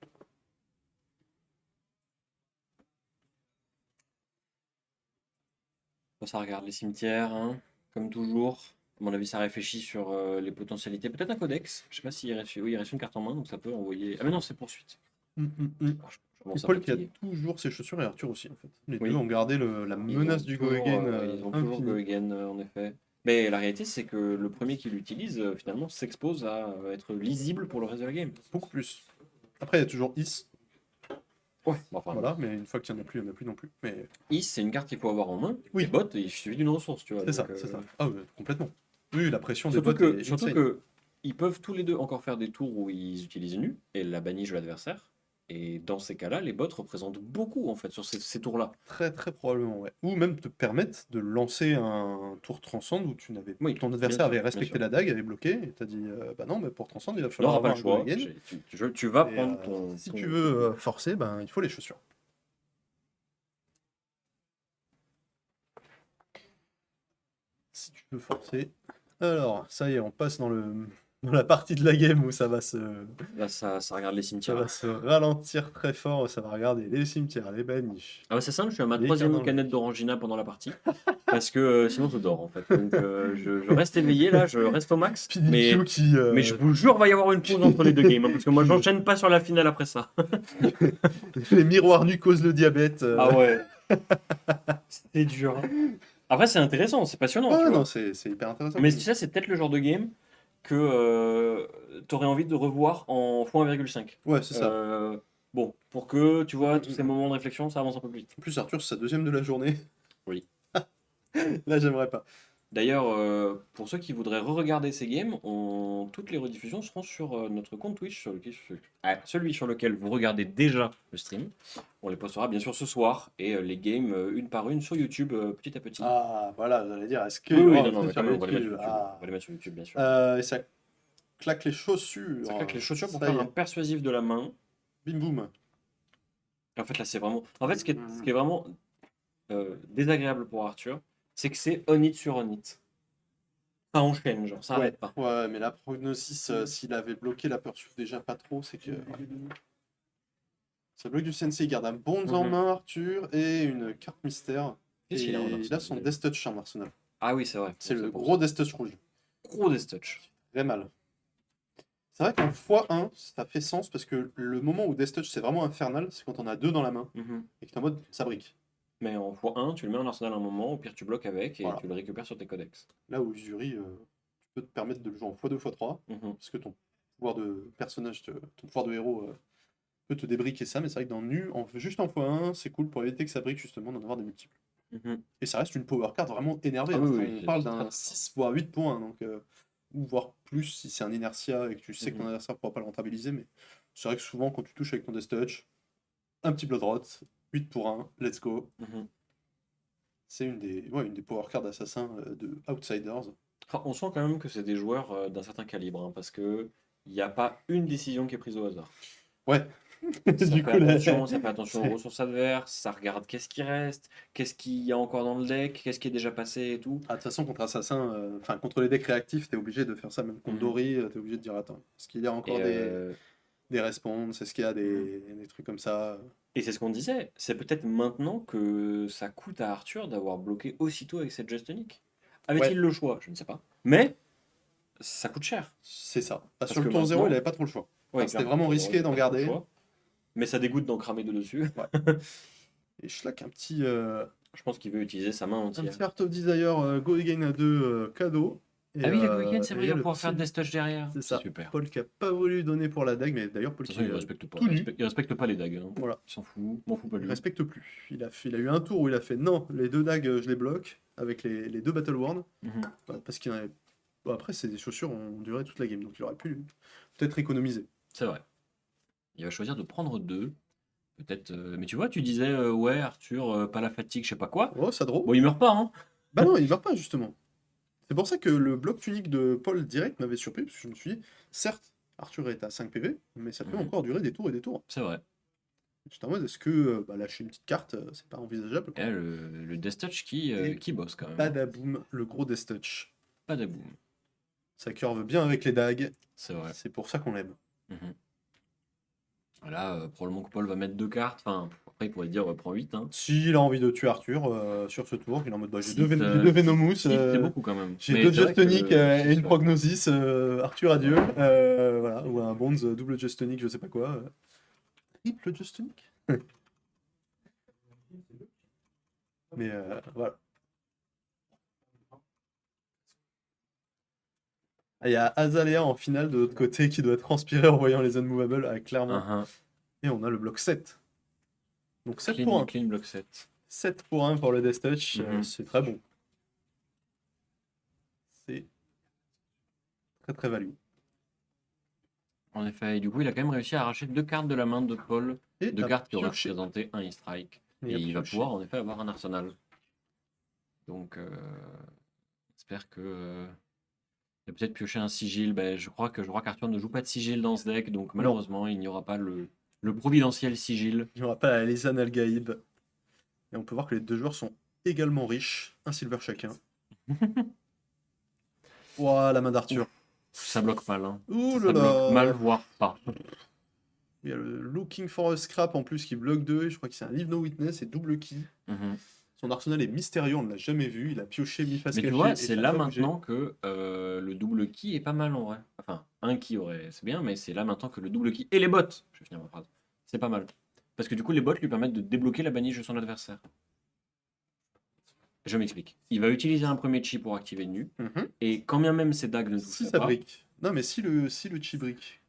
Bon, ça regarde les cimetières, hein, comme toujours. À mon avis, ça réfléchit sur les potentialités. Peut-être un codex. Je sais pas s'il reste, oui, il reste une carte en main, donc ça peut envoyer. Ah, mais non, c'est poursuite. Mm, mm, mm. Oh, je Et commence à Paul qui a fatiguer. toujours ses chaussures et Arthur aussi, en fait. Les deux Oui, ont gardé la menace du Go Again ils ont toujours Go infini. Again, en effet. Mais la réalité, c'est que le premier qui l'utilise, finalement, s'expose à être lisible pour le reste de la game. Beaucoup plus. Après, il y a toujours Is, Ouais, bon, enfin, voilà, mais une fois qu'il n'y en a plus, il n'y en a plus non plus. Mais Is, c'est une carte qu'il faut avoir en main. oui, Les bots, il suffit d'une ressource, tu vois. c'est ça, Donc, c'est ça. Ah ouais, complètement. Oui, la pression des surtout bots que, est surtout insane. que ils peuvent tous les deux encore faire des tours où ils utilisent nu et la baniche de l'adversaire. Et dans ces cas-là, les bots représentent beaucoup en fait sur ces tours-là. Très très probablement, ouais. Ou même te permettre de lancer un tour transcende où Oui, ton bien adversaire sûr, avait bien respecté sûr. la dague, avait bloqué, et t'as dit bah non, mais pour transcende, il va Tu falloir n'auras pas avoir le un Go choix. Again. Tu vas Et prendre ton, si ton- tu veux forcer, ben il faut les chaussures. Si tu veux forcer. Alors, ça y est, on passe dans la partie de la game où Là, ça regarde les ça cimetières. va se ralentir très fort, ça va regarder les cimetières, les baniches. Ah bah c'est simple, je suis à ma Les cartes dans troisième le canette deck. d'Orangina pendant la partie. Parce que sinon je dors en fait. Donc je reste éveillé là, je reste au max. Pinichu qui, Mais je vous jure, va y avoir une pause entre les deux games. Hein, parce que moi j'enchaîne pas sur la finale après ça. les miroirs nus causent le diabète. Ah ouais. C'est dur. Hein. Après c'est intéressant, c'est passionnant, tu Ouais, non, vois. c'est hyper intéressant. Mais tu sais, c'est peut-être le genre de game que t'aurais envie de revoir en x1,5. Ouais, c'est ça. Bon, pour que tu vois, tous ces Mm. moments de réflexion, ça avance un peu plus vite. En plus, Arthur, c'est sa deuxième de la journée. Oui. Là, j'aimerais pas. D'ailleurs, pour ceux qui voudraient re-regarder ces games, toutes les rediffusions seront sur notre compte Twitch, celui sur lequel vous regardez déjà le stream. On les postera bien sûr ce soir et les games une par une sur YouTube petit à petit. Ah, voilà, j'allais dire, est-ce que. Oui, oui, Oh, non, non, c'est mais sur quand même, on va les mettre sur YouTube. YouTube. Ah. On va les mettre sur YouTube, bien sûr. Et ça claque les chaussures. Ça claque les chaussures pour Ça y faire un est. persuasif de la main. Bim boum. Et en fait, là, c'est vraiment. En fait, ce qui est vraiment désagréable pour Arthur, c'est que c'est on hit sur on hit. Ça enchaîne, genre, ça Ouais, arrête pas. ouais, mais la prognosis, s'il avait bloqué la Pursuit déjà pas trop, c'est que. Ça bloque du Sensei, il garde un Bonds en Mhm. main, Arthur, et une carte mystère. Qu'est-ce qu'il a en Et arsenal, là, son lui Death Touch en arsenal. Ah oui, c'est vrai. C'est Bon, le pour gros ça. Death Touch rouge. Gros Death Touch. Très mal. C'est vrai qu'en x1, ça fait sens parce que le moment où Death Touch c'est vraiment infernal, c'est quand on a deux dans la main Mhm. et que t'es en mode ça brique. Mais en x1, tu le mets en arsenal un moment, au pire tu bloques avec et Voilà. tu le récupères sur tes codex. Là où Usuri, tu peux te permettre de le jouer en x2, x3 Mhm. parce que ton pouvoir de personnage, ton pouvoir de héros peut te débriquer ça, mais c'est vrai que dans Nu, juste en x1, c'est cool pour éviter que ça brique justement d'en avoir des multiples. Mhm. Et ça reste une power card vraiment énervée. Ah Hein. oui, oui, On c'est parle très, d'un très 6 voire 8 points, donc, ou voire plus si c'est un inertia et que tu sais que ton Mhm. adversaire ne pourra pas le rentabiliser. Mais c'est vrai que souvent, quand tu touches avec ton Death Touch, un petit Blood Rot, 8 pour 1, let's go. Mhm. C'est une des power cards assassins de Outsiders. Ah, on sent quand même que c'est des joueurs d'un certain calibre, hein, parce que il n'y a pas une décision qui est prise au hasard. Ouais. Ça Du fait coup, là, attention, ça fait attention aux c'est- ressources adverses, ça regarde qu'est-ce qui reste, qu'est-ce qu'il y a encore dans le deck, qu'est-ce qui est déjà passé et tout. Ah, de toute façon, contre Assassin, enfin contre les decks réactifs, t'es obligé de faire ça. Même contre Mhm. Dori, t'es obligé de dire attends, est-ce qu'il y a encore Et, des responses, est-ce qu'il y a des trucs comme ça? et c'est ce qu'on disait, c'est peut-être maintenant que ça coûte à Arthur d'avoir bloqué aussitôt avec cette Just Nick. Avait-il Ouais, le choix? Je ne sais pas. Mais ça coûte cher. c'est ça. Bah, Parce sur le que tour 0, il maintenant, avait pas trop le choix. ouais, Enfin, c'était clairement, vraiment il risqué avait d'en pas trop le garder. choix. Mais ça dégoûte d'en cramer deux dessus. Ouais. Et Schlack, Je pense qu'il veut utiliser sa main un entière. petit Art of Desire, Go Again à 2 cadeau. Et, Ah oui, le week-end, c'est et vrai, il y il a va le pouvoir faire petit- Death Touch derrière. C'est C'est ça. super. Paul qui a pas voulu donner pour la dague, mais d'ailleurs, Paul De toute qui façon, il respecte pas. tout nu. Il respecte pas les dagues. Hein. Voilà. Il s'en fout. M'en fout pas Il lui. respecte plus. Il a eu un tour où il a fait non, les deux dagues, je les bloque avec les deux Battle Worn. Mhm. Bah, parce qu'il en avait. Bon, après, ces chaussures ont duré toute la game, donc il aurait pu peut-être économiser. C'est vrai. Il va choisir de prendre deux. Peut-être. Mais tu vois, tu disais, ouais, Arthur, pas la fatigue, je sais pas quoi. Oh, ça draw. Bon, il meurt pas, hein. Bah non, il meurt pas, justement. C'est pour ça que le bloc tunique de Paul direct m'avait surpris, parce que je me suis dit, certes, Arthur est à 5 PV, mais ça peut Mhm. encore durer des tours et des tours. C'est vrai. J'étais en mode, est-ce que lâcher une petite carte, c'est pas envisageable, Et quoi. là, le Death Touch Et qui bosse quand même. Hein. badaboum, le gros Death Touch. Badaboum. Ça curve bien avec les dagues. C'est vrai. C'est pour ça qu'on l'aime. Mhm. Là, probablement que Paul va mettre 2 cartes. Enfin, après, il pourrait dire prends 8. Hein. S'il a envie de tuer Arthur sur ce tour, il est en mode j'ai Six, deux, j'ai deux Venomous, c'est beaucoup quand même. j'ai Mais deux c'est vrai que Justonic et six, une ouais. Prognosis, Arthur adieu. Voilà, ou un Bonds double Justonic, je sais pas quoi. Triple Justonic. Mais voilà. Ah, il y a Azalea en finale de l'autre côté qui doit transpirer en voyant les Unmovables, clairement. Uh-huh. Et on a le bloc 7. Donc 7 Clean, pour 1. clean block 7. 7 pour 1 pour le Death Touch, Mhm. c'est très bon. C'est très très value. En effet, et du coup, il a quand même réussi à arracher 2 cartes de la main de Paul. Et 2 à cartes qui auraient piocher. représenté un E-Strike. Et Et à il va piocher. pouvoir en effet avoir un arsenal. Donc, j'espère que. Il va peut-être piocher un sigil. Ben, je crois qu'Arthur ne joue pas de sigil dans ce deck. Donc, malheureusement, il n'y aura pas le providentiel sigil. Il n'y aura pas les Al-Gaïb. Et on peut voir que les deux joueurs sont également riches. Un silver chacun. Ouah, la main d'Arthur. Ça bloque mal. Hein. Ouh Ça là bloque mal, là. voire pas. Il y a le Looking for a Scrap en plus qui bloque 2. Je crois que c'est un Leave No Witness et double key. Mhm. Son arsenal est mystérieux, on ne l'a jamais vu. Il a pioché mi-face Mais tu cachée vois, et c'est ça a là pas bougé. maintenant que le double key est pas mal en vrai. Enfin, un key aurait, c'est bien, mais c'est là maintenant que le double key et les bots, je vais finir ma phrase, c'est pas mal. Parce que du coup, les bots lui permettent de débloquer la baniche de son adversaire. Je m'explique. Il va utiliser un premier chi pour activer le nu, Mhm. et quand bien même ses dagues ne Si touchent ça pas, brique. Non, mais si le chi brique,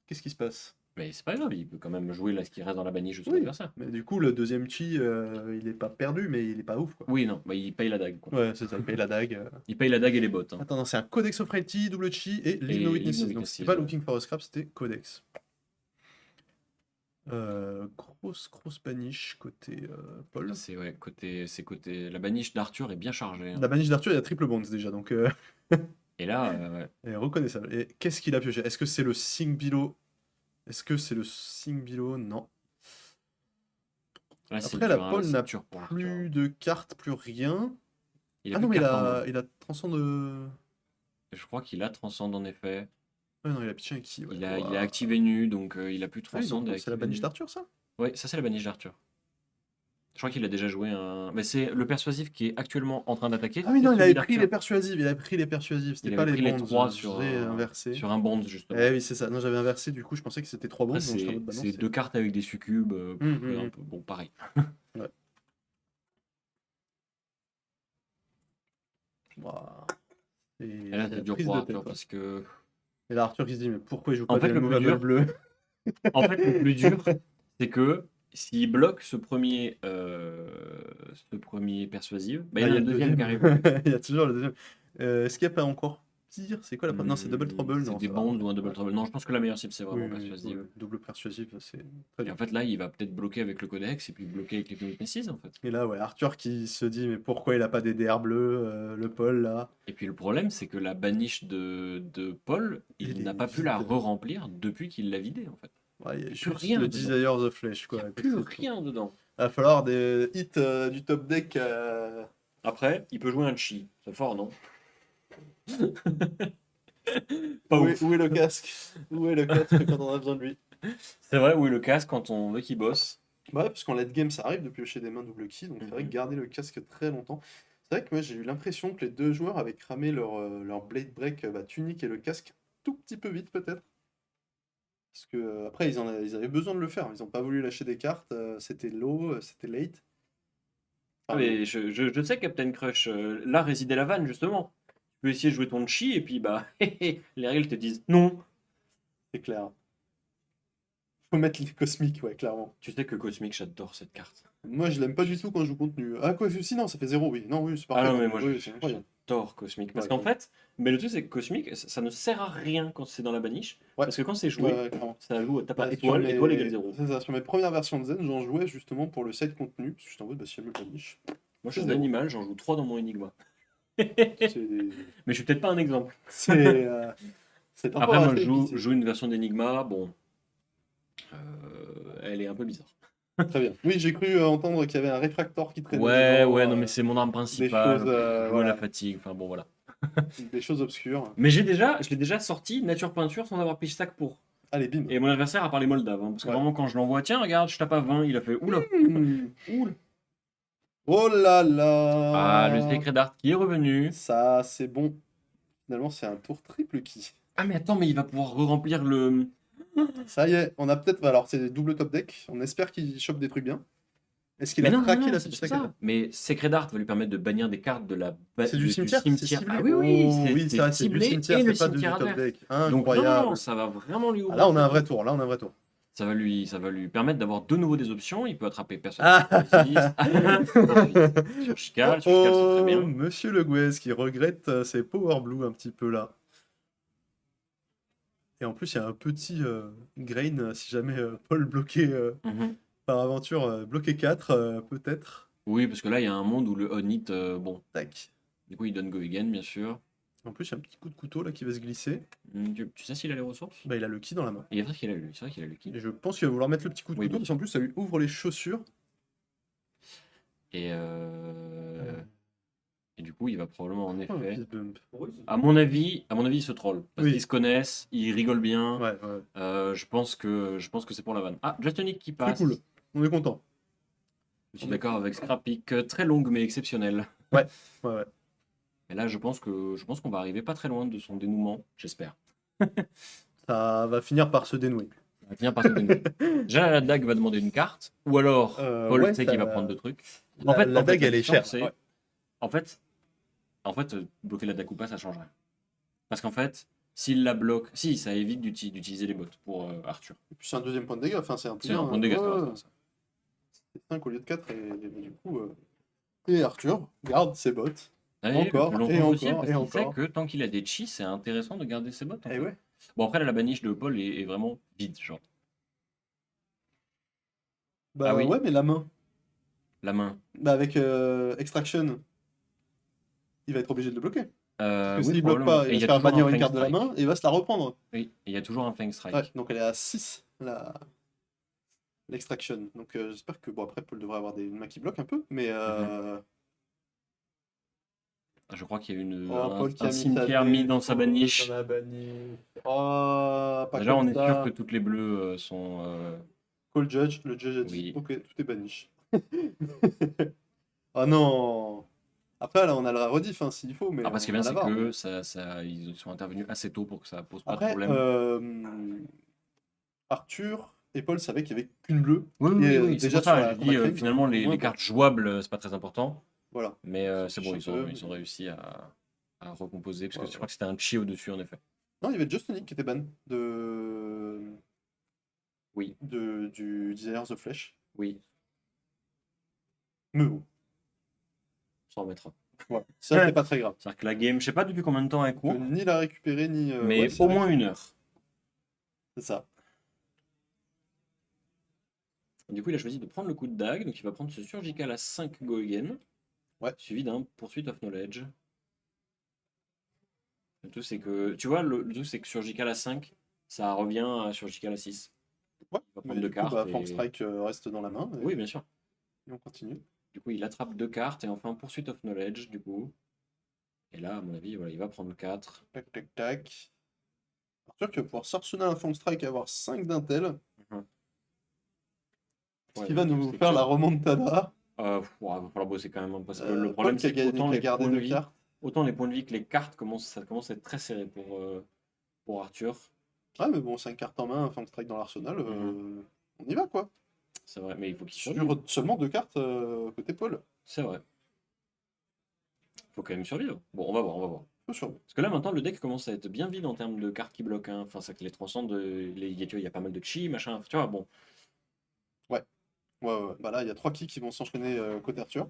qu'est-ce qui se passe? mais c'est pas grave, il peut quand même jouer là ce qui reste dans la baniche de son Oui. adversaire. Mais du coup, le deuxième chi, il est pas perdu, mais il est pas ouf, quoi. Oui, non, bah, il paye la dague. Quoi. Ouais, c'est ça, il paye la dague. Il paye la dague et les bots. Hein. Attends, non, c'est un Codex of Reality, double chi et Leave Et No Leave No Witnesses. Donc Witnesses, c'était pas ouais. Looking for a Scrap, c'était Codex. Grosse baniche côté Paul. C'est ouais, côté. La baniche d'Arthur est bien chargée. Hein. La baniche d'Arthur, il y a triple bonds déjà, donc Et là, ouais. elle est reconnaissable. Et qu'est-ce qu'il a pioché? Est-ce que c'est le Sing Below? Est-ce que c'est le Sing Below? Non. Là, c'est Après, la dur, hein, Paul c'est n'a dur pour Arthur. plus de cartes, plus rien. Il a Ah plus non, de mais cartes en main. il a transcende. Je crois qu'il a Transcende en effet. Ah non, il a pitché un qui? Ouais. Il a Ouah. activé nu, donc il a plus Ah oui, donc Transcende. non, et c'est la activé baniche nu. d'Arthur, ça? Ouais, ça c'est la baniche d'Arthur. Je crois qu'il a déjà joué un. Mais c'est le persuasif qui est actuellement en train d'attaquer. Ah oui, non, c'est il celui avait pris d'Arthur. les persuasifs. Il avait pris les persuasifs. C'était Il pas avait les pris les bonds. 3 sur J'ai un, inversé. sur un bond justement. Eh oui, c'est ça. Non, j'avais inversé, du coup, je pensais que c'était 3 bonds. Après, Donc j'étais en c'est mode, bah non, c'est 2 cartes avec des succubes. Hum. Un peu, bon, pareil. Ouais. Ouah. Et là, c'est dur prise pour de Arthur tête, ouais. parce que. Et là, Arthur qui se dit, mais pourquoi il joue En pas fait, des le plus movables dur- bleus? En fait, le plus dur, c'est que s'il bloque ce premier persuasif, bah, il y Ah, en a un deuxième qui arrive. Il y a toujours le deuxième. Est-ce qu'il n'y a pas encore pire? C'est quoi la première? Non, c'est Double Trouble. C'est Non, des ça va. bonds ou un double trouble. Non, je pense que la meilleure cible, c'est Oui, vraiment oui, persuasive. oui, double persuasif, c'est très Et bien. en fait, là, il va peut-être bloquer avec le codex et puis bloquer avec les Witnesses, en fait. Et là, ouais, Arthur qui se dit, mais pourquoi il a pas des DR bleus, le Paul, là? Et puis le problème, c'est que la baniche de Paul, il Il n'a est pas pu la vide. re-remplir depuis qu'il l'a vidée, en fait. Ouais, il y a plus juste rien le dedans. Desire the Flesh, Il quoi. n'y a et puis plus c'est tout. rien dedans. Va falloir des hits du top deck. Après, il peut jouer un chi. C'est fort, non? Pas ouf. Où est le casque? Où est le casque quand on a besoin de lui? C'est vrai, oui, le casque quand on veut qu'il bosse. Bah ouais, parce qu'en late game, ça arrive de piocher des mains double key, donc c'est vrai que garder le casque très longtemps. C'est vrai que moi j'ai eu l'impression que les deux joueurs avaient cramé leur Blade Break tunique et le casque tout petit peu vite peut-être. Parce que après ils avaient besoin de le faire, ils n'ont pas voulu lâcher des cartes, c'était low, c'était late. Ah, Enfin, mais je sais, Captain Crush, là résidait la vanne, justement. Tu peux essayer de jouer ton chi et puis, bah, les règles te disent non. c'est clair. Faut mettre les cosmiques, ouais, clairement. Tu sais que Cosmic, j'adore cette carte. Moi je l'aime pas du tout quand je joue contenu. Ah quoi, si non, ça fait 0, oui. Non, oui, c'est parfait. Ah non, mais moi, oui, c'est incroyable. j'adore Cosmic. Parce Ouais, qu'en ouais. fait, mais le truc, c'est que Cosmic, ça ne sert à rien quand c'est dans la baniche. Ouais. Parce que quand c'est joué, Ouais, clairement. ça joue tape à Sur étoile, mes- étoile égale 0. C'est ça, sur mes premières versions de Zen, j'en jouais justement pour le side contenu, parce que j'étais en mode, bah si elle me paniche. Moi, je suis C'est un zéro. animal, j'en joue 3 dans mon Enigma. C'est Mais je suis peut-être pas un exemple. c'est Après, moi, assez je épicé. joue une version d'Enigma, bon, elle est un peu bizarre. Très bien. Oui, j'ai cru entendre qu'il y avait un réfractor qui traînait Ouais, dedans, ouais, non, mais c'est mon arme des principale. choses, Je joue à la voilà, fatigue. Enfin, bon, voilà. des choses obscures. Mais je l'ai déjà sorti nature peinture sans avoir pitch stack pour. Allez, bim. Et mon adversaire a parlé moldave. Parce que Ouais. vraiment, quand je l'envoie, tiens, regarde, je tape à 20, il a fait oula. Hmm. Oula. Oh là Ah, le là. secret d'art qui est revenu. Ça, c'est bon. Finalement, c'est un tour triple qui. Ah, mais attends, mais il va pouvoir re-remplir le. Ça y est, on a peut-être. Alors, c'est double top deck. On espère qu'il chope des trucs bien. Est-ce qu'il Mais a non, non, traqué non, la c'est pitch pas stack? ça. Mais Secret d'art va lui permettre de bannir des cartes de C'est du cimetière? C'est Ah ciblé? oui, oui, Oh, oui, c'est ça, c'est du ciblé cimetière, et le c'est pas du cimetière top adverse. deck. Donc non, non, non, Incroyable. ça va vraiment lui Ah, ouvrir là, on a le un vrai tour. tour. Là, on a un vrai tour. Ça va lui permettre d'avoir de nouveau des options. Il peut attraper personne Ah. Ensuite, sur Chical, c'est très bien. Monsieur Le Guez qui regrette ses Power Blue un petit peu là. Et en plus, il y a un petit grain si jamais Paul bloqué Mhm. par aventure, bloqué 4, peut-être. Oui, parce que là, il y a un monde où le on-hit, bon, Tac. du coup, il donne go again, bien sûr. En plus, il y a un petit coup de couteau là qui va se glisser. Tu sais s'il a les ressources? Bah, il a le ki dans la main. Il est vrai qu'il a le ki. Et je pense qu'il va vouloir mettre le petit coup de Oui, couteau bien parce qu'en plus, ça lui ouvre les chaussures. Et, et du coup, il va probablement, en Oh, un effet. fist bump. À mon avis, ils se trollent. Parce Oui. qu'ils se connaissent, ils rigolent bien. Ouais, ouais. Je pense que c'est pour la vanne. Ah, Justonic qui C'est passe. cool. On est content. Je suis d'accord avec Scrapic, très longue mais exceptionnelle. Ouais, ouais. Et là, je pense qu'on va arriver pas très loin de son dénouement, j'espère. Ça va finir par se dénouer. On va finir par se dénouer. Déjà, la dague va demander une carte, ou alors Paul ouais, sait qu'il va prendre deux trucs. La dague, elle est question, chère. c'est- Ouais. En fait, bloquer la dague ou pas, ça change rien. Parce qu'en fait, s'il la bloque, si, ça évite d'utiliser les bots pour Arthur. Et puis c'est un deuxième point de dégâts. Enfin, c'est un C'est un point de dégâts, ça va, ouais. ça va, ça va. C'est 5 au lieu de 4 et du coup. Et Arthur garde ses bottes. Allez, Encore, le plus et longtemps possible, encore, parce et qu'il sait encore. que tant qu'il a des chi, c'est intéressant de garder ses bots. En Eh fait. ouais. Bon, après, là, la baniche de Paul est vraiment vide, genre. Bah Ah oui. ouais, mais la main. La main. Bah avec Extraction, il va être obligé de le bloquer. Parce que Oui, s'il bloque probablement. pas, Et il il y va a se faire toujours un bannir une Fang carte de la Strike. main et il va se la reprendre. Oui, et il y a toujours un Fang Strike. Ouais, donc elle est à 6, l'Extraction. Donc j'espère que, bon, après, Paul devrait avoir une main qui bloque un peu, mais Je crois qu'il y a Paul qui a un mis cimetière mis dans sa baniche. dans la baniche. Oh, pas Déjà, comme on est sûr ça. que toutes les bleues sont. Call Judge, le judge a dit, Oui. ok, tout est banish. Oh non. Après, là, on a la rediff, hein, s'il faut, mais Après, ce qui est on bien, va c'est l'avoir. que ils sont intervenus assez tôt pour que ça pose pas de Après, problème. Arthur et Paul savaient qu'il n'y avait qu'une bleue. Oui, qui oui, est oui, c'est déjà pour ça. sur la Je dis, Combat Crime, finalement, au les moins, cartes jouables, c'est pas très important. Voilà. Mais c'est bon, Fiche un peu, ils ont mais- réussi à recomposer. Parce que Ouais, je crois que c'était un chi au-dessus, en effet. Non, il y avait Justonic qui était ban de... Oui. du Desire the Flesh. Oui, Mais bon, ça remettra. ouais. Ça, c'est pas très grave. C'est-à-dire que la game, je sais pas depuis combien de temps elle On court, peut ni la récupérer, ni... mais ouais, c'est au vrai moins que 1 heure. c'est ça. Du coup, il a choisi de prendre le coup de dague, donc il va prendre ce surgical à 5 go again, Ouais. suivi d'un Pursuit of Knowledge. Le truc, c'est que, tu vois, le truc, c'est que surgical à 5, ça revient à surgical à 6. Ouais, Il va mais prendre deux du coup, cartes. bah, et- Fang Strike reste dans la main, Oui, bien sûr. et on continue. Du coup, il attrape 2 cartes, et enfin Pursuit of Knowledge, du coup. Et là, à mon avis, voilà, il va prendre 4. Tac, tac, tac. Arthur qui va pouvoir sorcener un Fang Strike et avoir 5 d'intel. Ce qui va nous faire la remontada. Va falloir bosser quand même, hein, parce que le Paul problème, qui a c'est gagné, qu'autant qui a les gardé points de 2 vie, cartes. autant les points de vie que les cartes, ça commence à être très serré pour Arthur. Ah, mais bon, 5 cartes en main, un Fang Strike dans l'arsenal, on y va quoi. C'est vrai, mais il faut qu'il Sur survive. seulement 2 cartes côté Paul. C'est vrai. Il faut quand même survivre. Bon, on va voir. Faut survivre. Parce que là, maintenant, le deck commence à être bien vide en termes de cartes qui bloquent. Hein. Enfin, c'est que les transcendes, il y a pas mal de chi, machin. Tu vois, bon. Ouais. Bah là, il y a 3 qui vont s'enchaîner côté Arthur.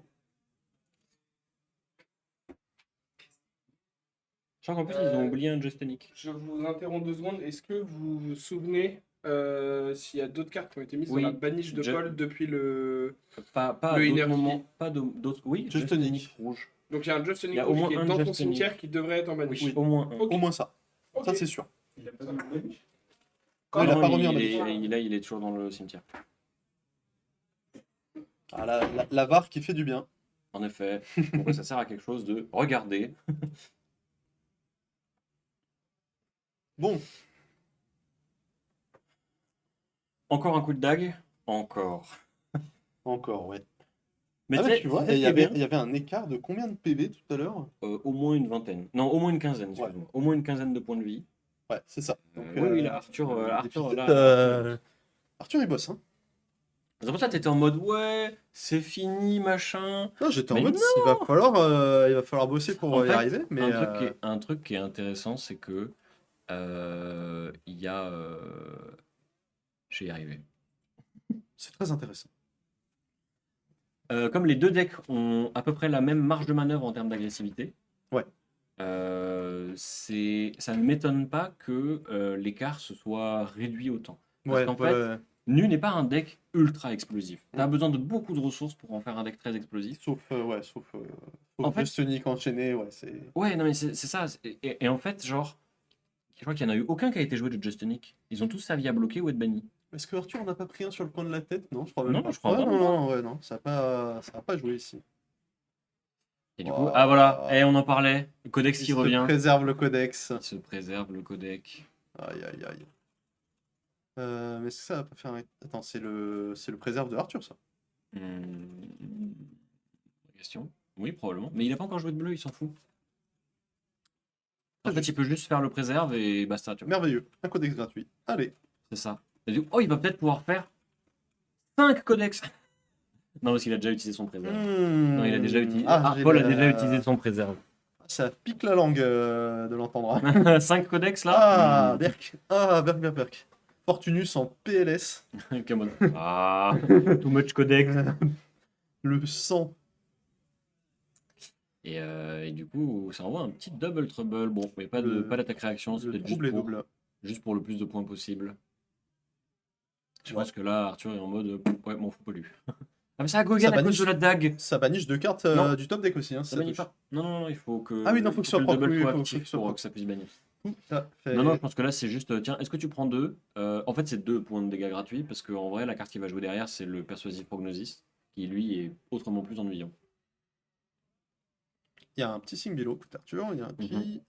Je crois qu'en plus, ils ont oublié un Justonic. Je vous interromps 2 secondes. Est-ce que vous vous souvenez s'il y a d'autres cartes qui ont été mises Oui, dans la baniche de Je- Paul depuis le. Pas à Le d'autres Inner moments. Key. Pas d'autres. Oui, Justonic. Justonic rouge. Donc il y a un Justonic Il y a au rouge moins qui est un dans ton Justonic. cimetière qui devrait être en baniche. Oui, au moins un. Ok. Au moins ça. Ok. Ça, c'est sûr. Il a pas mis en baniche Ouais, il a Non, pas remis en il baniche. est toujours dans le cimetière. Ah, la VAR qui fait du bien. En effet, donc ça sert à quelque chose de regarder. Bon, Encore un coup de dague. Encore. encore, ouais. Mais Ah, tu mais sais, tu vois, c'est et ça qui est bien. il y avait un écart de combien de PV tout à l'heure? Au moins une vingtaine. Non, au moins une quinzaine, Ouais, excuse-moi. Au moins une quinzaine de points de vie. ouais, c'est ça. Donc, Oui, oui, là, les Arthur, petites, là, Arthur, il bosse. Arthur, il bosse, hein. C'est pour ça que t'étais en mode, ouais, c'est fini, machin. Non, j'étais en Mais mode, non! il va falloir bosser En pour y fait, arriver, mais un truc qui est intéressant, c'est que il y a. Je vais y arriver. c'est très intéressant. Comme les deux decks ont à peu près la même marge de manœuvre en termes d'agressivité, Ouais. ça ne m'étonne pas que l'écart se soit réduit autant. Parce Ouais, qu'en ouais, fait, ouais. Nu n'est pas un deck ultra explosif. Tu as Mm. besoin de beaucoup de ressources pour en faire un deck très explosif. Sauf En fait, deux Sonic enchaînés, ouais, c'est. ouais, non mais c'est ça. Et en fait, genre, je crois qu'il n'y en a eu aucun qui a été joué de Justinic. Ils ont tous servi à bloquer ou être bannis. Est-ce que Arthur on a pas pris un sur le coin de la tête? Non, je crois même Non, pas. je crois Ouais, vraiment pas. non, ouais, non, ça a pas joué ici. Et du coup, ah voilà, Ouah. et on en parlait. Le codex Il qui se revient. préserve le codex. Il se préserve le codec. Aïe, aïe, aïe. Mais est-ce que ça va pas faire Attends, c'est le préserve de Arthur, ça. Hmm, question. Oui, probablement. Mais il n'a pas encore joué de bleu, il s'en fout. En Très fait, il juste. peut juste faire le préserve et basta, tu vois. Merveilleux. Un codex gratuit. Allez. C'est ça. Et du coup, oh, il va peut-être pouvoir faire 5 codex. Non, parce qu'il a déjà utilisé son préserve. Non, il a déjà utilisé. Ah, J'ai Paul a déjà utilisé son préserve. Ça pique la langue de l'entendre. 5 codex là. Ah, Berk. Ah, Berk, Berk, Berk. Fortunus en PLS. Come on. Ah, too much codex. Le sang. Et du coup, ça envoie un petit double trouble. Bon, mais pas d'attaque réaction, c'est Le peut-être trouble est double. juste pour le plus de points possible. Je Ouais. pense que là, Arthur est en mode ouais, m'en fous pas lui. Ah, mais ça a Ça Gogan à bannit, cause de la dague. ça bannit deux cartes Non. du top deck aussi. Hein, si Ça ça bannit touche. pas. Non, non, non, il faut que, Ah oui, non, faut que ce soit le propre. double Oui, soit faut actif que ce soit pour propre. que ça puisse bannir. Tout à fait. Non, non, je pense que là, c'est juste, tiens, est-ce que tu prends 2? En fait, c'est 2 points de dégâts gratuits, parce qu'en vrai, la carte qui va jouer derrière, c'est le Persuasive Prognosis, qui lui est autrement plus ennuyant. Il y a un petit signe below, écoute Arthur. Il y a un Mhm. qui.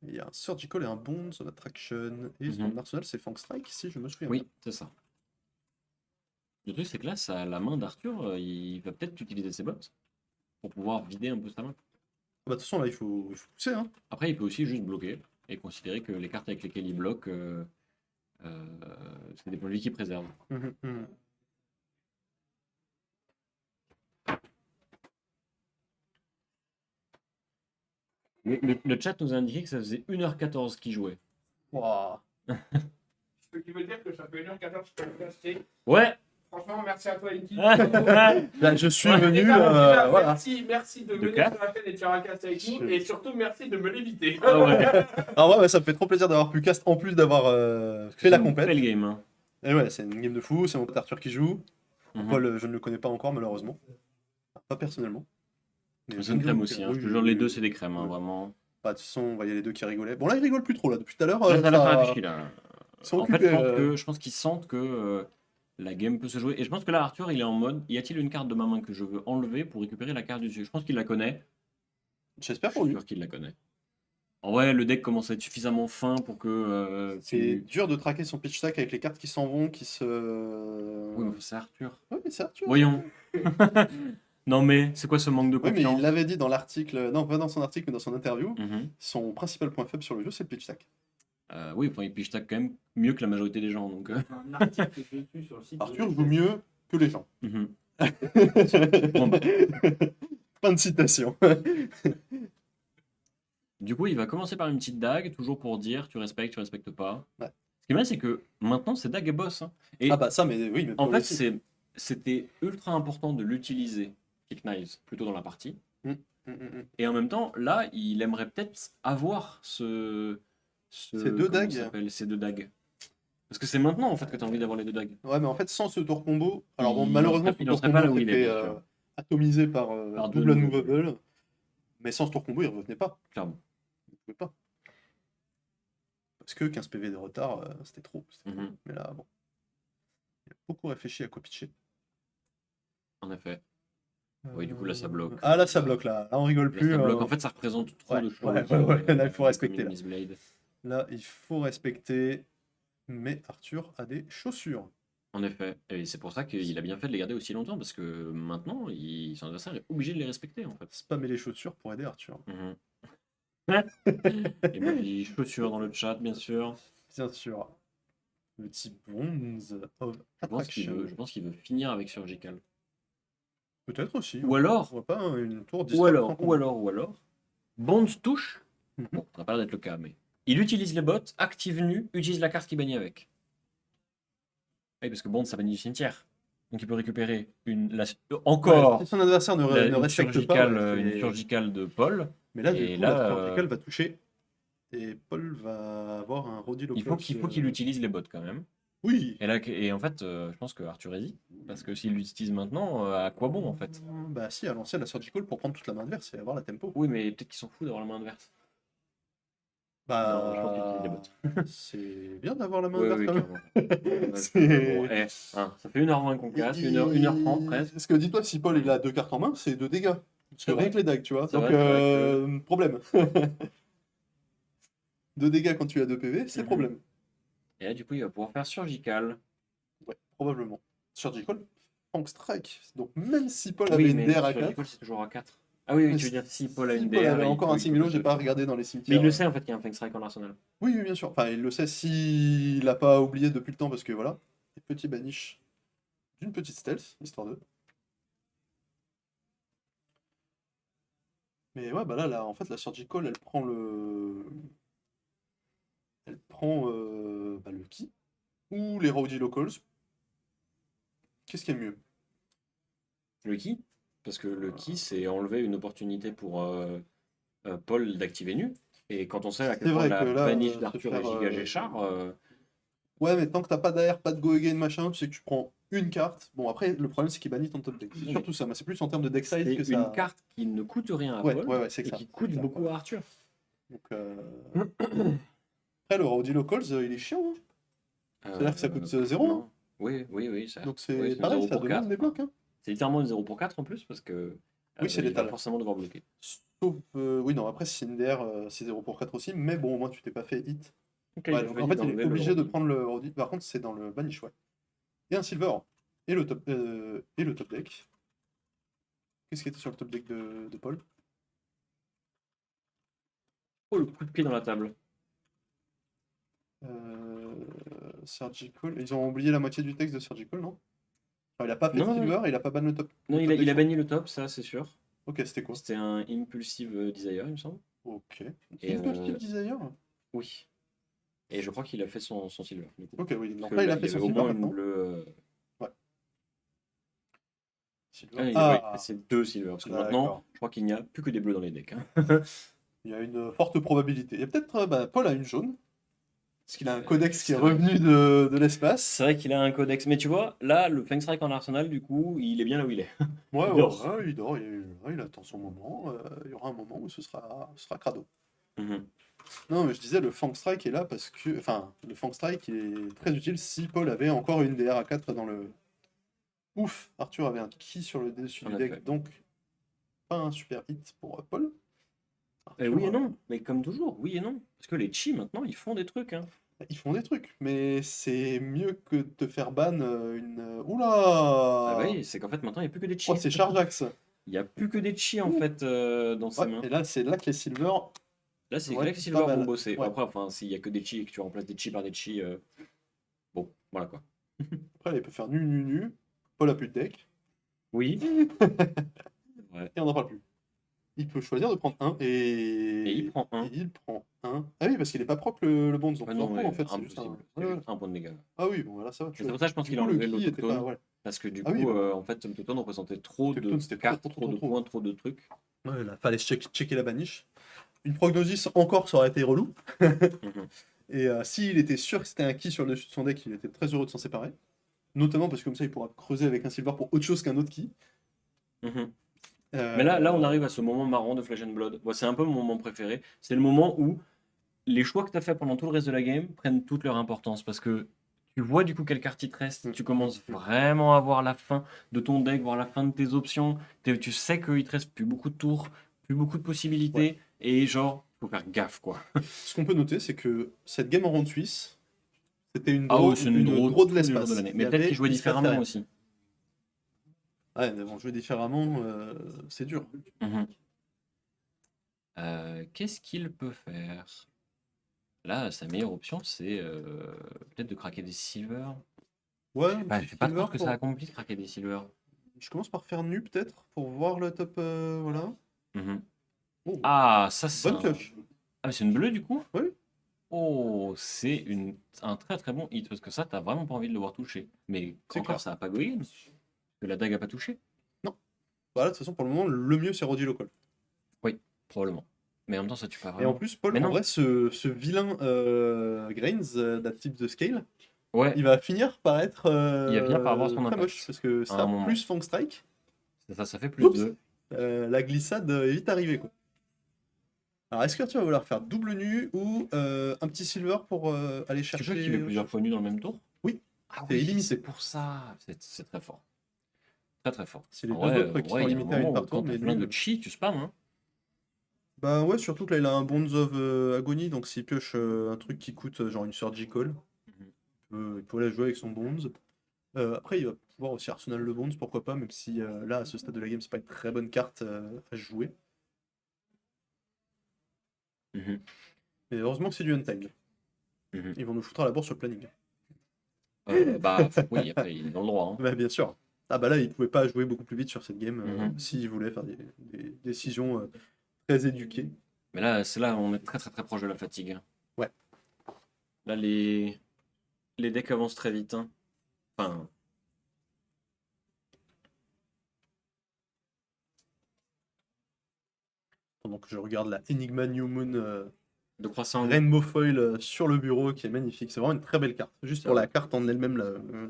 Il y a un Surgical et un Bond, son Attraction. Et son Mhm. arsenal, c'est Fang Strike, si je me souviens Oui, bien. c'est ça. Le truc, c'est que là, la main d'Arthur, il va peut-être utiliser ses bottes pour pouvoir vider un peu sa main. Bah, de toute façon, là, il faut pousser. Hein. Après, il peut aussi juste bloquer et considérer que les cartes avec lesquelles il bloque, c'est des points de vie qu'il préserve. Mhm, mhm. Le chat nous a indiqué que ça faisait 1h14 qu'il jouait. Ouah. Ce qui veut dire que ça fait 1h14 que je suis resté. Ouais. Franchement, merci à toi, Inky. Là, je suis Ouais, venu. Déjà, Voilà. merci de De venir quatre. sur la chaîne et de faire un cast avec nous. Et surtout, merci de me l'éviter. Ah ouais. Ah ouais, ça me fait trop plaisir d'avoir pu cast en plus d'avoir fait la C'est une compète. belle game. Hein. Et ouais, c'est une game de fou. C'est mon pote Arthur qui joue. Mhm. Paul, je ne le connais pas encore, malheureusement. Pas personnellement. Mais C'est une crème aussi. Hein. Je te jure, les deux, c'est des crèmes, hein, oui. vraiment. Bah, de toute façon, on voyait les deux qui rigolaient. Bon, là, ils rigolent plus trop, là. Depuis tout à l'heure, Là, ça l'a ça- réfléchi, là. ils sont En fait, occupés. je pense qu'ils sentent que la game peut se jouer. Et je pense que là, Arthur, il est en mode, y a-t-il une carte de ma main que je veux enlever pour récupérer la carte du dessus? Je pense qu'il la connaît. J'espère Je pour suis lui. sûr qu'il la connaît. En vrai, le deck commence à être suffisamment fin pour que C'est dur de traquer son pitch stack avec les cartes qui s'en vont, qui se. Oui, mais c'est Arthur. Ouais, mais c'est Arthur. Voyons. Non mais, c'est quoi ce manque de Oui, mais confiance? il l'avait dit dans l'article, non pas dans son article, mais dans son interview, Mhm. son principal point faible sur le jeu, c'est le pitch stack. Oui, enfin, il pige tac quand même mieux que la majorité des gens. Donc, Un article dessus sur le site. Arthur joue mieux que les gens. mhm. Fin de citation. Du coup, il va commencer par une petite dague, toujours pour dire tu respectes pas. Ouais. Ce qui est bien, c'est que maintenant, c'est dague et boss. Hein. Et Ah bah ça, mais oui, mais en pour fait, le site. c'était ultra important de l'utiliser, Kick Knives, plutôt dans la partie. Mm, mm, mm. Et en même temps, là, il aimerait peut-être avoir Ces deux comment dagues. ça s'appelle, ces deux dagues. Parce que c'est maintenant, en fait, que tu as envie d'avoir les deux dagues. Ouais, mais en fait, sans ce tour combo, alors bon, Il malheureusement, en son tour serait pas combo là où il est, était bien sûr. atomisé par Par deux double nouveaux unmovable, mais sans ce tour combo, il revenait pas. Clairement. Il pouvait pas. Parce que 15 PV de retard, c'était trop. Mhm. Mais là, bon. Il a beaucoup réfléchi à quoi pitcher. En effet. Oui, du coup, là, ça bloque. Ah, là, ça bloque, là. Là, on rigole Là, plus. ça bloque. En fait, ça représente trop ouais, de choses. ouais, là, il faut respecter, comme une là. Miss Blade. Là, il faut respecter. Mais Arthur a des chaussures. En effet. Et c'est pour ça qu'il a bien fait de les garder aussi longtemps, parce que maintenant, son adversaire est obligé de les respecter, en fait. Spammer les chaussures pour aider Arthur. Mhm. Et moi, je dis chaussures dans le chat, bien sûr. Bien sûr. Le type Bronze of Attraction. Je pense qu'il veut finir avec Surgical. Peut-être aussi. Ou alors, On voit pas une tour ou disrupt alors, sans ou combat. alors, Bonds touche. Mhm. Bon, ça n'a pas l'air d'être le cas, mais il utilise les bots, active nu, utilise la carte qui bannit avec. Oui, parce que Bonds, ça bannit du cimetière. Donc il peut récupérer encore Ouais, si son adversaire ne une respecte pas, une surgicale de Paul. mais là, du Et coup, là, la surgicale va toucher. Et Paul va avoir un Roddy Il faut qu'il utilise les bots quand même. Oui. Et en fait, je pense que Arthur hésite. Parce que s'il l'utilise maintenant, à quoi bon en fait? Bah si, à lancer la surgical pour prendre toute la main adverse et avoir la tempo. Oui, mais peut-être qu'ils s'en foutent d'avoir la main adverse. Non, je pense qu'il utilise les bots. Bah, c'est bien d'avoir la main Oui, adverse oui, quand même. carrément. C'est- Bon, ça fait 1h20 qu'on casse, 1h30 presque. Parce que dis-toi, si Paul il a 2 cartes en main, c'est 2 dégâts. Parce que C'est vrai. rien que les dagues, tu vois. C'est Donc, vrai, c'est vrai problème. 2 dégâts quand tu as 2 PV, c'est Mhm. problème. Et là, du coup, il va pouvoir faire surgical. Ouais, probablement. Surgical, Frank Strike. Donc même si Paul avait Oui, une mais DR à surgical, 4, c'est toujours à 4. Ah oui, Mais tu veux dire si Paul a si une Paul DR. avait encore un il Similo, peut j'ai le pas faire. regardé dans les Mais cimetières. il le sait en fait qu'il y a un Feng Strike en arsenal. Oui, oui, bien sûr. Enfin, il le sait s'il l'a pas oublié depuis le temps, parce que voilà. Et petit banish d'une petite stealth, histoire de. Mais ouais, bah là, en fait, la surgical, elle prend le. Elle prend le ki ou les Rowdy Locals. Qu'est-ce qui est mieux? Le ki, parce que le ki, c'est enlever une opportunité pour Paul d'activer nu. Et quand on sait à C'est quel point vrai la que là, banish se d'Arthur faire, est giga Géchard, Ouais, mais tant que t'as pas d'AR, pas de go again, machin, tu sais que tu prends une carte. Bon, après, le problème, c'est qu'il bannit ton top deck. C'est Oui. surtout ça, mais c'est plus en termes de deck size c'est que une ça. carte qui ne coûte rien à Ouais, Paul ouais, c'est et ça, qui c'est coûte clair, beaucoup ouais. à Arthur. Donc, Après, le Rowdy Locals, il est chiant. Hein. C'est-à-dire que ça coûte 0. non. Oui, ça. Donc, c'est Oui, pareil, 0 ça pour demande 4. des blocs. Hein. C'est littéralement une 0 pour 4 en plus, parce que Oui, c'est il va létal. forcément devoir bloquer. Sauf. Oui, non, après, c'est une DR, c'est 0 pour 4 aussi. Mais bon, au moins, tu t'es pas fait hit. Ok, Ouais, il donc, en choisit fait, il est d'enlever le obligé de Roddy. prendre le Rowdy. Par contre, c'est dans le banish, ouais. Et un silver. Et le top deck. Qu'est-ce qui était sur le top deck de Paul? Oh, le coup de pied dans la table. Surgical. Ils ont oublié la moitié du texte de Surgical, non? Enfin, il a pas fait Non, Silver, il a pas ban le top. Non, le il top a deck. banni le top, ça c'est sûr. Ok, c'était quoi? C'était un Impulsive Desire, il me semble. Ok. Et, Impulsive Desire? Oui. Et je crois qu'il a fait son silver. Du coup. Ok, oui. Parce Donc que là, il a il y fait avait son au Silver moins une maintenant. bleue. Silver. Ouais, Ah, c'est 2 silver. Parce que maintenant, d'accord. je crois qu'il n'y a plus que des bleus dans les decks. Hein. Il y a une forte probabilité. Et peut-être Paul a une jaune. Parce qu'il a un codex qui est c'est vrai. revenu de l'espace. C'est vrai qu'il a un codex. Mais tu vois, là, le Feng Strike en arsenal, du coup, il est bien là où il est. Ouais, Il ouais, dort. ouais, il dort. Il attend son moment. Il y aura un moment où ce sera crado. Mhm. Non, mais je disais, le Fang Strike est là parce que. Enfin, le Fang Strike il est très utile si Paul avait encore une DR à 4 dans le. Ouf, Arthur avait un ki sur le dessus En du deck, effet. donc pas un super hit pour Paul. Oui et non, mais comme toujours, oui et non. Parce que les chi maintenant, ils font des trucs. Hein. Ils font des trucs, mais c'est mieux que de te faire ban une. Oula! Ah bah oui, c'est qu'en fait maintenant, il n'y a plus que des chi. Oh, c'est Charjax! Il n'y a plus que des chi en fait dans ses Ouais, mains. et là, c'est là que les Silver. Là, c'est Ouais, là que les pas Silver mal. vont bosser. Ouais. Après, enfin, s'il n'y a que des chi et que tu remplaces des chi par des chi, bon, voilà quoi. Après, il peut faire nu. Paul a plus de deck. Oui. Ouais. Et on n'en parle plus. Il peut choisir de prendre un Et il prend un. Et il prend un. Ah oui, parce qu'il est pas proc le Bonds, donc Ouais, il en non, prend mais en fait, c'est juste un. impossible. Ouais, C'est ouais. juste un point de dégâts. Ah oui, bon voilà, ça va. C'est pour ça que je pense Du qu'il a coup, le enlevé ki était pas. l'autoctone. Ouais. Parce que du Ah oui, coup, bah. en fait, l'autocone représentait trop L'autoctone, de c'était trop, cartes, trop, trop de trop. points, trop de trucs. Ouais, là, fallait checker la baniche. Une prognosis encore, ça aurait été relou. Mhm. Et s'il était sûr que c'était un ki sur le dessus de son deck, il était très heureux de s'en séparer. Notamment parce que comme ça, il pourra creuser avec un silver pour autre chose qu'un autre ki. Mhm. Mais là, on arrive à ce moment marrant de Flesh and Blood. Moi, c'est un peu mon moment préféré. C'est le moment où les choix que tu as fait pendant tout le reste de la game prennent toute leur importance. Parce que tu vois du coup quelle carte il te reste. Mm. Tu commences vraiment à voir la fin de ton deck, voir la fin de tes options. Tu sais qu'il te reste plus beaucoup de tours, plus beaucoup de possibilités. Et genre, faut faire gaffe quoi. Ce qu'on peut noter, c'est que cette game en ronde suisse, c'était une Ah draw, oui, c'est une draw draw de tous les jours de l'espace. l'année. Il y Mais peut-être avait qu'il jouait il se passait différemment rien. aussi. Ouais, mais bon, jouer différemment, c'est dur. Mhm. Qu'est-ce qu'il peut faire? Là, sa meilleure option, c'est peut-être de craquer des silver. Ouais, un Bah, petit je sais pas trop silver ce que pour- ça accomplit de craquer des silver. Je commence par faire nu peut-être pour voir le top. Voilà. Mhm. Oh, Ah, ça c'est bonne pioche. Ah, mais c'est une bleue du coup? Oui. Oh, c'est un très très bon hit parce que ça, t'as vraiment pas envie de le voir toucher. Mais C'est encore, clair. ça a pas goyen. Que la dague a pas touché. Bah là, de toute façon, pour le moment, le mieux c'est Roddy Local. Oui, probablement. Mais en même temps, ça tue pas Et en vraiment. plus, Paul, Mais en non. vrai, ce vilain Grains, d'Active the Scale, Ouais, il va finir par être il va finir par avoir son très impact. moche. Parce que À un ça, moment. plus Fang Strike, Ça fait plus oups, 2. la glissade est vite arrivée, quoi. Alors, est-ce que tu vas vouloir faire double nu ou un petit silver pour aller Tu peux chercher activer plusieurs fois nu dans le même tour? Oui, Ah c'est oui, illimité. c'est pour ça. C'est très fort. Très très fort. C'est les En deux vrai, autres qui ouais, sont il y a un limités à une moment par où tour, quand t'as mais plein de nul. chi, tu spams. Hein. Bah ouais, surtout que là, il a un Bonds of Agony, donc s'il pioche un truc qui coûte genre une Surgical, il peut aller jouer avec son Bonds. Après, il va pouvoir aussi Arsenal le Bonds, pourquoi pas, même si là, à ce stade de la game, c'est pas une très bonne carte à jouer. Mhm. Mais heureusement que c'est du Untimed. Mhm. Ils vont nous foutre à la bourre sur le planning. Bah oui, après, ils ont le droit. Hein. Bah, bien sûr. Ah bah là, ils pouvaient pas jouer beaucoup plus vite sur cette game Mhm. s'ils voulaient faire des décisions très éduquées. Mais là, c'est là, on est très très très proche de la fatigue. Ouais. Là, les decks avancent très vite. Hein. Enfin, Pendant que je regarde la Enigma New Moon de croissant. Rainbow Foil sur le bureau, qui est magnifique. C'est vraiment une très belle carte. Juste C'est pour vrai. la carte en elle-même,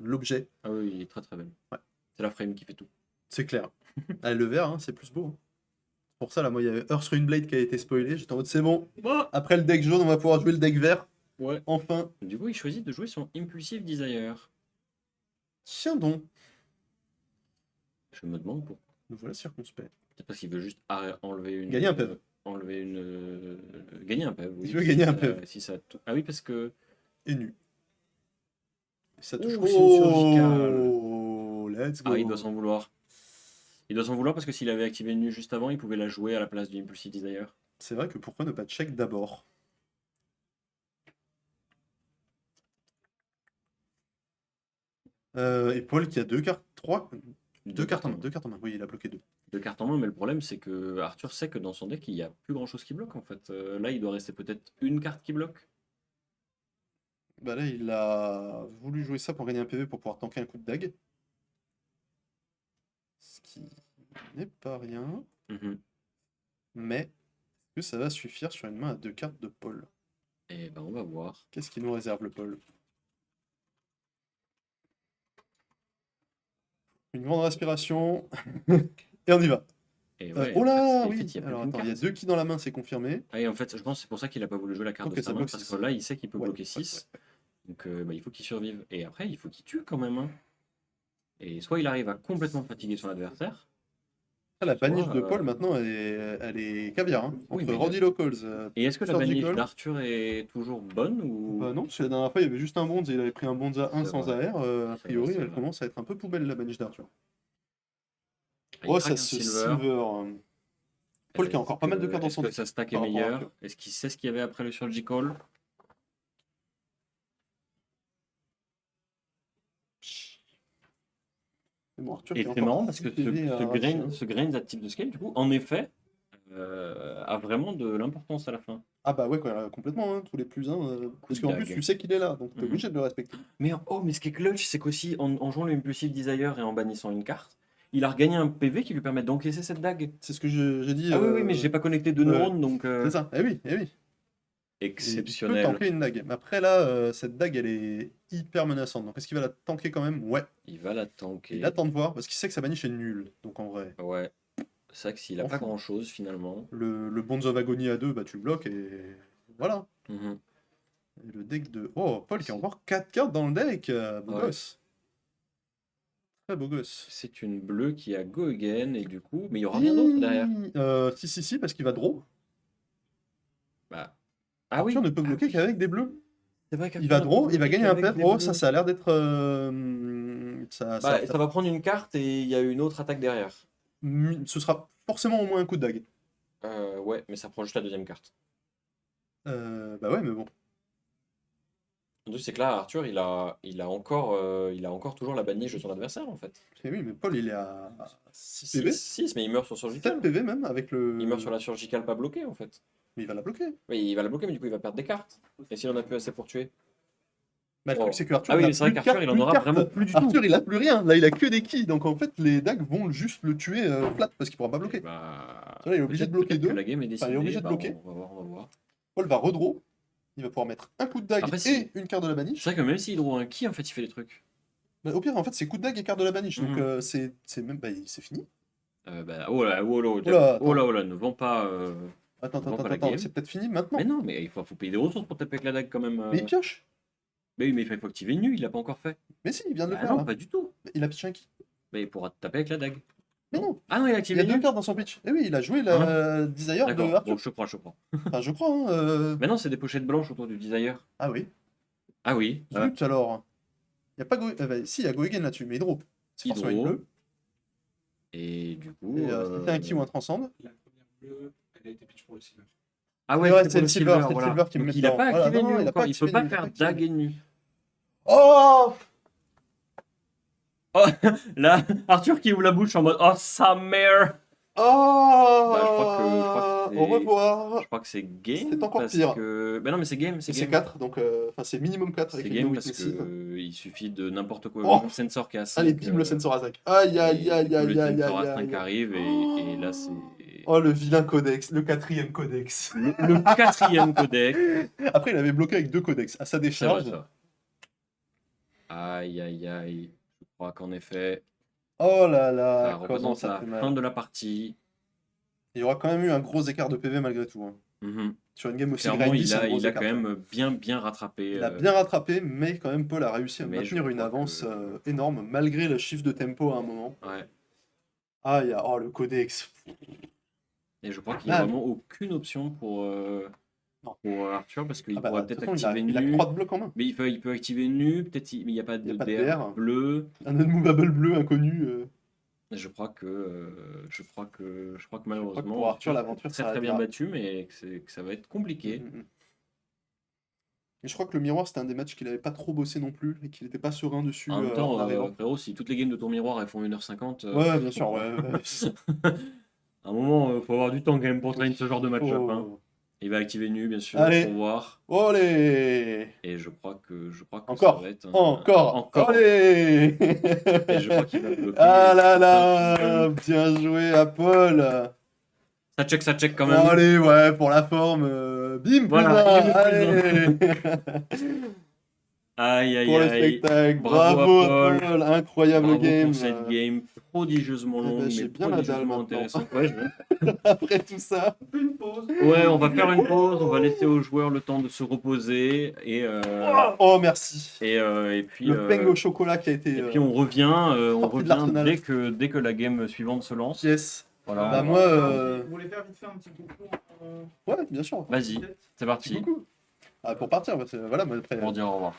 l'objet, Ah oui, il est très très belle. Ouais. C'est la frame qui fait tout. c'est clair. Ah, le vert, hein, c'est plus beau. Hein. Pour ça, là, moi, il y avait Earth Ruin Blade qui a été spoilé. J'étais en mode, c'est bon. Après le deck jaune, on va pouvoir jouer le deck vert. Ouais. Enfin. Du coup, il choisit de jouer son Impulsive Desire. Tiens donc. Je me demande pourquoi. Nous voilà circonspect. Peut-être parce qu'il veut juste enlever une. Gagner un PEV. Enlever une. Gagner un PEV, oui. Il veut gagner un ça- PEV. Si ça... Ah oui, parce que. Et nu. Et ça touche Oh, aussi une surgicale. Let's go. Ah, il doit s'en vouloir. Il doit s'en vouloir parce que s'il avait activé une nu juste avant, il pouvait la jouer à la place du Impulsive Desire. C'est vrai que pourquoi ne pas check d'abord? Et Paul qui a deux cartes, deux cartes en main, deux cartes en main. Oui, il a bloqué deux. Deux cartes en main, mais le problème c'est que Arthur sait que dans son deck il n'y a plus grand chose qui bloque en fait. Là il doit rester peut-être une carte qui bloque. Bah là, il a voulu jouer ça pour gagner un PV pour pouvoir tanker un coup de dague. Ce qui n'est pas rien. Mhm. Mais est-ce que ça va suffire sur une main à deux cartes de Paul? Et ben on va voir. Qu'est-ce qui nous réserve le Paul? Une grande respiration. Et on y va. Et ouais, Oh là, en fait, oui. il y a plus Alors qu'une attends, il y a carte. deux qui dans la main, c'est confirmé. Ah, et en fait, je pense que c'est pour ça qu'il a pas voulu jouer la carte Ok, de ça sa main, bloque parce six. que là il sait qu'il peut Ouais, bloquer ouais, 6. ouais. Donc bah, il faut qu'il survive. Et après il faut qu'il tue quand même. Hein. Et soit il arrive à complètement fatiguer son adversaire. Ah, la baniche de soit, Paul maintenant, elle est caviar. Hein. Oui, Entre mais Randy Locals, Et est-ce que la baniche Surgical. d'Arthur est toujours bonne ou. Bah non, parce que la dernière fois, il y avait juste un Bonds et il avait pris un Bonds à 1 C'est sans vrai. AR. A C'est priori, vrai, c'est elle vrai. commence à être un peu poubelle, la baniche d'Arthur. Ah, il Oh, craque ça un se silver. silver. Paul qui a encore pas mal de cartes dans son Est-ce deck. que sa stack est par rapport à meilleure? Arthur. Est-ce qu'il sait ce qu'il y avait après le Surgical? Mais bon, Arthur Et qui a c'est encore marrant parce que 6 PV à arracher, hein. ce grain active de scale, du coup, en effet, a vraiment de l'importance à la fin. Ah bah ouais, complètement, hein, tous les plus 1. Parce de qu'en plus, dague. tu sais qu'il est là, donc t'es Mhm. obligé de le respecter. Mais ce qui est clutch, c'est qu'aussi, en jouant le Impulsive Desire et en bannissant une carte, il a regagné un PV qui lui permet d'encaisser cette dague. C'est ce que j'ai dit. Ah oui, mais j'ai pas connecté deux ouais. neurones, donc C'est ça, eh oui, eh oui. Et il peut exceptionnel. tanker une dague. Mais après là, cette dague, elle est hyper menaçante. Donc est-ce qu'il va la tanker quand même? Ouais. Il va la tanker. Il attend de voir, parce qu'il sait que sa baniche est nulle. Donc en vrai, Ouais. C'est vrai que s'il a M'en pas fous. grand chose finalement. le Bonds of Agony à 2, bah tu le bloques et voilà. Mhm. Et le deck de... Oh, Paul qui a encore 4 cartes dans le deck. Beau Ouais. gosse. Très beau gosse. C'est une bleue qui a Go Again, et du coup... Mais il y aura rien d'autre derrière. Si, parce qu'il va draw. Bah... Ah oui, Arthur ne peut bloquer oui. qu'avec des bleus. C'est vrai Il va draw, il va gagner un pep. Oh, ça, ça a l'air d'être... Bah, ça va prendre une carte et il y a une autre attaque derrière. Ce sera forcément au moins un coup de dague. Ouais, mais ça prend juste la deuxième carte. Bah ouais, mais bon. Le truc, c'est que là, Arthur, il a encore toujours la baniche de son adversaire, en fait. Et oui, mais Paul, il est à 6 PV. 6, mais il meurt sur 7 surgical. PV même, avec le... Il meurt sur la surgicale pas bloquée, en fait. Mais il va la bloquer. Oui, il va la bloquer, mais du coup, il va perdre des cartes. Et s'il en a plus assez pour tuer. Bah, le Oh. truc, c'est que Arthur, Ah oui, il a c'est vrai plus de qu'Arthur, cartes, il en plus de aura cartes. vraiment plus du tout. Arthur, il a plus rien. Là, il a que des keys. Donc, en fait, les dagues vont juste le tuer flat parce qu'il pourra pas bloquer. Bah... Là, il est obligé de bloquer peut-être que deux. la game est Enfin, décidée. il est obligé de Bah, bloquer. On va voir, on va voir. Paul va redraw. Il va pouvoir mettre un coup de dague Après, et si- une carte de la baniche. C'est vrai que même s'il draw un ki, en fait, il fait des trucs. Bah, au pire, en fait, c'est coup de dague et carte de la baniche. Donc, Mhm. c'est même... Bah, c'est fini. Bah, oh là, oh là, Oula, oh là, oh là, ne vends pas... Attends, Vends pas la game. c'est peut-être fini maintenant. Mais non, mais il faut payer des ressources pour taper avec la dague quand même. Mais il pioche. Mais oui, mais il faut activer nu, il l'a pas encore fait. Mais si, il vient de le Ah faire. non, Là. pas du tout. Il a pitché un qui? Mais il pourra taper avec la dague. Mais non. Ah non, il a Il y activé a deux nu. cartes dans son pitch. Et oui, il a joué la Desire de D'accord, Arthur. bon, je crois, je crois. Enfin, je crois. Hein, Mais non, c'est des pochettes blanches autour du Desire. Ah oui. Ah oui. Zut alors. Il y a pas si, il y a Go Again là-dessus, mais il draw. C'est Il forcément une draw. bleue. Et du coup. Et si c'est un qui ou un transcende. La première bleue, elle a été pitch pour le silver. Ah Ouais, ouais, c'est pour le silver, c'est le voilà. silver qui me Donc met il a dedans. pas Voilà, activé non, nu il a encore. pas Il peut activé pas nu, il a faire pas activé dague et nu. Oh Oh là, Arthur qui ouvre la bouche en mode oh sa mère. Oh Bah, je crois que Au c'est- revoir. Je crois que c'est game. C'est encore parce pire. Que... Bah non, mais c'est game. C'est C'est game. 4, donc enfin c'est minimum 4 avec C'est une game no parce witnesses. que il suffit de n'importe quoi. Oh Le sensor qui a 5. Allez, bim, le sensor à 5. Aïe, aïe, aïe, aïe, Le aïe, sensor aïe, à 5 aïe. arrive et là c'est Oh, le vilain codex, le 4e codex. le 4e codec. Après, il avait bloqué avec 2 codex. À sa C'est vrai décharge. ça. Aïe aïe aïe. Je crois qu'en effet, Oh là ça là, comment représente ça la fait fin mal. de la partie. Il y aura quand même eu un gros écart de PV malgré tout. Hein. Mhm. Sur une game aussi Clairement, grindy, il c'est un a, gros il a écart. quand même bien rattrapé. Il a bien rattrapé, mais quand même Paul a réussi à Mais maintenir je une crois avance que- énorme, malgré le shift de tempo à un moment. Ouais. Ah, oh, le codex. Et je crois qu'il n'y a Ah. vraiment aucune option pour Arthur parce qu'il Ah bah, pourrait de toute peut-être façon, activer il a nu. croix de bloc en main. Mais il peut activer nu, peut-être mais il n'y a pas Il y a de pas de DR DR. bleu. Un unmovable bleu inconnu. Et je crois que malheureusement pour Arthur, l'aventure très très bien s'arrêtera. battu, mais que ça va être compliqué. Et je crois que le miroir, c'était un des matchs qu'il avait pas trop bossé non plus, et qu'il était pas serein dessus En même en temps, arrivant. frérot, si toutes les games de tour miroir elles font 1h50, Ouais, bien sûr, ouais. à un moment, faut avoir du temps quand même pour traîner ce genre de match-up. Hein. Oh. Il va activer nu, bien sûr, Allez. pour voir. Olé Et je crois que Encore, ça va être Encore Olé Et je crois qu'il va bloquer. Ah là là Bien joué à Paul. Ça check quand même. Allez, ouais, pour la forme. Bim, Voilà, plus un, allez Aïe aïe Pour le aïe. spectacle. Bravo Bravo, à Paul. Paul. Incroyable Bravo game. pour cette game prodigieusement Eh ben, longue, j'ai mais bien la dalle prodigieusement maintenant. intéressante. Ouais, Après tout ça. Une pause. ouais, on va faire une pause, on va laisser aux joueurs le temps de se reposer et Oh, merci. et puis Le peng au chocolat qui a été. et puis on revient sorti de l'Arsenal. dès que la game suivante se lance. Yes. Voilà. Bah, moi. Vous voulez faire vite fait un petit coucou Ouais, bien sûr. Vas-y, c'est Petit parti coucou. Ah, pour partir, parce que, voilà, moi, après. pour dire au revoir.